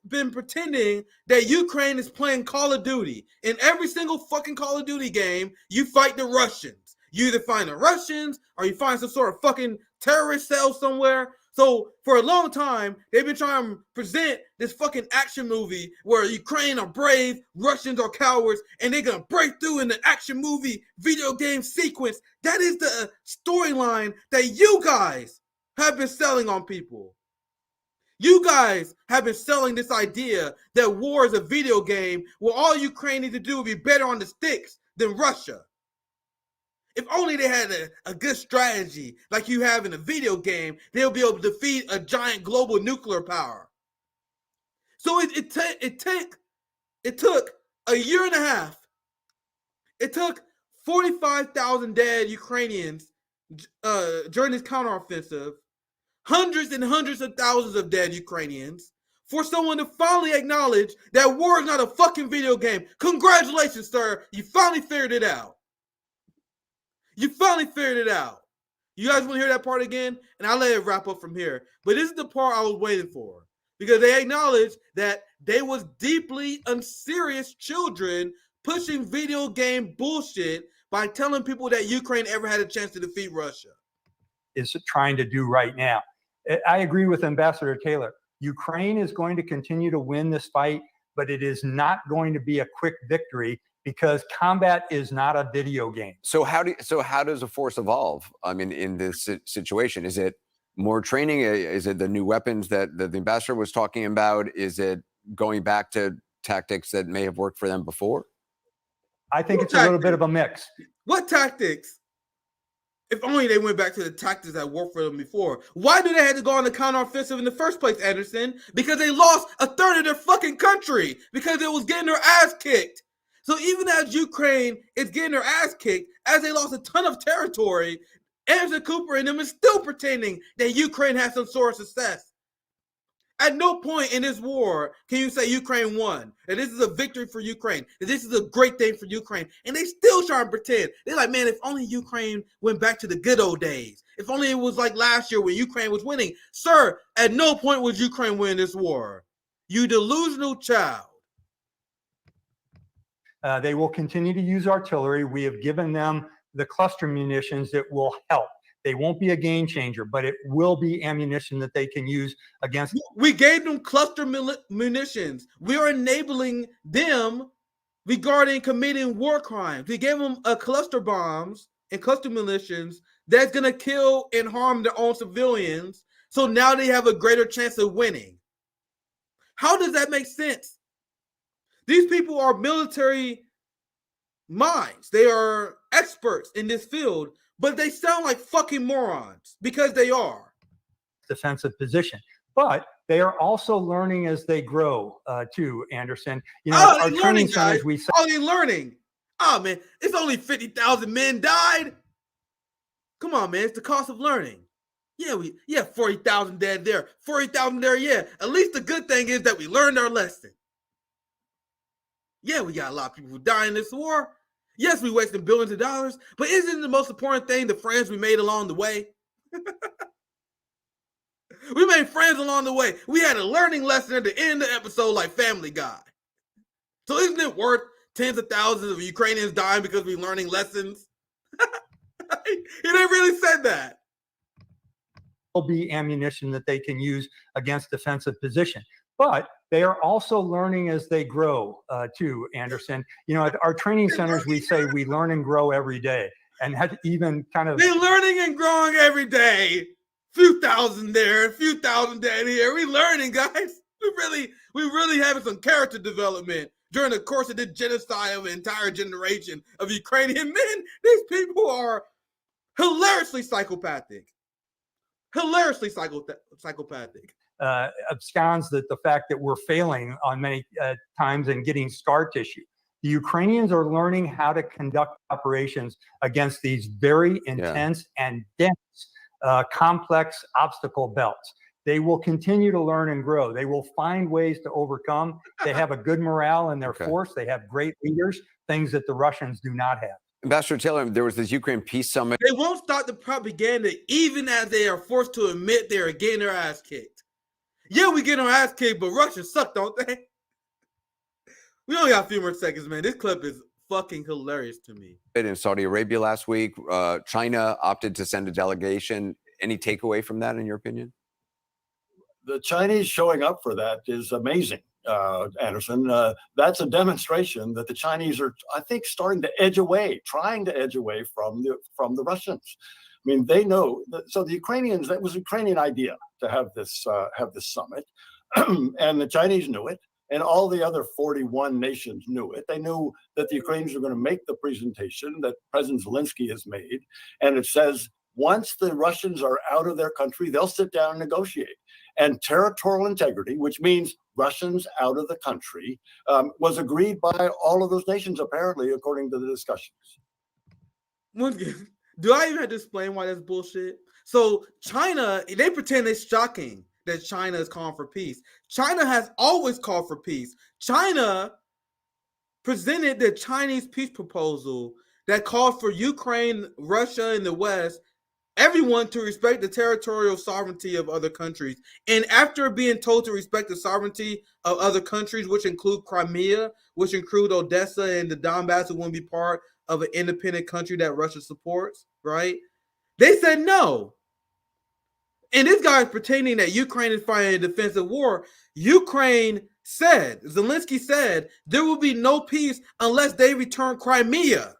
[SPEAKER 2] been pretending that Ukraine is playing Call of Duty. In every single fucking Call of Duty game, you fight the Russians. You either find the Russians or you find some sort of fucking terrorist cell somewhere. So for a long time, they've been trying to present this fucking action movie where Ukraine are brave, Russians are cowards, and they're going to break through in the action movie video game sequence. That is the storyline that you guys have been selling on people. You guys have been selling this idea that war is a video game where all Ukraine needs to do would be better on the sticks than Russia. If only they had a good strategy like you have in a video game, they'll be able to defeat a giant global nuclear power. So it took a year and a half. It took 45,000 dead Ukrainians during this counteroffensive, hundreds and hundreds of thousands of dead Ukrainians, for someone to finally acknowledge that war is not a fucking video game. Congratulations, sir. You finally figured it out. You finally figured it out. You guys want to hear that part again? And I'll let it wrap up from here. But this is the part I was waiting for. Because they acknowledged that they was deeply unserious children pushing video game bullshit by telling people that Ukraine ever had a chance to defeat Russia.
[SPEAKER 12] Is trying to do right now. I agree with Ambassador Taylor. Ukraine is going to continue to win this fight, but it is not going to be a quick victory because combat is not a video game.
[SPEAKER 10] So how does a force evolve? I mean, in this situation, is it more training? Is it the new weapons that the ambassador was talking about? Is it going back to tactics that may have worked for them before?
[SPEAKER 12] I think it's a little bit of a mix.
[SPEAKER 2] What tactics? If only they went back to the tactics that worked for them before. Why do they have to go on the counteroffensive in the first place, Anderson? Because they lost a third of their fucking country because it was getting their ass kicked. So even as Ukraine is getting their ass kicked, as they lost a ton of territory, Anderson Cooper and them is still pretending that Ukraine has some sort of success. At no point in this war can you say Ukraine won, that this is a victory for Ukraine, that this is a great thing for Ukraine. And they still try to pretend. They're like, man, if only Ukraine went back to the good old days. If only it was like last year when Ukraine was winning. Sir, at no point was Ukraine winning this war. You delusional child.
[SPEAKER 12] They will continue to use artillery. We have given them the cluster munitions that will help. They won't be a game changer, but it will be ammunition that they can use against.
[SPEAKER 2] We gave them cluster munitions. We are enabling them regarding committing war crimes. We gave them cluster bombs and cluster munitions that's going to kill and harm their own civilians. So now they have a greater chance of winning. How does that make sense? These people are military minds. They are experts in this field, but they sound like fucking morons because they are.
[SPEAKER 12] Defensive position. But they are also learning as they grow, too, Anderson. You know,
[SPEAKER 2] our
[SPEAKER 12] training
[SPEAKER 2] learning,
[SPEAKER 12] centers,
[SPEAKER 2] guys. Oh, they're learning. Oh, man, it's only 50,000 men died. Come on, man. It's the cost of learning. Yeah, we 40,000 dead there. 40,000 there, yeah. At least the good thing is that we learned our lesson. Yeah, we got a lot of people who die in this war. Yes, we wasted billions of dollars, but isn't the most important thing the friends we made along the way? We made friends along the way. We had a learning lesson at the end of the episode like Family Guy. So isn't it worth tens of thousands of Ukrainians dying because we're learning lessons? He didn't really said that.
[SPEAKER 12] Will be ammunition that they can use against defensive position. But they are also learning as they grow, too, Anderson. You know, at our training centers, we say we learn and grow every day. And had even kind of...
[SPEAKER 2] They're learning and growing every day. Few thousand there, a few thousand dead here. We learning, guys. we really having some character development during the course of this genocide of an entire generation of Ukrainian men. These people are hilariously psychopathic. Hilariously psychopathic.
[SPEAKER 12] Absconds the fact that we're failing on many times in getting scar tissue. The Ukrainians are learning how to conduct operations against these very intense and dense, complex obstacle belts. They will continue to learn and grow. They will find ways to overcome. They have a good morale in their force. They have great leaders, things that the Russians do not have.
[SPEAKER 10] Ambassador Taylor, there was this Ukraine peace summit.
[SPEAKER 2] They won't stop the propaganda even as they are forced to admit they are getting their ass kicked. Yeah, we get our ass kicked, but Russians suck, don't they? We only got a few more seconds, man. This clip is fucking hilarious to me.
[SPEAKER 10] In Saudi Arabia last week, China opted to send a delegation. Any takeaway from that, in your opinion?
[SPEAKER 13] The Chinese showing up for that is amazing, Anderson. That's a demonstration that the Chinese are, I think, starting to edge away, trying to edge away from the Russians. I mean, they know that, so the Ukrainians, that was an Ukrainian idea to have this summit, and the Chinese knew it, and all the other 41 nations knew it. They knew that the Ukrainians were going to make the presentation that President Zelensky has made, and it says once the Russians are out of their country, they'll sit down and negotiate. And territorial integrity, which means Russians out of the country, was agreed by all of those nations, apparently, according to the discussions.
[SPEAKER 2] Do I even have to explain why that's bullshit? So China, they pretend it's shocking that China is calling for peace. China has always called for peace. China presented the Chinese peace proposal that called for Ukraine, Russia, and the West, everyone to respect the territorial sovereignty of other countries. And after being told to respect the sovereignty of other countries, which include Crimea, which include Odessa and the Donbass, who want to be part of an independent country that Russia supports, right? They said no. And this guy is pretending that Ukraine is fighting a defensive war. Ukraine said, Zelensky said, there will be no peace unless they return Crimea.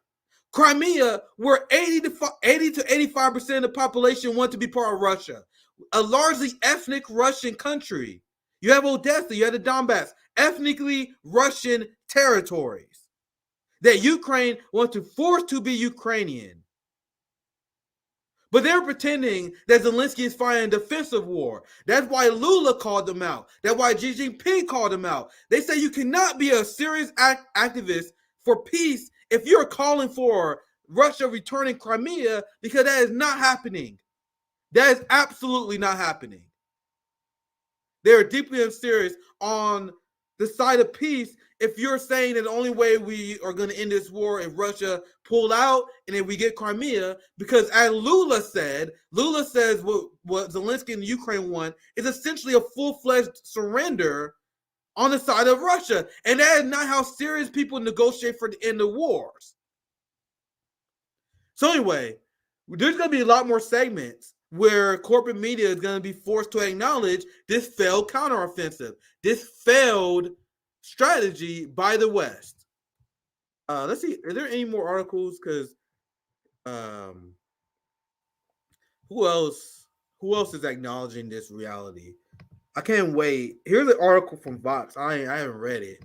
[SPEAKER 2] Crimea, where 80 to 85% of the population want to be part of Russia, a largely ethnic Russian country. You have Odessa, you have the Donbass, ethnically Russian territories that Ukraine wants to force to be Ukrainian. But they're pretending that Zelensky is fighting a defensive war. That's why Lula called them out. That's why Xi Jinping called them out. They say you cannot be a serious activist for peace if you're calling for Russia returning Crimea, because that is not happening. That is absolutely not happening. They're deeply unserious on the side of peace if you're saying that the only way we are going to end this war is Russia pull out and then we get Crimea, because as Lula says what Zelensky and Ukraine want is essentially a full-fledged surrender on the side of Russia. And that is not how serious people negotiate for the end of wars. So anyway, there's going to be a lot more segments where corporate media is going to be forced to acknowledge this failed counteroffensive, this failed strategy by the West. Let's see, are there any more articles? Because who else is acknowledging this reality? I can't wait. Here's an article from Vox. I haven't read it.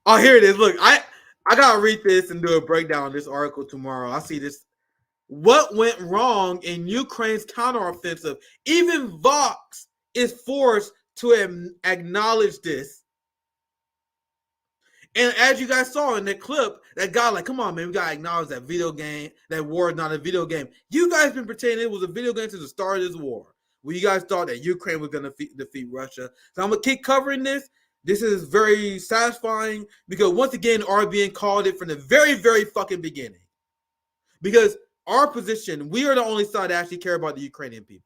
[SPEAKER 2] Oh, here it is. Look, I gotta read this and do a breakdown on this article tomorrow. I see this. What went wrong in Ukraine's counteroffensive? Even Vox is forced to acknowledge this. And as you guys saw in the clip, that guy like, come on, man, we gotta acknowledge that video game, that war is not a video game. You guys been pretending it was a video game since the start of this war. Well, you guys thought that Ukraine was going to defeat Russia. So I'm going to keep covering this. This is very satisfying because, once again, RBN called it from the very, very fucking beginning. Because our position, we are the only side that actually care about the Ukrainian people.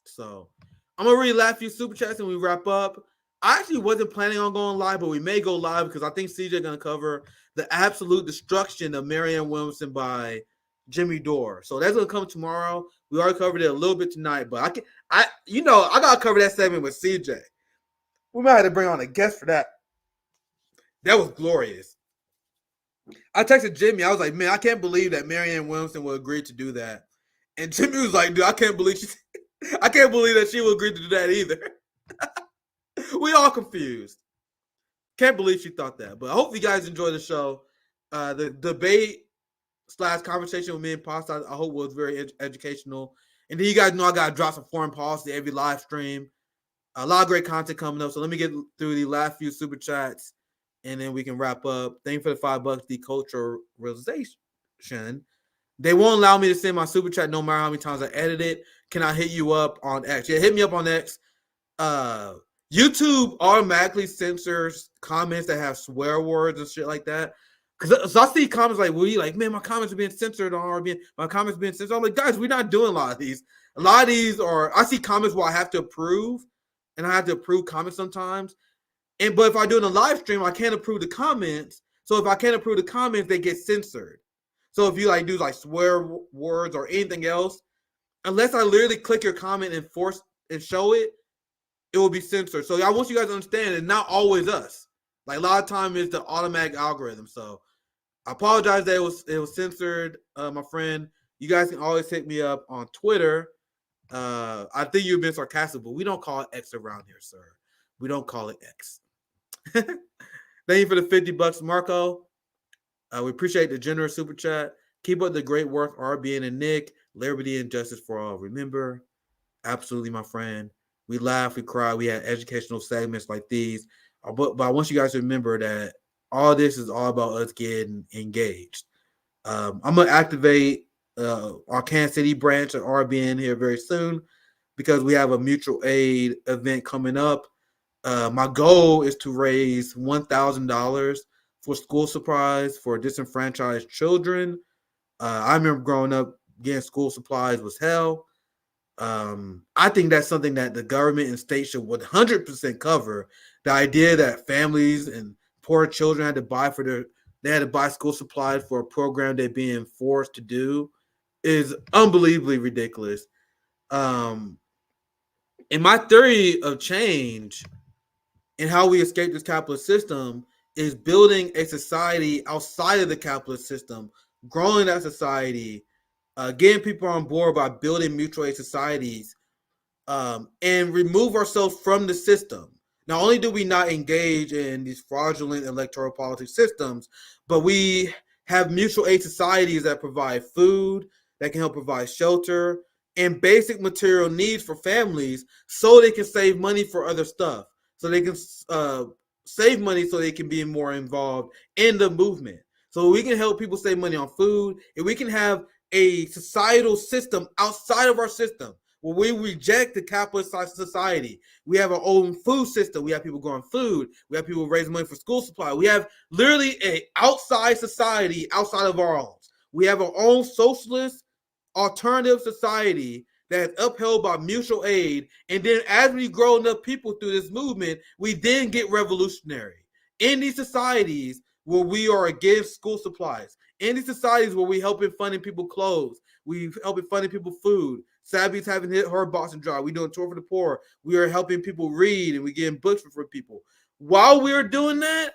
[SPEAKER 2] So I'm going to read last few super chats and we wrap up. I actually wasn't planning on going live, but we may go live because I think CJ is going to cover the absolute destruction of Marianne Williamson by Jimmy Dore. So that's going to come tomorrow. We already covered it a little bit tonight, but I got to cover that segment with CJ. We might have to bring on a guest for that. That was glorious. I texted Jimmy. I was like, man, I can't believe that Marianne Williamson will agree to do that. And Jimmy was like, dude, I can't believe that she will agree to do that either. We all confused. Can't believe she thought that. But I hope you guys enjoy the show. The debate / conversation with me and Pasta, I hope was very educational. And then you guys know I got to drop some foreign policy every live stream. A lot of great content coming up. So let me get through the last few super chats, and then we can wrap up. Thank you for the $5. Deculturalization. They won't allow me to send my super chat no matter how many times I edit it. Can I hit you up on X? Yeah, hit me up on X. YouTube automatically censors comments that have swear words and shit like that. So I see comments like, "Well, you like, man, my comments are being censored on RBN. My comments are being censored." I'm like, guys, we're not doing a lot of these. A lot of these are. I see comments where I have to approve, and I have to approve comments sometimes. But if I do it in a live stream, I can't approve the comments. So if I can't approve the comments, they get censored. So if you like do like swear words or anything else, unless I literally click your comment and force and show it, it will be censored. So I want you guys to understand it's not always us. Like a lot of time it's the automatic algorithm. So I apologize that it was censored, my friend. You guys can always hit me up on Twitter. I think you've been sarcastic, but we don't call it X around here, sir. We don't call it X. Thank you for the $50, Marco. We appreciate the generous super chat. Keep up the great work, RBN and Nick. Liberty and justice for all. Remember, absolutely, my friend. We laugh, we cry. We had educational segments like these. But I want you guys to remember that all this is all about us getting engaged. I'm going to activate our Kansas City branch at RBN here very soon because we have a mutual aid event coming up. My goal is to raise $1,000 for school supplies for disenfranchised children. I remember growing up, getting school supplies was hell. I think that's something that the government and state should 100% cover. The idea that families and poor children had to buy school supplies for a program they're being forced to do is unbelievably ridiculous. And my theory of change and how we escape this capitalist system is building a society outside of the capitalist system, growing that society, getting people on board by building mutual aid societies, and remove ourselves from the system. Not only do we not engage in these fraudulent electoral politics systems, but we have mutual aid societies that provide food, that can help provide shelter, and basic material needs for families so they can save money for other stuff. So they can save money so they can be more involved in the movement. So we can help people save money on food, and we can have a societal system outside of our system where we reject the capitalist society. We have our own food system. We have people growing food. We have people raising money for school supply. We have literally an outside society outside of our own. We have our own socialist alternative society that is upheld by mutual aid. And then as we grow enough people through this movement, we then get revolutionary. In these societies where we are against school supplies, in these societies where we helping funding people clothes, we helping funding people food. Sabby's having hit her Boston Drive. We doing tour for the poor. We are helping people read and we getting books for people. While we're doing that,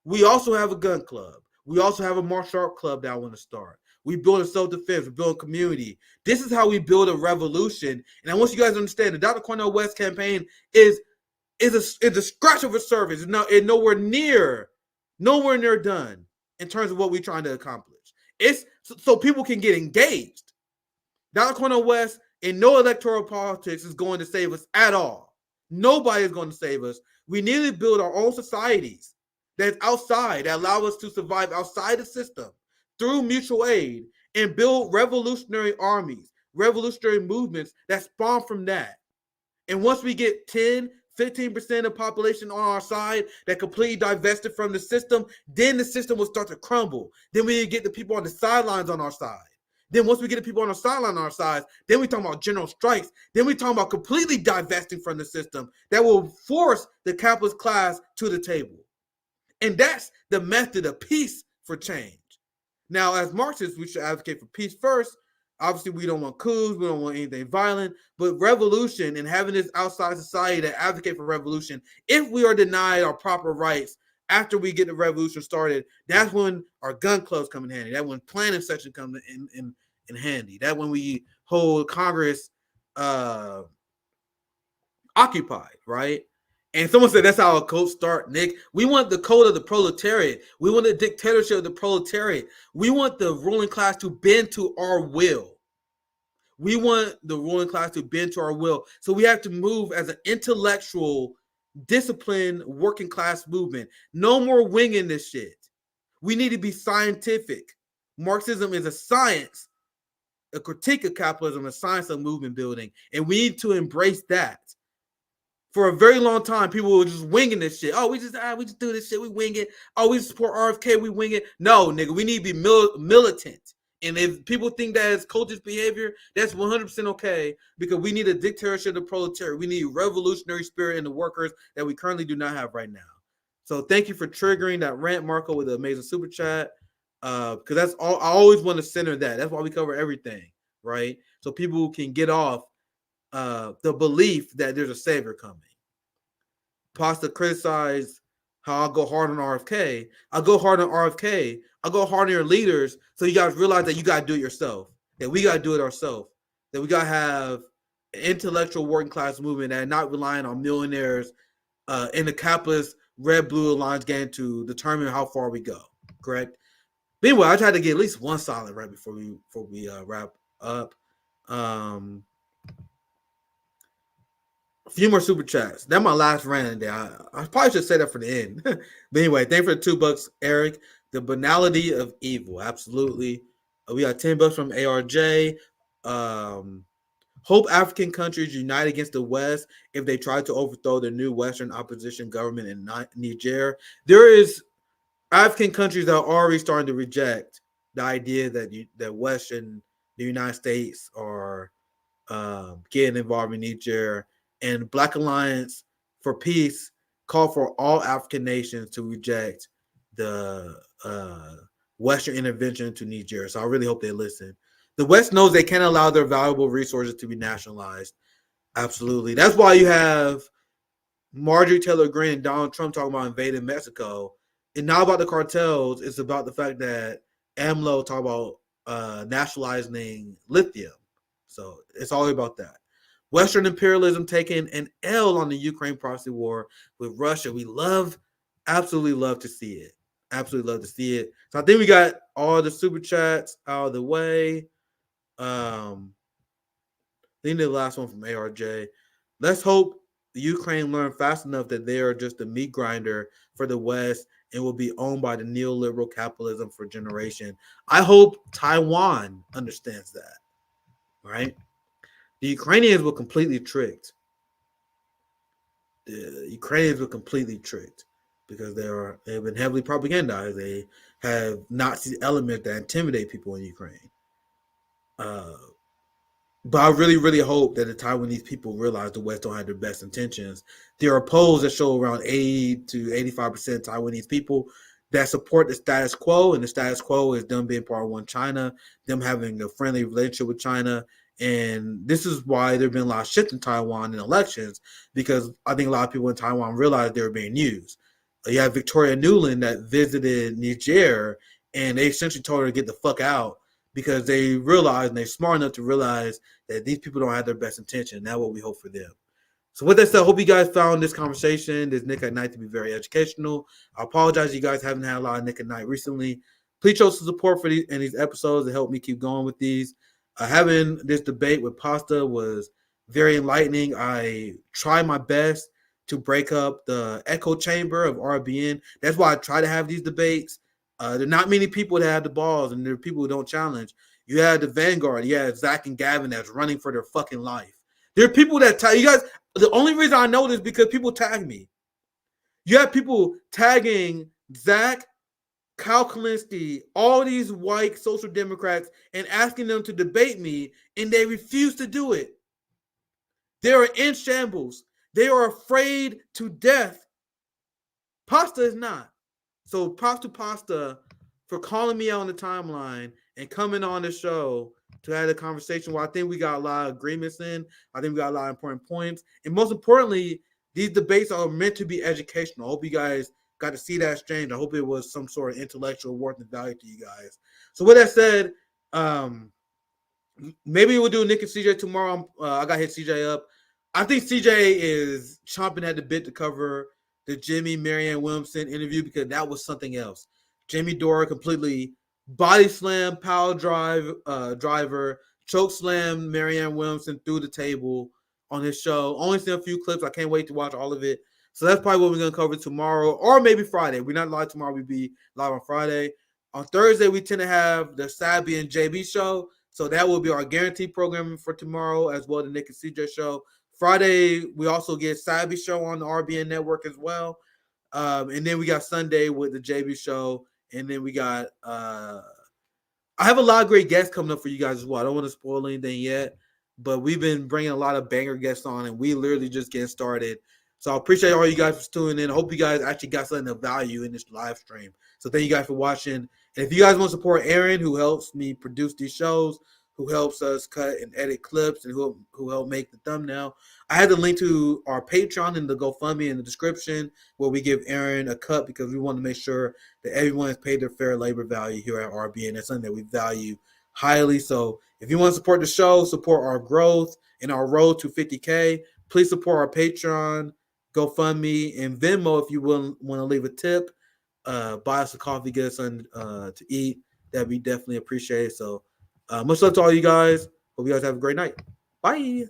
[SPEAKER 2] we also have a gun club. We also have a martial art club that I want to start. We build a self-defense. We build a community. This is how we build a revolution. And I want you guys to understand the Dr. Cornel West campaign is a scratch of a surface. It's nowhere near done in terms of what we're trying to accomplish. It's so people can get engaged. Dr. Cornel West in no electoral politics is going to save us at all. Nobody is going to save us. We need to build our own societies that's outside, that allow us to survive outside the system through mutual aid and build revolutionary armies, revolutionary movements that spawn from that. And once we get 10, 15% of the population on our side that completely divested from the system, then the system will start to crumble. Then we get the people on the sidelines on our side. Then once we get the people on the sideline on our side, then we talking about general strikes. Then we talking about completely divesting from the system that will force the capitalist class to the table. And that's the method of peace for change. Now, as Marxists, we should advocate for peace first. Obviously, we don't want coups. We don't want anything violent. But revolution and having this outside society that advocate for revolution, if we are denied our proper rights after we get the revolution started, that's when our gun clubs come in handy. That's when planning session comes in handy. That's when we hold Congress occupied, right? And someone said that's how a cult start, Nick. We want the code of the proletariat. We want the dictatorship of the proletariat. We want the ruling class to bend to our will. We want the ruling class to bend to our will. So we have to move as an intellectual, disciplined, working class movement. No more winging this shit. We need to be scientific. Marxism is a science. A critique of capitalism, a science of movement building. And we need to embrace that. For a very long time, people were just winging this shit. Oh, we just do this shit. We wing it. Oh, we support RFK. We wing it. No, nigga, we need to be militant. And if people think that is cultish behavior, that's 100% okay, because we need a dictatorship of the proletariat. We need revolutionary spirit in the workers that we currently do not have right now. So thank you for triggering that rant, Marco, with the amazing super chat. Because that's all. I always want to center that. That's why we cover everything, right? So people can get off the belief that there's a savior coming. Pasta criticized how I'll go hard on RFK. I'll go hard on RFK. I'll go hard on your leaders, so you guys realize that you got to do it yourself, that we got to do it ourselves, that we got to have an intellectual working class movement that not relying on millionaires in the capitalist red-blue alliance game to determine how far we go, correct? But anyway, I tried to get at least one solid right before we wrap up. A few more super chats. That's my last rant there. I probably should say that for the end. But anyway, thanks for the $2, Eric. The banality of evil. Absolutely. We got $10 from ARJ. Hope African countries unite against the West if they try to overthrow the new Western opposition government in Niger. There is African countries that are already starting to reject the idea that West and the United States are getting involved in Niger. And Black Alliance for Peace call for all African nations to reject the Western intervention to Niger. So I really hope they listen. The West knows they can't allow their valuable resources to be nationalized. Absolutely. That's why you have Marjorie Taylor Greene and Donald Trump talking about invading Mexico. It's not about the cartels. It's about the fact that AMLO talk about nationalizing lithium. So it's all about that. Western imperialism taking an L on the Ukraine proxy war with Russia. We absolutely love to see it. Absolutely love to see it. So I think we got all the super chats out of the way. I think the last one from ARJ. Let's hope the Ukraine learn fast enough that they are just a meat grinder for the West and will be owned by the neoliberal capitalism for generation. I hope Taiwan understands that, right? The Ukrainians were completely tricked. The Ukrainians were completely tricked because they've been heavily propagandized. They have Nazi elements that intimidate people in Ukraine. But I really, really hope that the Taiwanese people realize the West don't have their best intentions. There are polls that show around 80 to 85% Taiwanese people that support the status quo, and the status quo is them being part of one China, them having a friendly relationship with China. And this is why there have been a lot of shit in Taiwan in elections, because I think a lot of people in Taiwan realized they were being used. You have Victoria Nuland that visited Niger, and they essentially told her to get the fuck out because they realized, and they're smart enough to realize that these people don't have their best intention. That's what we hope for them. So with that said, I hope you guys found this conversation, this Nick at Night, to be very educational. I apologize you guys haven't had a lot of Nick at Night recently. Please show some support for these episodes to help me keep going with these. Having this debate with Pasta was very enlightening. I try my best to break up the echo chamber of RBN. That's why I try to have these debates. There are not many people that have the balls, and there are people who don't challenge. You have the Vanguard. You have Zach and Gavin that's running for their fucking life. There are people that tag you guys. The only reason I know this is because people tag me. You have people tagging Zach, Kyle Kalinske, all these white social democrats, and asking them to debate me, and they refuse to do it. They are in shambles. They are afraid to death. Pasta is not. So props to Pasta for calling me out on the timeline and coming on the show to have a conversation where I think we got a lot of agreements in. I think we got a lot of important points. And most importantly, these debates are meant to be educational. I hope you guys got to see that exchange. I hope it was some sort of intellectual worth and value to you guys. So with that said, maybe we'll do Nick and CJ tomorrow. I got to hit CJ up. I think CJ is chomping at the bit to cover the Jimmy Marianne Williamson interview because that was something else. Jimmy Dore completely body slam, power driver, choke slam Marianne Williamson through the table on his show. Only seen a few clips. I can't wait to watch all of it. So that's probably what we're going to cover tomorrow or maybe Friday. We're not live tomorrow. We'll be live on Friday. On Thursday, we tend to have the Sabby and JB show. So that will be our guaranteed programming for tomorrow as well, the Nick and CJ show. Friday, we also get Sabby show on the RBN network as well. And then we got Sunday with the JB show. And then we got I have a lot of great guests coming up for you guys as well. I don't want to spoil anything yet, but we've been bringing a lot of banger guests on, and we literally just getting started. So I appreciate all you guys for tuning in. I hope you guys actually got something of value in this live stream. So thank you guys for watching. And if you guys want to support Aaron, who helps me produce these shows, who helps us cut and edit clips, and who help make the thumbnail, I had the link to our Patreon and the GoFundMe in the description where we give Aaron a cut because we want to make sure that everyone has paid their fair labor value here at RBN. That's something that we value highly. So if you want to support the show, support our growth and our road to 50K, please support our Patreon, GoFundMe, and Venmo if you want to leave a tip. Buy us a coffee, get us something to eat. That'd be definitely appreciated. So much love to all you guys. Hope you guys have a great night. Bye.